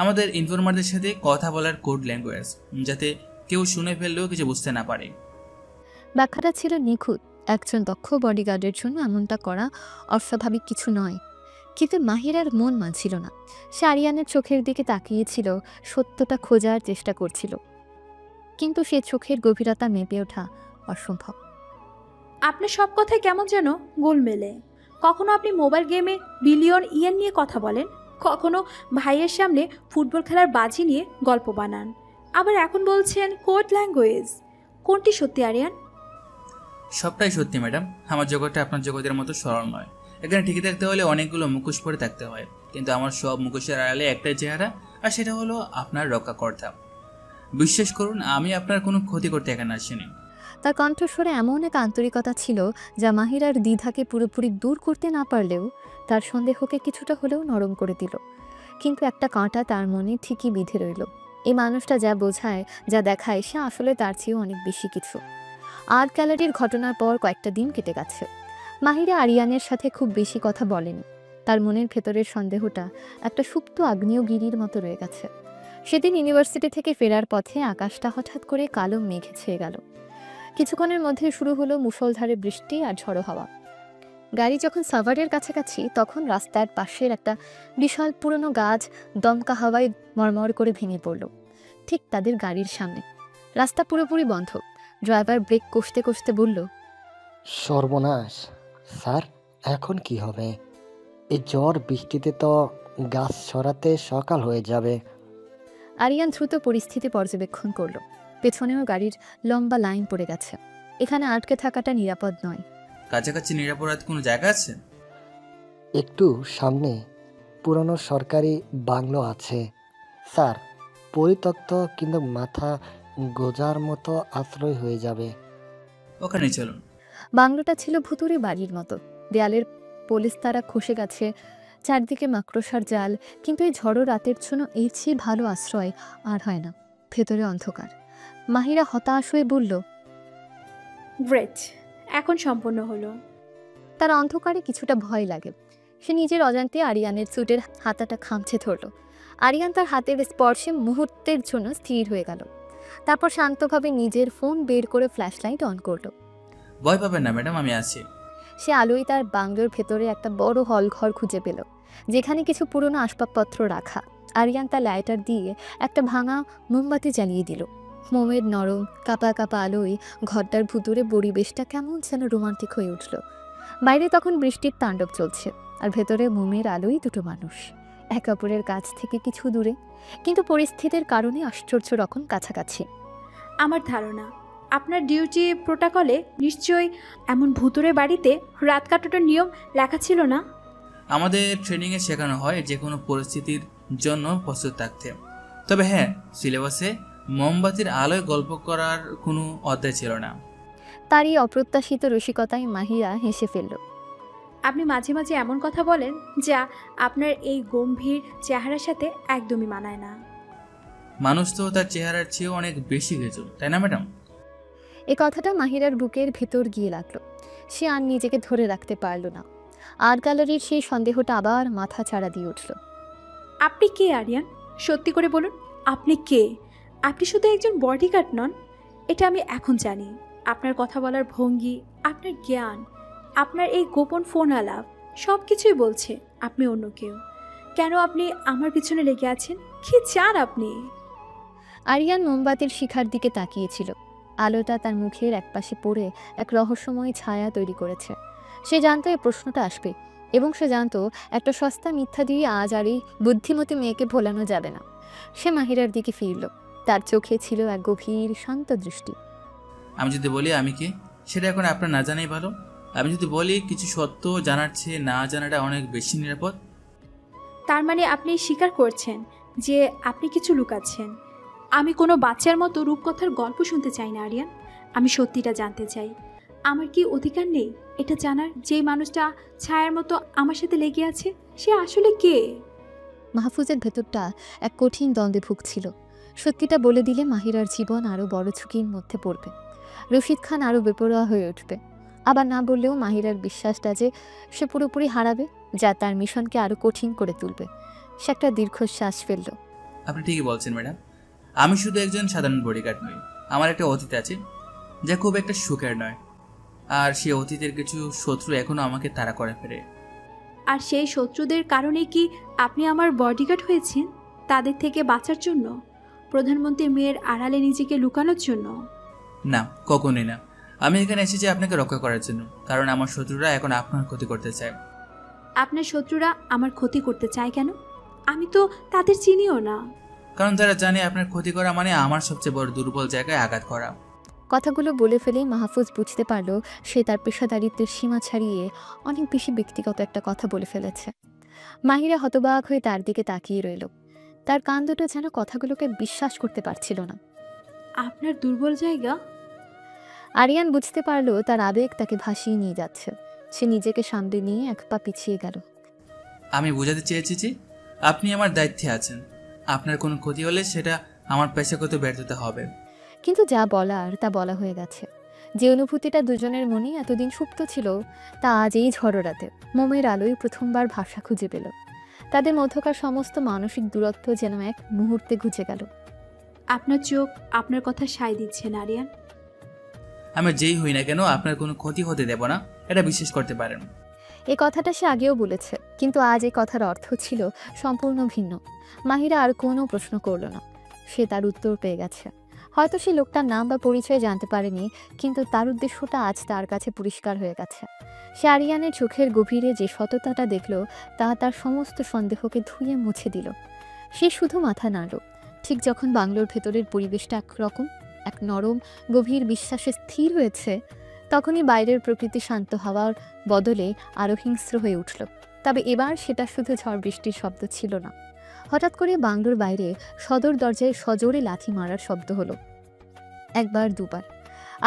আমাদের ইনফরমারদের সাথে কথা বলার কোড ল্যাঙ্গুয়েজ, যাতে কেউ শুনে ফেললেও কিছু বুঝতে না পারে। ব্যাখ্যাটা ছিল নিখুঁত। একজন দক্ষ বডিগার্ডের জন্য এমনটা করা অস্বাভাবিক কিছু নয়। কিন্তু মাহিরার মন মানছিল না। সে আরিয়ানের চোখের দিকে তাকিয়েছিল, সত্যটা খোঁজার চেষ্টা করছিল, কিন্তু সে চোখের গভীরতা মেপে ওঠা অসম্ভব। আপনার সব কথাই কেমন যেন গোলমেলে। কখনো আপনি মোবাইল গেমে বিলিয়ন ইয়েন নিয়ে কথা বলেন, কখনো ভাইয়ের সামনে ফুটবল খেলার বাজি নিয়ে গল্প বানান, আবার এখন বলছেন কোড ল্যাঙ্গুয়েজ। কোনটি সত্যি আরিয়ান? সবটাই সত্যি ম্যাডাম। আমার জগৎটা আপনার জগতের মতো সরল নয়। এখানে ঠিকই থাকতে হলে অনেকগুলো মুখোশ পরে থাকতে হয়, কিন্তু আমার সব মুখোশের আড়ালে একটাই চেহারা, আর সেটা হলো আপনার রক্ষাকর্তা। বিশ্বাস করুন, আমি আপনার কোনো ক্ষতি করতে এখানে আসিনি। তার কণ্ঠস্বরে এমন এক আন্তরিকতা ছিল যা মাহিরার দ্বিধাকে পুরোপুরি দূর করতে না পারলেও তার সন্দেহকে কিছুটা হলেও নরম করে দিল। কিন্তু একটা কাঁটা তার মনে ঠিকই বিঁধে রইল। এই মানুষটা যা বোঝায়, যা দেখায়, সে আসলে তার চেয়েও অনেক বেশি কিছু। আর্ট গ্যালারির ঘটনার পর কয়েকটা দিন কেটে গেছে। মাহিরা আরিয়ানের সাথে খুব বেশি কথা বলেনি। তার মনের ভেতরের সন্দেহটা একটা সুপ্ত আগ্নেয়গিরির মতো রয়ে গেছে। সেদিন ইউনিভার্সিটি থেকে ফেরার পথে আকাশটা হঠাৎ করে কালো মেঘে ছেয়ে গেল। কিছুক্ষণের মধ্যে শুরু হলো মুষলধারে বৃষ্টি আর ঝড়ো হাওয়া। গাড়ি যখন সাভারের কাছাকাছি, তখন রাস্তার পাশের একটা বিশাল পুরনো গাছ দমকা হাওয়ায় মরমর করে ভেঙে পড়ল ঠিক তাদের গাড়ির সামনে। রাস্তা পুরোপুরি বন্ধ। ড্রাইভার ব্রেক কষতে কষতে বলল, সর্বনাশ স্যার, এখন কি হবে? এই ঝড় বৃষ্টিতে তো গাছ সরাতে সকাল হয়ে যাবে। আরিয়ান দ্রুত পরিস্থিতি পর্যবেক্ষণ করল। পেছনেও গাড়ির লম্বা লাইন পড়ে গেছে। এখানে আটকে থাকাটা নিরাপদ নয়। কাছাকাছি নিরাপদ কোনো জায়গা আছে? একটু সামনে পুরনো সরকারি বাংলো আছে স্যার, পরিত্যক্ত কিন্তু মাথা গোজার মতো আশ্রয় হয়ে যাবে। ওখানে চলুন। বাংলোটা ছিল ভুতুড়ে বাড়ির মতো। দেয়ালের পলিস্তারা খসে গেছে, চারদিকে মাকড়সার জাল, কিন্তু এই ঝড়ো রাতের জন্য এর চেয়ে ভালো আশ্রয় আর হয় না। ভেতরে অন্ধকার। মাহিরা হতাশ হয়ে বলল, গ্রেট, এখন সম্পন্ন হলো। তার অন্ধকারে কিছুটা ভয় লাগে। সে নিজের অজান্তে আরিয়ানের স্যুটের হাতাটা খামছে ধরল। আরিয়ান তার হাতের স্পর্শে মুহূর্তের জন্য স্থির হয়ে গেল। তারপর শান্তভাবে নিজের ফোন বের করে ফ্ল্যাশলাইট অন করল। ভয় পাবেন না ম্যাডাম, আমি আছি। সে আলোয় তার বাংলোর ভেতরে একটা বড় হল ঘর খুঁজে পেল, যেখানে কিছু পুরনো আসবাবপত্র রাখা। আরিয়ান তার লাইটার দিয়ে একটা ভাঙা মোমবাতি জ্বালিয়ে দিল। মোমের নরম কাপা কাপা আলোয় ঘরটার ভুতুরে পরিবেশটা কেমন যেন রোমান্টিক হয়ে উঠল। বাইরে তখন বৃষ্টির তাণ্ডব চলছে, আর ভেতরে মোমের আলোয় দুটো মানুষ একে অপরের কাছ থেকে কিছু দূরে, কিন্তু পরিস্থিতির কারণে আশ্চর্য রকম কাছাকাছি। আমার ধারণা আপনার ডিউটি প্রোটোকলে নিশ্চয়ই এমন ভুতুরে বাড়িতে রাত কাটানোর নিয়ম লেখা ছিল না? আমাদের ট্রেনিংয়ে শেখানো হয় যে কোনো পরিস্থিতির জন্য প্রস্তুত থাকতে। তবে হ্যাঁ, সিলেবাসে মোমবাতির আলোয় গল্প করার কোনো অধ্যায় ছিল না। তার এই অপ্রত্যাশিত রসিকতায় মাহিরা হেসে ফেলল। আপনি মাঝে মাঝে এমন কথা বলেন যা আপনার এই গম্ভীর চেহারার সাথে একদমই মানায় না। মানুষ তো তার চেহারার চেয়েও অনেক বেশি কিছু, তাই না ম্যাডাম? এ কথাটা মাহিরার বুকের ভেতর গিয়ে লাগলো। সে আর নিজেকে ধরে রাখতে পারল না। আর্ট গ্যালারির সেই সন্দেহটা আবার মাথা ছাড়া দিয়ে উঠল। আপনি কে আরিয়ান? সত্যি করে বলুন, আপনি কে? আপনি শুধু একজন বডিগার্ড নন, এটা আমি এখন জানি। আপনার কথা বলার ভঙ্গি, আপনার জ্ঞান, আপনার এই গোপন ফোন আলাপ সব কিছুই বলছে আপনি অন্য কেউ। কেন আপনি আমার পিছনে লেগে আছেন? কি চান আপনি? আরিয়ান মোমবাতির শিখার দিকে তাকিয়েছিল। আলোটা তার মুখের একপাশে পড়ে এক রহস্যময় ছায়া তৈরি করেছে। সে জানতো এই প্রশ্নটা আসবে, এবং সে জানতো একটা সস্তা মিথ্যা দিয়ে আজ আর এই বুদ্ধিমতী মেয়েকে ভোলানো যাবে না। সে মাহিরার দিকে ফিরল। তার চোখে ছিল এক গভীর শান্ত দৃষ্টি। আমি যদি বলি আমি কে, সেটা এখন আপনার না জানাই ভালো। আমি যদি বলি কিছু সত্য জানার চেয়ে না জানাটা অনেক বেশি নিরাপদ। তার মানে আপনি স্বীকার করছেন যে আপনি কিছু লুকাচ্ছেন। আমি কোনো বাচ্চার মতো রূপকথার গল্প শুনতে চাই না আরিয়ান। আমি সত্যিটা জানতে চাই। আমার কি অধিকার নেই এটা জানার, যেই মানুষটা ছায়ার মতো আমার সাথে লেগে আছে সে আসলে কে? মাহফুজের ভেতরটা এক কঠিন দ্বন্দ্বে ভুগছিল। সত্যিটা বলে দিলে মাহিরার জীবন আরও বড় ঝুঁকির মধ্যে পড়বে। রশিদ খান আরও বেপরোয়া হয়ে উঠবে। আবার না বললেও মাহিরার বিশ্বাসটা যে সে পুরোপুরি হারাবে, যা তার মিশনকে আরও কঠিন করে তুলবে। সে একটা দীর্ঘশ্বাস ফেলল। আপনি ঠিকই বলছেন ম্যাডাম। আমি শুধু একজন সাধারণ বডিগার্ড নই, আমার একটা অতীত আছে যা খুব একটা সুখের নয়। আর সেই অতীতের কিছু শত্রু এখনো আমাকে তাড়া করে ফেরে। আর সেই শত্রুদের কারণে কি আপনি আমার বডিগার্ড হয়েছেন? তাদের থেকে বাঁচার জন্য? প্রধানমন্ত্রীর মেয়ের আড়ালে নিজেকে লুকানোর জন্য? না, কখনোই না। আমি এখানে এসেছি আপনাকে রক্ষা করার জন্য, কারণ আমার শত্রুরা এখন আপনার ক্ষতি করতে চায়। আপনার শত্রুরা আমার ক্ষতি করতে চায় কেন? আমি তো তাদের চিনিও না। কারণ তারা জানে আপনার ক্ষতি করা মানে আমার সবচেয়ে বড় দুর্বল জায়গায় আঘাত করা। কথাগুলো বলে ফেলেই মাহফুজ বুঝতে পারল সে তার পেশাদারিত্বের সীমা ছাড়িয়ে অনেক বেশি ব্যক্তিগত একটা কথা বলে ফেলেছে। মাহিরা হতবাক হয়ে তার দিকে তাকিয়ে রইল। তার কান দুটো যেন কথাগুলোকে বিশ্বাস করতে পারছিল না। আপনার দুর্বল জায়গা? আরিয়ান বুঝতে পারল তার আবেগ তাকে ভাসিয়ে নিয়ে যাচ্ছে। সে নিজেকে সামলে নিয়ে এক পা পিছিয়ে গেল। আমি বোঝাতে চেয়েছি যে আপনি আমার দায়িত্বে আছেন। আপনার কোনো ক্ষতি হলে সেটা আমার পেশাগত ব্যর্থতা হবে। কিন্তু যা বলার তা বলা হয়ে গেছে। যে অনুভূতিটা দুজনের মনেই এতদিন সুপ্ত ছিল, তা আজ এই ঝড়রাতে মোমের আলোয় প্রথমবার ভাষা খুঁজে পেল। তাদের মধ্যকার সমস্ত মানসিক দূরত্ব যেন এক মুহূর্তে ঘুচে গেল। আপনার চোখ আপনার কথা সায় দিচ্ছে না আরিয়ান। আমি যেই হই না কেন আপনার কোনো ক্ষতি হতে দেব না, এটা বিশ্বাস করতে পারেন। এই কথাটা সে আগেও বলেছে, কিন্তু আজ এই কথার অর্থ ছিল সম্পূর্ণ ভিন্ন। মাহিরা আর কোনো প্রশ্ন করল না। সে তার উত্তর পেয়ে গেছে। হয়তো সে লোকটার নাম বা পরিচয় জানতে পারেনি, কিন্তু তার উদ্দেশ্যটা আজ তার কাছে পরিষ্কার হয়ে গেছে। সে আরিয়ানের চোখের গভীরে যে সততাটা দেখল, তা তার সমস্ত সন্দেহকে ধুয়ে মুছে দিল। সে শুধু মাথা নাড়ল। ঠিক যখন বাংলোর ভেতরের পরিবেশটা একরকম এক নরম গভীর বিশ্বাসে স্থির হয়েছে, তখনই বাইরের প্রকৃতি শান্ত হওয়ার বদলে আরও হিংস্র হয়ে উঠল। তবে এবার সেটা শুধু ঝড় বৃষ্টির শব্দ ছিল না। হঠাৎ করে বাংলোর বাইরে সদর দরজায় সজোরে লাথি মারার শব্দ হলো। একবার দুবার।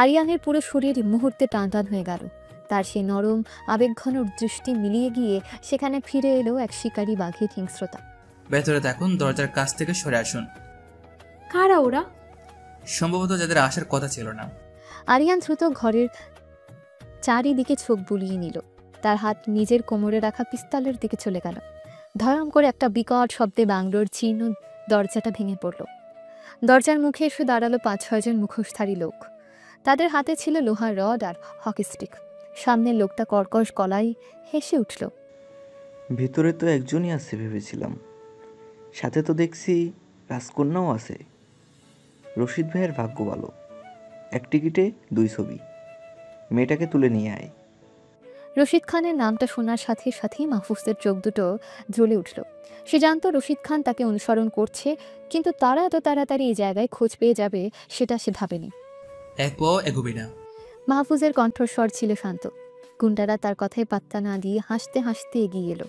আরিয়ানের পুরো শরীর মুহূর্তে টানটান হয়ে গেল। তার সেই নরম আবেগঘন দৃষ্টি মিলিয়ে গিয়ে সেখানে ফিরে এলো এক শিকারী বাঘের হিংস্রতা। ভেতরে থাকুন, দরজার কাছ থেকে সরে আসুন। কারা ওরা? সম্ভবত যাদের আসার কথা ছিল না। আরিয়ান দ্রুত ঘরের চারিদিকে চোখ বুলিয়ে নিল। তার হাত নিজের কোমরে রাখা পিস্তলের দিকে চলে গেল। ধরম করে একটা বিকট শব্দে বাংলোর জীর্ণ দরজাটা ভেঙে পড়ল। দরজার মুখে এসে দাঁড়ালো 5-6 জন মুখোশধারী লোক। তাদের হাতে ছিল লোহার রড আর হকি স্টিক। সামনের লোকটা কর্কশ গলায় হেসে উঠল। ভিতরে তো একজনই আছে ভেবেছিলাম, সাথে তো দেখছি রাজকন্যাও আছে। রশিদ ভাইয়ের ভাগ্য ভালো, এক টিকিটে 2 ছবি। মেয়েটাকে তুলে নিয়ে আয়। রশিদ খানের নামটা শোনার সাথে সাথেই মাহফুজের চোখ দুটো জ্বলে উঠল। সে জানতো রশিদ খান তাকে অনুসরণ করছে, কিন্তু তারা এত তাড়াতাড়ি এই জায়গায় খোঁজ পেয়ে যাবে সেটা সে ভাবেনি। এক পাও এগোবি না। মাহফুজের কণ্ঠস্বর ছিল শান্ত। গুন্ডারা তার কথায় পাত্তা না দিয়ে হাসতে হাসতে এগিয়ে এলো।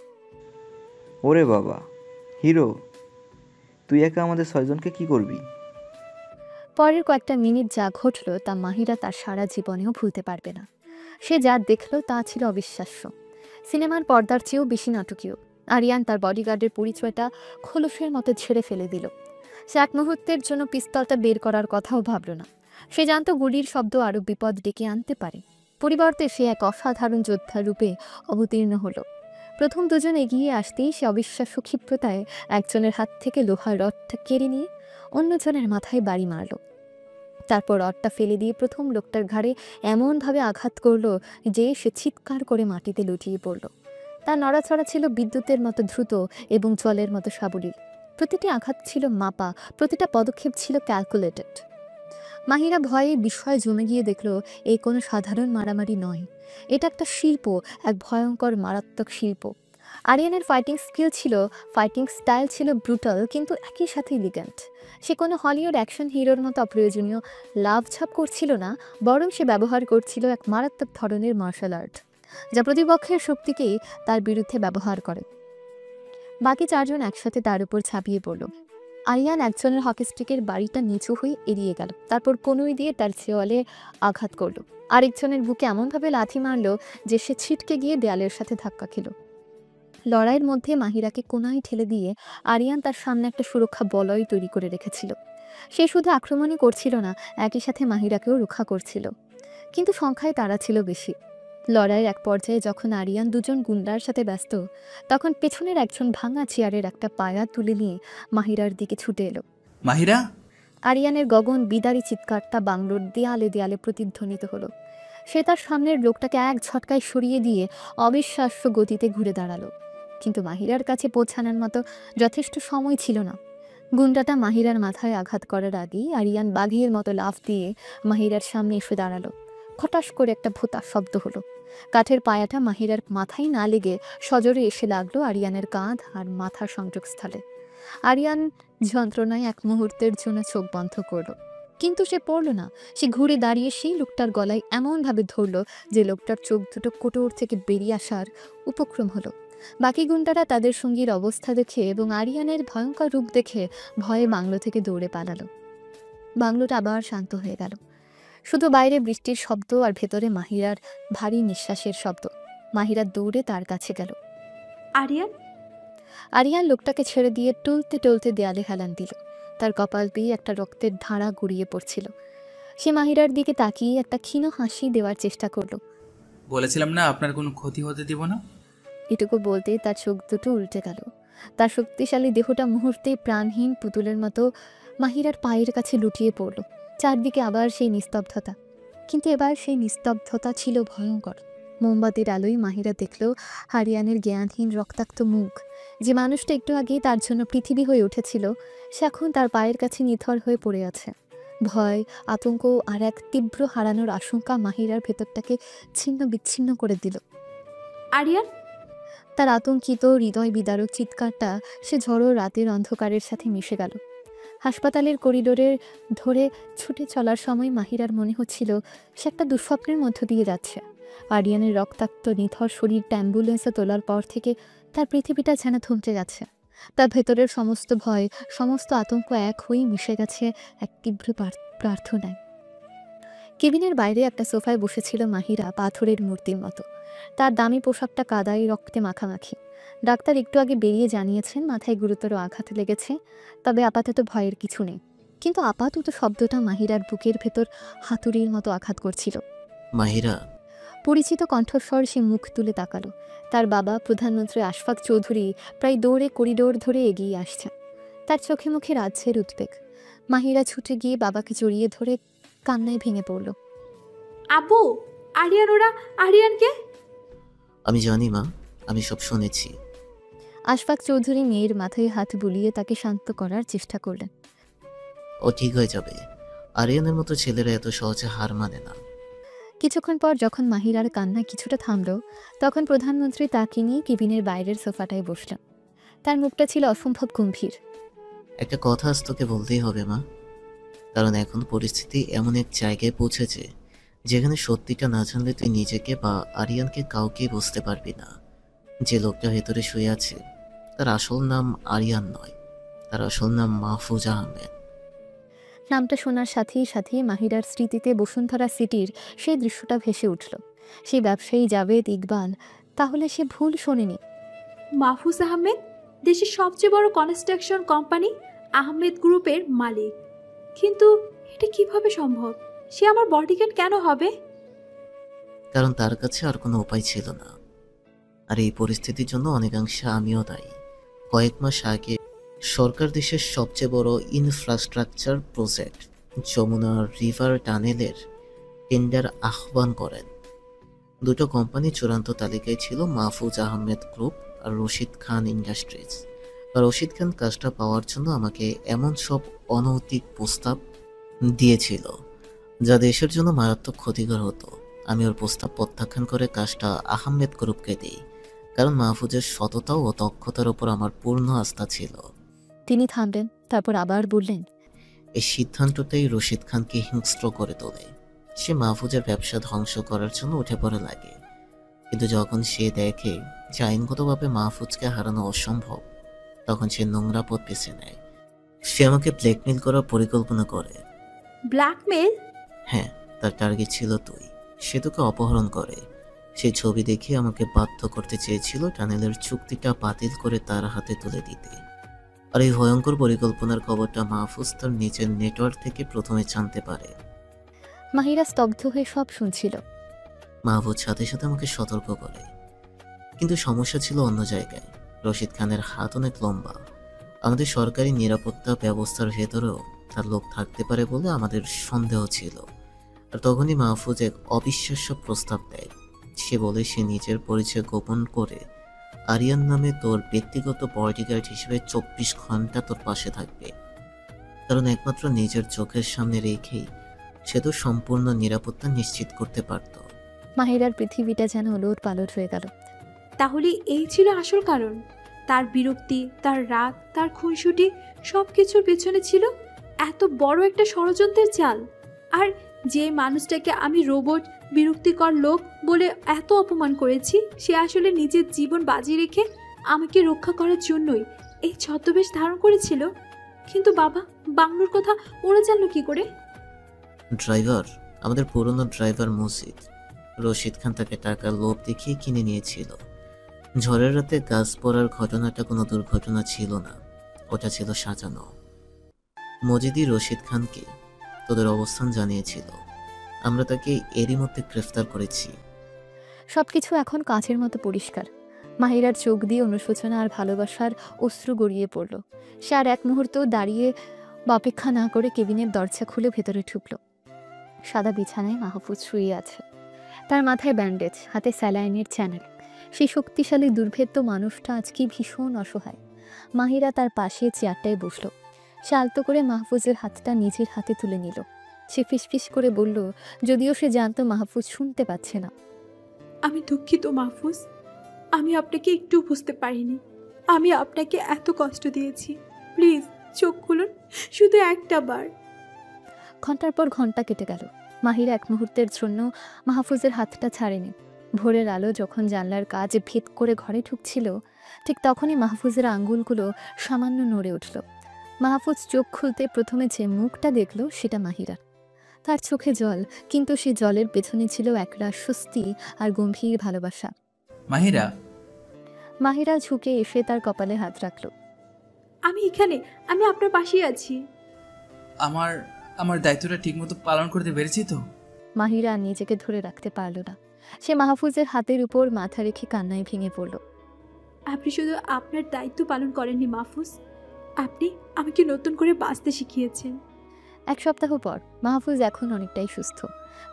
ওরে বাবা, হিরো, তুই একা আমাদের 6 জনকে কি করবি? পরের কয়েকটা মিনিট যা ঘটল তা মাহিরা তার সারা জীবনেও ভুলতে পারবে না। সে যা দেখল তা ছিল অবিশ্বাস্য। সিনেমার পর্দার চেয়েও বেশি নাটকীয়। আরিয়ান তার বডিগার্ডের পরিচয়টা খোলসের মতো ছেড়ে ফেলে দিল। সে এক মুহূর্তের জন্য পিস্তলটা বের করার কথাও ভাবল না। সে জানত গুলির শব্দ আরো বিপদ ডেকে আনতে পারে। পরিবর্তে সে এক অসাধারণ যোদ্ধা রূপে অবতীর্ণ হলো। প্রথম দুজন এগিয়ে আসতেই সে অবিশ্বাস্য ক্ষিপ্রতায় একজনের হাত থেকে লোহার রডটা কেড়ে নিয়ে অন্যজনের মাথায় বাড়ি মারল। তারপর রডটা ফেলে দিয়ে প্রথম লোকটার ঘাড়ে এমনভাবে আঘাত করলো যে সে চিৎকার করে মাটিতে লুটিয়ে পড়ল। তার নড়াচড়া ছিল বিদ্যুতের মতো দ্রুত এবং জলের মতো সাবলীল। প্রতিটি আঘাত ছিল মাপা, প্রতিটা পদক্ষেপ ছিল ক্যালকুলেটেড। মাহিরা ভয়ে বিস্ময়ে জমে গিয়ে দেখল এই কোনো সাধারণ মারামারি নয়, এটা একটা শিল্প, এক ভয়ঙ্কর মারাত্মক শিল্প। আরিয়ানের ফাইটিং স্টাইল ছিল ব্রুটাল কিন্তু একই সাথে এলিগ্যান্ট। সে কোনো হলিউড অ্যাকশন হিরোর মতো অপ্রয়োজনীয় লাভঝাপ করছিল না, বরং সে ব্যবহার করছিল এক মারাত্মক ধরনের মার্শাল আর্ট, যা প্রতিপক্ষের শক্তিকেই তার বিরুদ্ধে ব্যবহার করে। বাকি চারজন একসাথে তার উপর ঝাঁপিয়ে পড়ল। আরিয়ান একজনের হকি স্টিকের বাড়িটা নিচু হয়ে এড়িয়ে গেল, তারপর কনুই দিয়ে তার চেয়ালে আঘাত করল। আরেকজনের বুকে এমনভাবে লাথি মারল যে সে ছিটকে গিয়ে দেয়ালের সাথে ধাক্কা খেল। লড়াইয়ের মধ্যে মাহিরাকে কোনায় ঠেলে দিয়ে আরিয়ান তার সামনে একটা সুরক্ষা বলয় তৈরি করে রেখেছিল। সে শুধু আক্রমণই করছিল না, একই সাথে মাহিরাকেও রক্ষা করছিল, কিন্তু সংখ্যায় তারা ছিল বেশি। লড়াইয়ের এক পর্যায়ে যখন আরিয়ান দুজন গুন্ডার সাথে ব্যস্ত, তখন পেছনের একজন ভাঙা চেয়ারের একটা পায়া তুলে নিয়ে মাহিরার দিকে ছুটে এলো। মাহিরা! আরিয়ানের গগন বিদারী চিৎকারটা বাংলোর দেয়ালে দেয়ালে প্রতিধ্বনিত হলো। সে তার সামনের লোকটাকে এক ঝটকায় সরিয়ে দিয়ে অবিশ্বাস্য গতিতে ঘুরে দাঁড়ালো, কিন্তু মাহিরার কাছে পৌঁছানোর মতো যথেষ্ট সময় ছিল না। গুন্ডাটা মাহিরার মাথায় আঘাত করার আগেই আরিয়ান বাঘের মতো লাফ দিয়ে মাহিরার সামনে এসে দাঁড়ালো। খটাস করে একটা ভোঁতা শব্দ হলো। কাঠের পায়াটা মাহিরার মাথায় না লেগে সজোরে এসে লাগলো আরিয়ানের কাঁধ আর মাথার সংযোগস্থলে। আরিয়ান যন্ত্রণায় এক মুহূর্তের জন্য চোখ বন্ধ করলো, কিন্তু সে পড়ল না। সে ঘুরে দাঁড়িয়ে সেই লোকটার গলায় এমনভাবে ধরল যে লোকটার চোখ দুটো কোটর থেকে বেরিয়ে আসার উপক্রম হলো। বাকি গুন্ডারা তাদের সঙ্গীর অবস্থা দেখে এবং আরিয়ানের ভয়ঙ্কর রূপ দেখে ভয়ে বাংলো থেকে দৌড়ে পালালো। বাংলোটা আবার শান্ত হয়ে গেল, শুধু বাইরে বৃষ্টির শব্দ আর ভেতরে মাহিরার ভারী নিঃশ্বাসের শব্দ। মাহিরা দৌড়ে তার কাছে গেল। আরিয়ান লোকটাকে ছেড়ে দিয়ে টলতে টলতে দেয়ালে হেলান দিল। তার কপাল বেয়ে একটা রক্তের ধারা গড়িয়ে পড়ছিল। সে মাহিরার দিকে তাকিয়ে একটা ক্ষীণ হাসি দেওয়ার চেষ্টা করলো। বলেছিলাম না আপনার কোনো ক্ষতি হতে দিব না। এটুকু বলতেই তার চোখ দুটো উল্টে গেল। তার শক্তিশালী দেহটা মুহূর্তে প্রাণহীন পুতুলের মতো মাহিরার পায়ের কাছে লুটিয়ে পড়ল। চারদিকে আবার সেই নিস্তব্ধতা, কিন্তু এবার সেই নিস্তব্ধতা ছিল ভয়ঙ্কর। মোমবাতির আলোয় মাহিরা দেখল আরিয়ানের জ্ঞানহীন রক্তাক্ত মুখ। যে মানুষটা একটু আগেই তার জন্য পৃথিবী হয়ে উঠেছিল, সে এখন তার পায়ের কাছে নিথর হয়ে পড়ে আছে। ভয়, আতঙ্ক আর এক তীব্র হারানোর আশঙ্কা মাহিরার ভেতরটাকে ছিন্ন বিচ্ছিন্ন করে দিল। আরিয়ান! তার আতঙ্কিত হৃদয় বিদারক চিৎকারটা সে ঝড়ো রাতের অন্ধকারের সাথে মিশে গেল। হাসপাতালের করিডোরে ধরে ছুটে চলার সময় মাহিরার মনে হচ্ছিল সে একটা দুঃস্বপ্নের মধ্য দিয়ে যাচ্ছে। আরিয়ানের রক্তাক্ত নিথর শরীরটা অ্যাম্বুলেন্সে তোলার পর থেকে তার পৃথিবীটা যেন থমকে গেছে। তার ভেতরের সমস্ত ভয়, সমস্ত আতঙ্ক এক হয়েই মিশে গেছে এক তীব্র প্রার্থনায়। কেবিনের বাইরে একটা সোফায় বসেছিল মাহিরা, পাথরের মূর্তির মতো। তার দামি পোশাকটা কাদায় রক্তে মাখামাখি। ডাক্তার একটু আগে বেরিয়ে জানিয়েছেন মাথায় গুরুতর আঘাত লেগেছে, তবে আপাতত ভয়ের কিছু নেই। কিন্তু আপাতত শব্দটা মাহিরার বুকের ভেতর হাতুড়ির মতো আঘাত করছিল। মাহিরা! পরিচিত কণ্ঠস্বর। সে মুখ তুলে তাকালো। তার বাবা প্রধানমন্ত্রী আশফাক চৌধুরী প্রায় দৌড়ে করিডোর ধরে এগিয়ে আসছে। তার চোখে মুখে রাজ্যের উদ্বেগ। মাহিরা ছুটে গিয়ে বাবাকে জড়িয়ে ধরে কান্নায় ভেঙে পড়ল। আব্বু! আরিয়ানকে? আমি জানি মা, আমি সব শুনেছি। আশফাক চৌধুরী মেয়ের মাথায় হাত বুলিয়ে তাকে শান্ত করার চেষ্টা করলেন। ও ঠিক হয়ে যাবে। আরিয়ানের মতো ছেলেরা এত সহজে হার মানে না। কিছুক্ষণ পর যখন মাহিরার কান্না কিছুটা থামল, তখন প্রধানমন্ত্রী তাকে নিয়ে কেবিনের বাইরের সোফাটায় বসলেন। তার মুখটা ছিল অসম্ভব গম্ভীর। একটা কথা আজ তোকে বলতেই হবে মা, কারণ এখন পরিস্থিতি এমন এক জায়গায় পৌঁছেছে যেখানে সত্যিটা না জানলে তুই নিজেকে বা আরিয়ানকে কাউকেই বুঝতে পারবি না। যে লোকটা ভেতরে শুয়ে আছে তার আসল নাম আরিয়ান নয়, তার আসল নাম মাহফুজ আহমেদ। নামটা শোনার সাথেই সাথেই মাহিরার স্মৃতিতে বসুন্ধরা সিটির সেই দৃশ্যটা ভেসে উঠল। সেই ব্যবসায়ী জাভেদ ইকবাল, তাহলে সে ভুল শোনেনি। মাহফুজ আহমেদ দেশের সবচেয়ে বড় কনস্ট্রাকশন কোম্পানি আহমেদ গ্রুপের মালিক। কিন্তু এটা কিভাবে সম্ভব? সে আমার বডিগার্ড কেন হবে? কারণ তার কাছে আর কোনো উপায় ছিল না। আর এই পরিস্থিতির জন্য অনেকাংশে আমিও দায়ী। কয়েক মাস আগে সরকার দেশের সবচেয়ে বড় ইনফ্রাস্ট্রাকচার প্রজেক্ট যমুনা রিভার টানেলের টেন্ডার আহ্বান করেন। দুটো কোম্পানি চূড়ান্ত তালিকায় ছিল, মাহফুজ আহমেদ গ্রুপ আর রশিদ খান ইন্ডাস্ট্রিজ। আর রশিদ খান কাজটা পাওয়ার জন্য আমাকে এমন সব অনৈতিক প্রস্তাব দিয়েছিল যা দেশের জন্য মারাত্মক ক্ষতিকর হতো। আমি ওর প্রস্তাব প্রত্যাখ্যান করে কাজটা আহমেদ গ্রুপকে দিই, কারণ মাহফুজের সততা ও দক্ষতার উপর আমার পূর্ণ আস্থা ছিল। তিনি থামলেন, তারপর আবার বললেন, এই সিদ্ধান্তটাই রশিদ খানকে হিংস্র করে তোলে। সে মাহফুজের ব্যবসা ধ্বংস করার জন্য উঠে পড়ে লাগে, কিন্তু যখন সে দেখে যে আইনগতভাবে মাহফুজকে হারানো অসম্ভব, তখন সে নোংরা পথ বেছে নেয়। সে আমাকে ব্ল্যাকমেল করার পরিকল্পনা করে। ব্ল্যাকমেল? হ্যাঁ, তার টার্গেট ছিল তুই। সে তোকে অপহরণ করে। সেই ছবি দেখে আমাকে বাধ্য করতে চেয়েছিল টানেলের চুক্তিটা বাতিল করে তার হাতে তুলে দিতে। আর এই ভয়ঙ্কর পরিকল্পনার খবরটা মাহফুজ তার নিজের নেটওয়ার্ক থেকে প্রথমে জানতে পারে। মাহিরা স্তব্ধ হয়ে সব শুনছিল। মাহফুজ সাথে সাথে আমাকে সতর্ক করে, কিন্তু সমস্যা ছিল অন্য জায়গায়। রশিদ খানের হাত অনেক লম্বা। আমাদের সরকারি নিরাপত্তা ব্যবস্থার ভেতরেও তার লোক থাকতে পারে বলে আমাদের সন্দেহ ছিল। আর তখনই মাহফুজ এক অবিশ্বাস্য প্রস্তাব দেয়। সে বলে সে নিজের পরিচয় গোপন করে আরিয়ান নামে তোর ব্যক্তিগত বডিগার্ড হিসেবে 24 ঘন্টা তোর পাশে থাকবে, কারণ একমাত্র নিজের চোখের সামনে রেখেই সে তো সম্পূর্ণ নিরাপত্তা নিশ্চিত করতে পারত। মাহিরার পৃথিবীটা যেন ওলট পালট হয়ে গেল। তাহলে এই ছিল আসল কারণ? তার বিরক্তি, তার রাগ, তার খুনসুটি, সব কিছুর পেছনে ছিল এত বড় একটা ষড়যন্ত্রের চাল। আর যে মানুষটাকে আমি রোবট, বিরক্তিকর লোক বলে এত অপমান করেছি, সে আসলে নিজের জীবন বাজি রেখে আমাকে রক্ষা করার জন্যই এই ছদ্মবেশ ধারণ করেছিল। কিন্তু বাবা, বাংলোর কথা ওরা জানলো কি করে? ড্রাইভার, আমাদের পুরনো ড্রাইভার মসজিদ, রশিদ খান তাকে টাকার লোভ দেখিয়ে কিনে নিয়েছিল। ঝড়ের রাতে গাছ পড়ার ঘটনাটা কোনো দুর্ঘটনা ছিল না, ওটা ছিল সাজানো। মজিদি রশিদ খানকে তোদের অবস্থান জানিয়েছিল। আমরা তাকে এরই মধ্যে গ্রেফতার করেছি। সবকিছু এখন কাঁচের মতো পরিষ্কার। মাহিরার চোখ দিয়ে অনুশোচনা আর ভালোবাসার অশ্রু গড়িয়ে পড়ল। সে আর এক মুহূর্ত দাঁড়িয়ে বা অপেক্ষা না করে কেবিনের দরজা খুলে ভেতরে ঢুকল। সাদা বিছানায় মাহফুজ শুয়ে আছে। তার মাথায় ব্যান্ডেজ, হাতে স্যালাইনের চ্যানেল। সেই শক্তিশালী দুর্ভেদ্য মানুষটা আজ কি ভীষণ অসহায়। মাহিরা তার পাশে চেয়ারটায় বসল। সে আলতো করে মাহফুজের হাতটা নিজের হাতে তুলে নিল। সে ফিসফিস করে বলল, যদিও সে জানতো মাহফুজ শুনতে পাচ্ছে না, আমি দুঃখিত মাহফুজ, আমি আপনাকে একটু বুঝতে পারিনি। আমি আপনাকে এত কষ্ট দিয়েছি। প্লিজ চোখ খুলুন, শুধু একটা বার। ঘন্টার পর ঘন্টা কেটে গেল। মাহিরা এক মুহূর্তের জন্য মাহফুজের হাতটা ছাড়েনি। ভোরের আলো যখন জানলার কাজ ভেদ করে ঘরে ঢুকছিল, ঠিক তখনই মাহফুজের আঙ্গুলগুলো সামান্য নড়ে উঠল। মাহফুজ চোখ খুলতে প্রথমে যে মুখটা দেখল সেটা মাহিরার। তার চোখে জল, কিন্তু সে জলের পেছনে ছিল একরাশ স্বস্তি আর গম্ভীর ভালোবাসা। মাহিরা। মাহিরা ঝুঁকে এসে তার কপালে হাত রাখল। আমি এখানে, আমি আপনার পাশেই আছি। আমার দায়িত্বটা ঠিকমতো পালন করতে পেরেছি তো? মাহিরা নিজেকে ধরে রাখতে পারল না। সে মাহফুজের হাতের উপর মাথা রেখে কান্নায় ভেঙে পড়ল। আপনি শুধু আপনার দায়িত্ব পালন করেননি মাহফুজ, আপনি আমাকে নতুন করে বাঁচতে শিখিয়েছেন। এক সপ্তাহ পর মাহফুজ এখন অনেকটাই সুস্থ।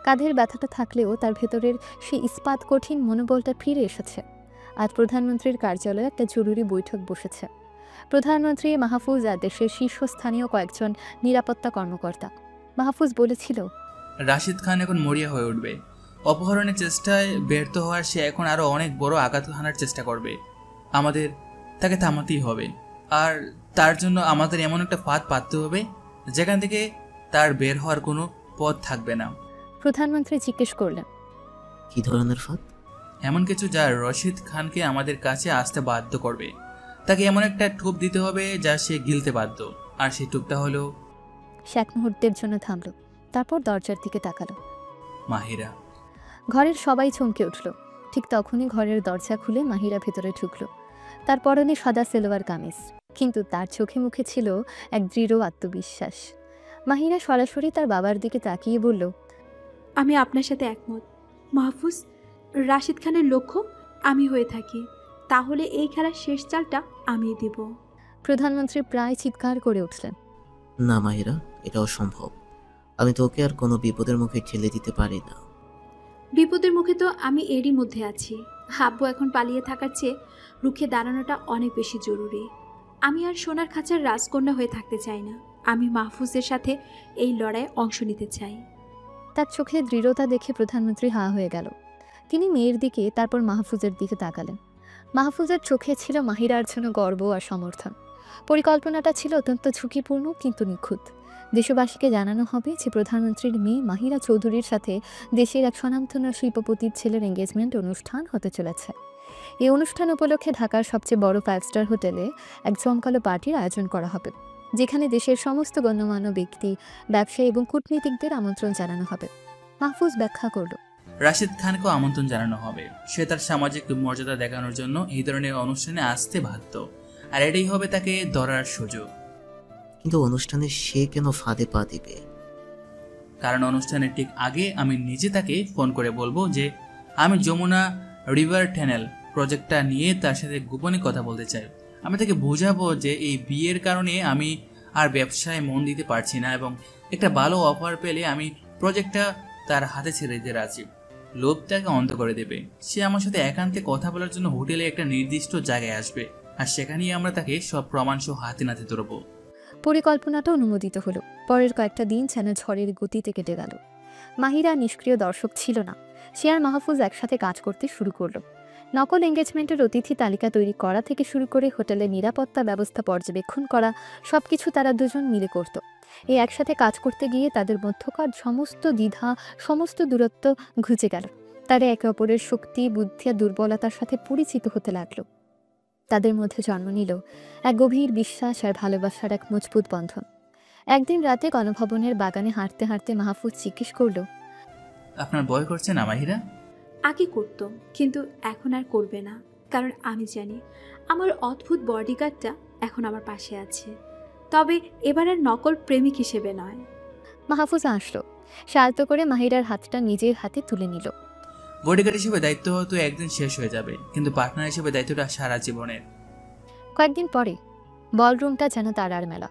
কাঁধের ব্যথাটা থাকলেও তার ভেতরের সেই ইস্পাত কঠিন মনোবলটা ফিরে এসেছে। আজ প্রধানমন্ত্রীর কার্যালয়ে একটা জরুরি বৈঠক বসেছে। প্রধানমন্ত্রী, মাহফুজ আর দেশের শীর্ষস্থানীয় কয়েকজন নিরাপত্তা কর্মকর্তা। মাহফুজ বলেছিল, রাশিদ খান এখন মরিয়া হয়ে উঠবে। অপহরণের চেষ্টায় ব্যর্থ হওয়ার সে এখন আরো অনেক বড় আঘাত হানার চেষ্টা করবে। আমাদের তাকে থামাতেই হবে। আর তার জন্য আমাদের এমন একটা ফাঁদ পাততে হবে যেখান থেকে তার বের হওয়ার কোনো পথ থাকবে না। প্রধানমন্ত্রী জিজ্ঞেস করলেন, কি ধরনের ফাঁদ? এমন কিছু যা রশিদ খানকে আমাদের কাছে আসতে বাধ্য করবে। তাকে এমন একটা টোপ দিতে হবে যা সে গিলতে বাধ্য। আর সেই টোপটা হলো... সে এক মুহূর্তের জন্য থামল, তারপর দরজার দিকে তাকালো। মাহিরা। ঘরের সবাই চমকে উঠল। ঠিক তখনই ঘরের দরজা খুলে মাহিরা ভেতরে ঢুকল। তার পরনে সাদা সেলোয়ার কামিজ, কিন্তু তার চোখে মুখে ছিল এক দৃঢ় আত্মবিশ্বাস। মাহিরা সরাসরি তার বাবার দিকে তাকিয়ে বলল, আমি আপনার সাথে একমত। মাহফুজ, রাশিদ খানের লক্ষ্য আমি হয়ে থাকি, তাহলে এই খেলার শেষ চালটা আমিই দিব। প্রধানমন্ত্রী প্রায় চিৎকার করে উঠলেন। না মাহিরা, এটা অসম্ভব। আমি তোকে আর কোনো বিপদের মুখে ঠেলে দিতে পারি না। বিপদের মুখে তো আমি এরই মধ্যে আছি। আব্বু এখন পালিয়ে থাকার চেয়ে রুখে দাঁড়ানোটা অনেক বেশি জরুরি। আমি আর সোনার খাঁচার রাজকন্যা হয়ে থাকতে চাই না। আমি মাহফুজের সাথে এই লড়াইয়ে অংশ নিতে চাই। তার চোখে দৃঢ়তা দেখে প্রধানমন্ত্রী হা হয়ে গেল। তিনি মেয়ের দিকে, তারপর মাহফুজের দিকে তাকালেন। মাহফুজের চোখে ছিল মাহিরার জন্য গর্ব আর সমর্থন। পরিকল্পনাটা ছিল অত্যন্ত ঝুঁকিপূর্ণ কিন্তু নিখুঁত। দেশবাসীকে জানানো হবে যে প্রধানমন্ত্রীর মেয়ে মাহিরা চৌধুরীর সাথে দেশের এক স্বনামধন্য শিল্পপতির ছেলের এঙ্গেজমেন্ট অনুষ্ঠান হতে চলেছে। এই অনুষ্ঠান উপলক্ষে ঢাকার সবচেয়ে বড় 5 স্টার হোটেলে এক জমকালো পার্টির আয়োজন করা হবে, যেখানে দেশের সমস্ত গণ্যমান্য ব্যক্তি, ব্যবসায়ী এবং কূটনীতিকদের আমন্ত্রণ জানানো হবে। মাহফুজ ব্যাখ্যা করল, রাশিদ খানকেও আমন্ত্রণ জানানো হবে। সে তার সামাজিক মর্যাদা দেখানোর জন্য এই ধরনের অনুষ্ঠানে আসতে বাধ্য, আর এটাই হবে তাকে ধরার সুযোগ। কিন্তু অনুষ্ঠানে সে কেন ফাঁদে পা দিবে? কারণ অনুষ্ঠানের ঠিক আগে আমি নিজে তাকে ফোন করে বলবো যে আমি যমুনা রিভার টানেল প্রজেক্টটা নিয়ে তার সাথে গোপনে কথা বলতে চাই। আমি তাকে বোঝাবো যে এই বিয়ের কারণে আমি আর ব্যবসায় মন দিতে পারছি না এবং একটা ভালো অফার পেলে আমি প্রজেক্টটা তার হাতে ছেড়ে দিতে রাজি। লোভ তাকে অন্ধ করে দেবে। সে আমার সাথে একান্তে কথা বলার জন্য হোটেলে একটা নির্দিষ্ট জায়গায় আসবে, আর সেখানেই আমরা তাকে সব প্রমাণ সহ হাতে নাতে ধরবো। পরিকল্পনাটা অনুমোদিত হলো। পরের কয়েকটা দিন যেন ঝড়ের গতিতে কেটে গেল। মাহিরা নিষ্ক্রিয় দর্শক ছিল না। সে আর মাহফুজ একসাথে কাজ করতে শুরু করলো। নকল এঙ্গেজমেন্টের অতিথি তালিকা তৈরি করা থেকে শুরু করে হোটেলের নিরাপত্তা ব্যবস্থা পর্যবেক্ষণ করা, সবকিছু তারা দুজন মিলে করত। এই একসাথে কাজ করতে গিয়ে তাদের মধ্যকার সমস্ত দ্বিধা, সমস্ত দূরত্ব ঘুচে গেল। তারা একে অপরের শক্তি, বুদ্ধি আর দুর্বলতার সাথে পরিচিত হতে লাগলো। তাদের মধ্যে জন্ম নিল এক গভীর বিশ্বাস আর ভালোবাসার এক মজবুত বন্ধন। একদিন রাতে গণভবনের বাগানে হাঁটতে হাঁটতে মাহফুজ জিজ্ঞেস করল, আপনার ভয় করছে না মাহিরা? আগে করত, কিন্তু এখন আর করবে না। কারণ আমি জানি আমার অদ্ভুত বডিগার্ডটা এখন আমার পাশে আছে, তবে এবার আর নকল প্রেমিক হিসেবে নয়। মাহফুজ আসলো। সে আলতো করে মাহিরার হাতটা নিজের হাতে তুলে নিল। বডিগার্ড হিসেবে দায়িত্ব হয়তো একদিন শেষ হয়ে যাবে, কিন্তু পার্টনার হিসেবে দায়িত্বটা সারা জীবনের। কয়েকদিন পরে বলরুমটা যেন তারার মেলা।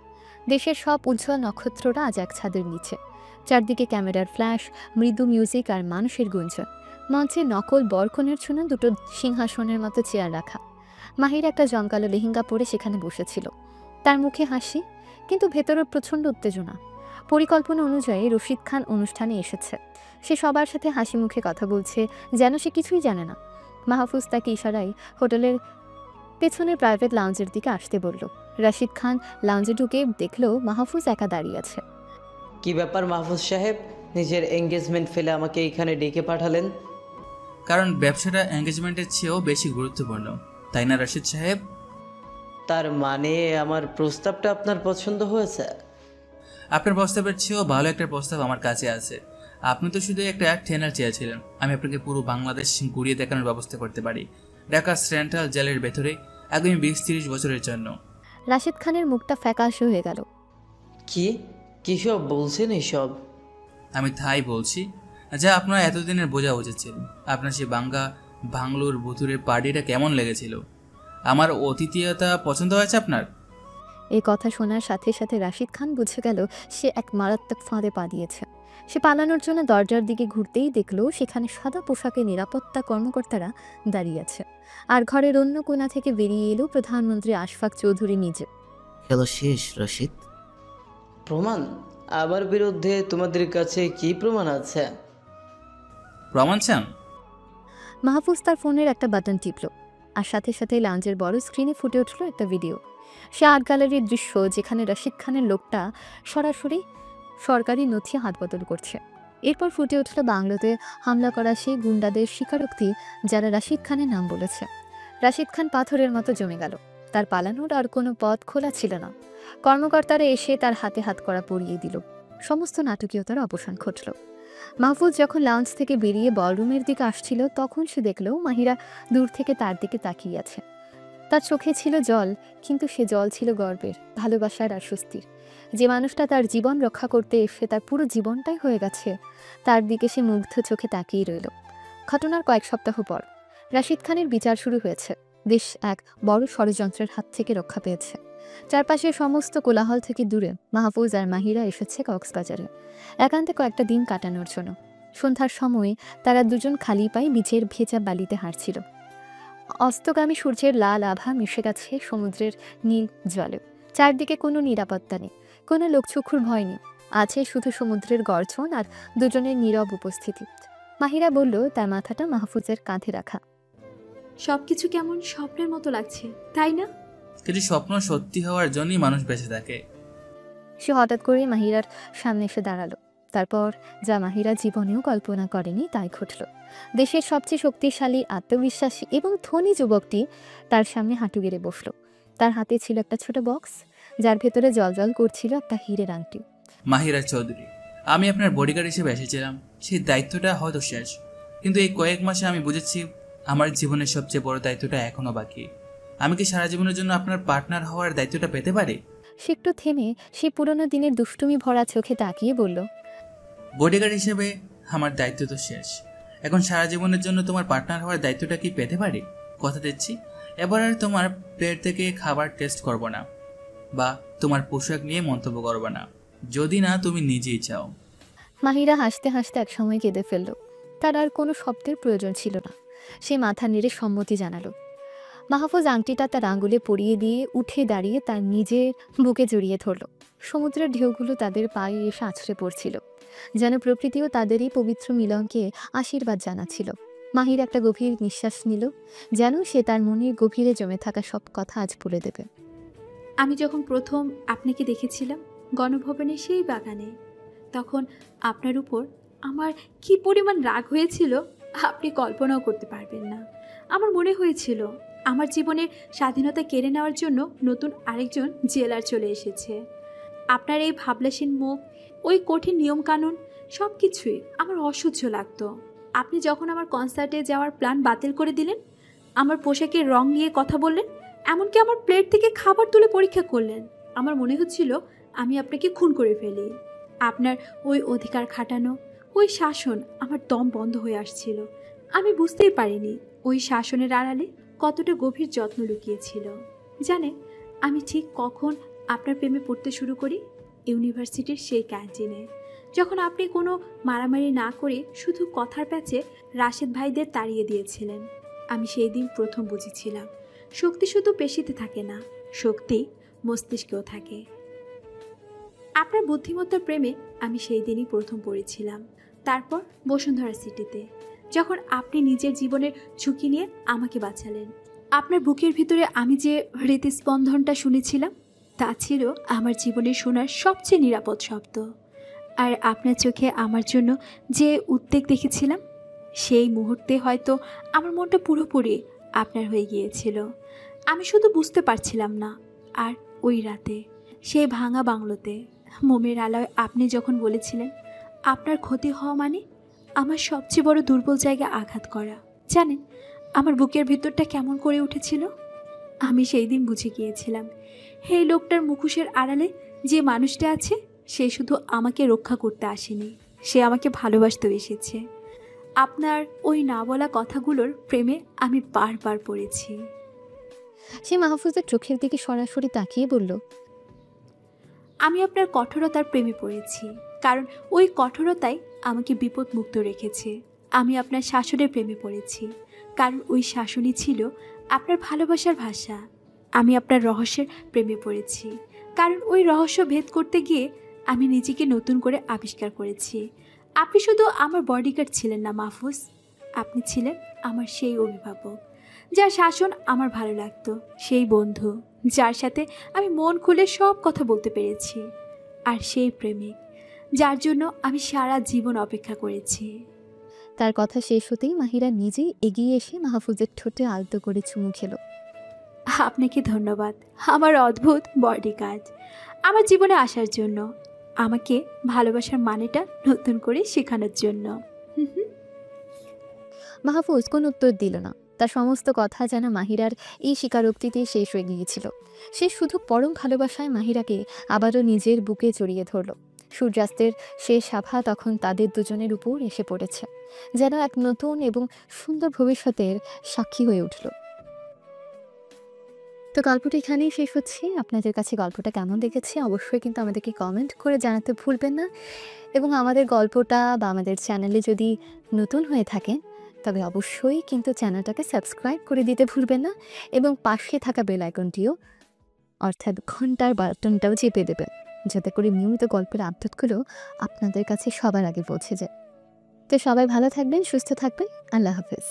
দেশের সব উজ্জ্বল নক্ষত্ররা আজ এক ছাদের নিচে। চারদিকে ক্যামেরার ফ্ল্যাশ, মৃদু মিউজিক আর মানুষের গুঞ্জন। মঞ্চে নকল বরকনের জন্য দুটো সিংহাসনের মতো চেয়ার রাখা। মাহির একটা জমকালো লেহেঙ্গা পরে সেখানে বসেছিল। তার মুখে হাসি, কিন্তু ভেতরে প্রচণ্ড উত্তেজনা। পরিকল্পনা অনুযায়ী রশিদ খান অনুষ্ঠানে এসেছে। সে সবার সাথে হাসি মুখে কথা বলছে, যেন সে কিছুই জানে না। মাহফুজ তাকে ইশারায় হোটেলের পেছনের প্রাইভেট লাউঞ্জের দিকে আসতে বলল। রাশিদ খান লাউঞ্জে ঢুকে দেখলো মাহফুজ একা দাঁড়িয়ে আছে। কি ব্যাপার মাহফুজ সাহেব, নিজের এঙ্গেজমেন্ট ফেলে আমাকে এখানে ডেকে পাঠালেন? কারণ ব্যবসাটা এঙ্গেজমেন্টের চেয়েও বেশি গুরুত্বপূর্ণ, তাই না রশিদ সাহেব? তার মানে আমার প্রস্তাবটা আপনার পছন্দ হয়েছে? আপনার প্রস্তাবের চেয়েও ভালো একটা প্রস্তাব আমার কাছে আছে। আপনি তো শুধু একটা ট্রেনার চেয়েছিলেন, আমি আপনাকে পুরো বাংলাদেশ ঘুরিয়ে দেখানোর ব্যবস্থা করতে পারি, ঢাকা সেন্ট্রাল জেলের ভেতরে আগামী 20-30 বছরের জন্য। রাশিদ খানের মুখটা ফ্যাকাশে হয়ে গেল। কি সব বলছেন এসব? আমি তাই বলছি যা আপনার এতদিনের বোঝা উচিত ছিল। আপনার সে বাংলোর ভুতুরে পার্টিটা কেমন লেগেছিল? আমার অতিথিয়তা পছন্দ হয়েছে আপনার? এই কথা শোনার সাথে সাথে রাশিদ খান বুঝে গেল সে এক মারাত্মক ফাঁদে পা দিয়েছে। সে পালানোর জন্য দরজার দিকে ঘুরতেই দেখল সেখানে সাদা পোশাকে নিরাপত্তা কর্মকর্তারা দাঁড়িয়ে আছে। আর ঘরের অন্য কোণা থেকে বেরিয়ে এলো প্রধানমন্ত্রী আশফাক চৌধুরী নিজে। খেলা শেষ রশিদ। প্রমাণ? আমার বিরুদ্ধে তোমাদের কাছে কি প্রমাণ আছে? প্রমাণ চান? মাহফুজ তার ফোনের একটা বাটন টিপল, আর সাথে সাথে লাউঞ্জের বড় স্ক্রিনে ফুটে উঠল একটা ভিডিও। সে আর্ট গ্যালারির দৃশ্য, যেখানে রাশিদ খানের লোকটা সরাসরি সরকারি নথি হাতবদল করছে। এরপর ফুটে উঠল বাংলোতে হামলা করা সেই গুন্ডাদের স্বীকারোক্তি যারা রাশিদ খানের নাম বলেছে। রাশিদ খান পাথরের মতো জমে গেল। তার পালানোর আর কোনো পথ খোলা ছিল না। কর্মকর্তারা এসে তার হাতে হাত করা পরিয়ে দিল। সমস্ত নাটকীয়তার অবসান ঘটল। মাহফুজ যখন লাউঞ্জ থেকে বেরিয়ে বলরুমের দিকে আসছিল, তখন সে দেখল মাহিরা দূর থেকে তার দিকে তাকিয়ে আছে। তার চোখে ছিল জল, কিন্তু সে জল ছিল গর্বের, ভালোবাসার আর স্বস্তির। যে মানুষটা তার জীবন রক্ষা করতে এসে তার পুরো জীবনটাই হয়ে গেছে, তার দিকে সে মুগ্ধ চোখে তাকিয়ে রইল। ঘটনার কয়েক সপ্তাহ পর রাশিদ খানের বিচার শুরু হয়েছে। দেশ এক বড় ষড়যন্ত্রের হাত থেকে রক্ষা পেয়েছে। চারপাশে সমস্ত কোলাহল থেকে দূরে মাহফুজ আর মাহিরা এসেছে কক্সবাজারে একান্তে কয়েকটা দিন কাটানোর জন্য। সন্ধ্যার সময় তারা দুজন খালি পায়ে বিচের ভেজা বালিতে হাঁটছিল। অস্তগামী সূর্যের লাল আভা মিশে গেছে সমুদ্রের নীল জলে। চারদিকে কোনো নিরাপত্তা নেই, কোনো লোকচক্ষুর ভয় নেই, আছে শুধু সমুদ্রের গর্জন আর দুজনের নীরব উপস্থিতি। মাহিরা বলল, তার মাথাটা মাহফুজের কাঁধে রাখা। সবকিছু কেমন স্বপ্নের মতো লাগছে, তাই না? কিন্তু স্বপ্ন সত্যি হওয়ার জন্যই মানুষ বেঁচে থাকে। সে হঠাৎ করে মাহিরার সামনে এসে দাঁড়ালো। তারপর যা মাহিরা জীবনেও কল্পনা করেনি তাই ঘটল। দেশের সবচেয়ে শক্তিশালী, আত্মবিশ্বাসী এবং ধনী যুবকটি তার সামনে হাঁটু গেড়ে বসল। তার হাতে ছিল একটা ছোট বক্স, যার ভেতরে জলজল করছিল একটা হীরের আংটি। মাহিরা চৌধুরী, আমি আপনার বডিগার্ড হিসেবে এসেছিলাম। সেই দায়িত্বটা হয়তো শেষ, কিন্তু এই কয়েক মাসে আমি বুঝেছি আমার জীবনের সবচেয়ে বড় দায়িত্বটা এখনো বাকি। আমি কি সারা জীবনের জন্য আপনার পার্টনার হওয়ার দায়িত্বটা পেতে পারি? সে একটু থেমে সেই পুরনো দিনের দুষ্টুমি ভরা চোখে তাকিয়ে বলল, বডিগার্ড হিসেবে আমার দায়িত্ব তো শেষ, এখন সারা জীবনের জন্য তোমার পার্টনার হওয়ার দায়িত্বটা কি পেতে পারি? কথা দিচ্ছি, এবার আর তোমার প্লেট থেকে খাবার টেস্ট করব না, বা তোমার পোশাক নিয়ে মন্তব্য করব না, যদি না তুমি নিজেই চাও। মাহিরা হাসতে হাসতে একসময় কেঁদে ফেলল। তার আর কোনো শব্দের প্রয়োজন ছিল না। সে মাথা নেড়ে সম্মতি জানালো। মাহফুজ আংটিটা তার আঙুলে পরিয়ে দিয়ে উঠে দাঁড়িয়ে তার নিজের বুকে জড়িয়ে ধরল। সমুদ্রের ঢেউগুলো তাদের পায়ে এসে আছড়ে পড়ছিল, যেন প্রকৃতিও তাদের এই পবিত্র মিলনকে আশীর্বাদ জানাচ্ছিল। মাহির একটা গভীর নিঃশ্বাস নিল, যেন সে তার মনের গভীরে জমে থাকা সব কথা আজ বলে দেবে। আমি যখন প্রথম আপনাকে দেখেছিলাম গণভবনে সেই বাগানে, তখন আপনার উপর আমার কি পরিমাণ রাগ হয়েছিল আপনি কল্পনাও করতে পারবেন না। আমার মনে হয়েছিল আমার জীবনের স্বাধীনতা কেড়ে নেওয়ার জন্য নতুন আরেকজন জেলার চলে এসেছে। আপনার এই ভাবলাসীন মুখ, ওই কঠিন নিয়মকানুন, সব কিছুই আমার অসহ্য লাগতো। আপনি যখন আমার কনসার্টে যাওয়ার প্ল্যান বাতিল করে দিলেন, আমার পোশাকের রং নিয়ে কথা বললেন, এমনকি আমার প্লেট থেকে খাবার তুলে পরীক্ষা করলেন, আমার মনে হচ্ছিল আমি আপনাকে খুন করে ফেলি। আপনার ওই অধিকার খাটানো, ওই শাসন, আমার দম বন্ধ হয়ে আসছিল। আমি বুঝতেই পারিনি ওই শাসনের আড়ালে কতটা গভীর যত্ন লুকিয়েছিল। জানেন, আমি ঠিক কখন আপনার প্রেমে পড়তে শুরু করি? ইউনিভার্সিটির সেই ক্যান্টিনে, যখন আপনি কোনো মারামারি না করে শুধু কথার প্যাচে রাশেদ ভাইদের তাড়িয়ে দিয়েছিলেন। আমি সেই দিন প্রথম বুঝেছিলাম শক্তি শুধু পেশিতে থাকে না, শক্তি মস্তিষ্কেও থাকে। আপনার বুদ্ধিমত্তার প্রেমে আমি সেই দিনই প্রথম পড়েছিলাম। তারপর বসুন্ধরা সিটিতে, যখন আপনি নিজের জীবনের ঝুঁকি নিয়ে আমাকে বাঁচালেন। আপনার বুকের ভিতরে আমি যে হৃদস্পন্দনটা শুনেছিলাম, তা ছিল আমার জীবনে শোনার সবচেয়ে নিরাপদ শব্দ। আর আপনার চোখে আমার জন্য যে উদ্বেগ দেখেছিলাম, সেই মুহূর্তে হয়তো আমার মনটা পুরোপুরি আপনার হয়ে গিয়েছিল। আমি শুধু বুঝতে পারছিলাম না। আর ওই রাতে সেই ভাঙা বাংলোতে মোমের আলোয় আপনি যখন বলেছিলেন আপনার ক্ষতি হওয়া মানে আমার সবচেয়ে বড় দুর্বল জায়গায় আঘাত করা, জানেন আমার বুকের ভিতরটা কেমন করে উঠেছিল? আমি সেই দিন বুঝে গিয়েছিলাম, হে লোকটার মুখোশের আড়ালে যে মানুষটা আছে, সে শুধু আমাকে রক্ষা করতে আসেনি, সে আমাকে ভালোবাসতেও এসেছে। আপনার ওই না বলা কথাগুলোর প্রেমে আমি বারবার পড়েছি। সে মাহফুজের চোখের দিকে সরাসরি তাকিয়ে বলল, আমি আপনার কঠোরতার প্রেমে পড়েছি, কারণ ওই কঠোরতাই আমাকে বিপদমুক্ত রেখেছে। আমি আপনার শাসনের প্রেমে পড়েছি, কারণ ওই শাসনই ছিল আপনার ভালোবাসার ভাষা। আমি আপনার রহস্যের প্রেমে পড়েছি, কারণ ওই রহস্য ভেদ করতে গিয়ে আমি নিজেকে নতুন করে আবিষ্কার করেছি। আপনি শুধু আমার বডিগার্ড ছিলেন না মাহফুজ, আপনি ছিলেন আমার সেই অভিভাবক, যার শাসন আমার ভালো লাগতো, সেই বন্ধু যার সাথে আমি মন খুলে সব কথা বলতে পেরেছি, আর সেই প্রেমিক যার জন্য আমি সারা জীবন অপেক্ষা করেছি। তার কথা শেষ হতেই মাহিরা নিজেই এগিয়ে এসে মাহফুজের ঠোঁটে আলতো করে চুমু খেল। আপনাকে ধন্যবাদ আমার অদ্ভুত বডিগার্ড, আমার জীবনে আসার জন্য, আমাকে ভালোবাসার মানেটা নতুন করে শেখানোর জন্য। মাহফুজ কোনো উত্তর দিল না। তার সমস্ত কথা যেন মাহিরার এই স্বীকারোক্তিতেই শেষ হয়ে গিয়েছিল। সে শুধু পরম ভালোবাসায় মাহিরাকে আবারও নিজের বুকে জড়িয়ে ধরল। সূর্যাস্তের শেষ আভা তখন তাদের দুজনের উপর এসে পড়েছে, যেন এক নতুন এবং সুন্দর ভবিষ্যতের সাক্ষী হয়ে উঠল। তো গল্পটা এখানেই শেষ হচ্ছে। আপনাদের কাছে গল্পটা কেমন লেগেছে অবশ্যই কিন্তু আমাদেরকে কমেন্ট করে জানাতে ভুলবেন না, এবং আমাদের গল্পটা বা আমাদের চ্যানেলে যদি নতুন হয়ে থাকেন তবে অবশ্যই কিন্তু চ্যানেলটাকে সাবস্ক্রাইব করে দিতে ভুলবেন না, এবং পাশে থাকা বেল আইকনটিও অর্থাৎ ঘন্টার বাটনটাও চেপে দেবেন, যাতে করে নিয়মিত গল্পের আপডেটগুলো আপনাদের কাছে সবার আগে পৌঁছে যায়। তো সবাই ভালো থাকবেন, সুস্থ থাকবেন। আল্লাহ হাফেজ।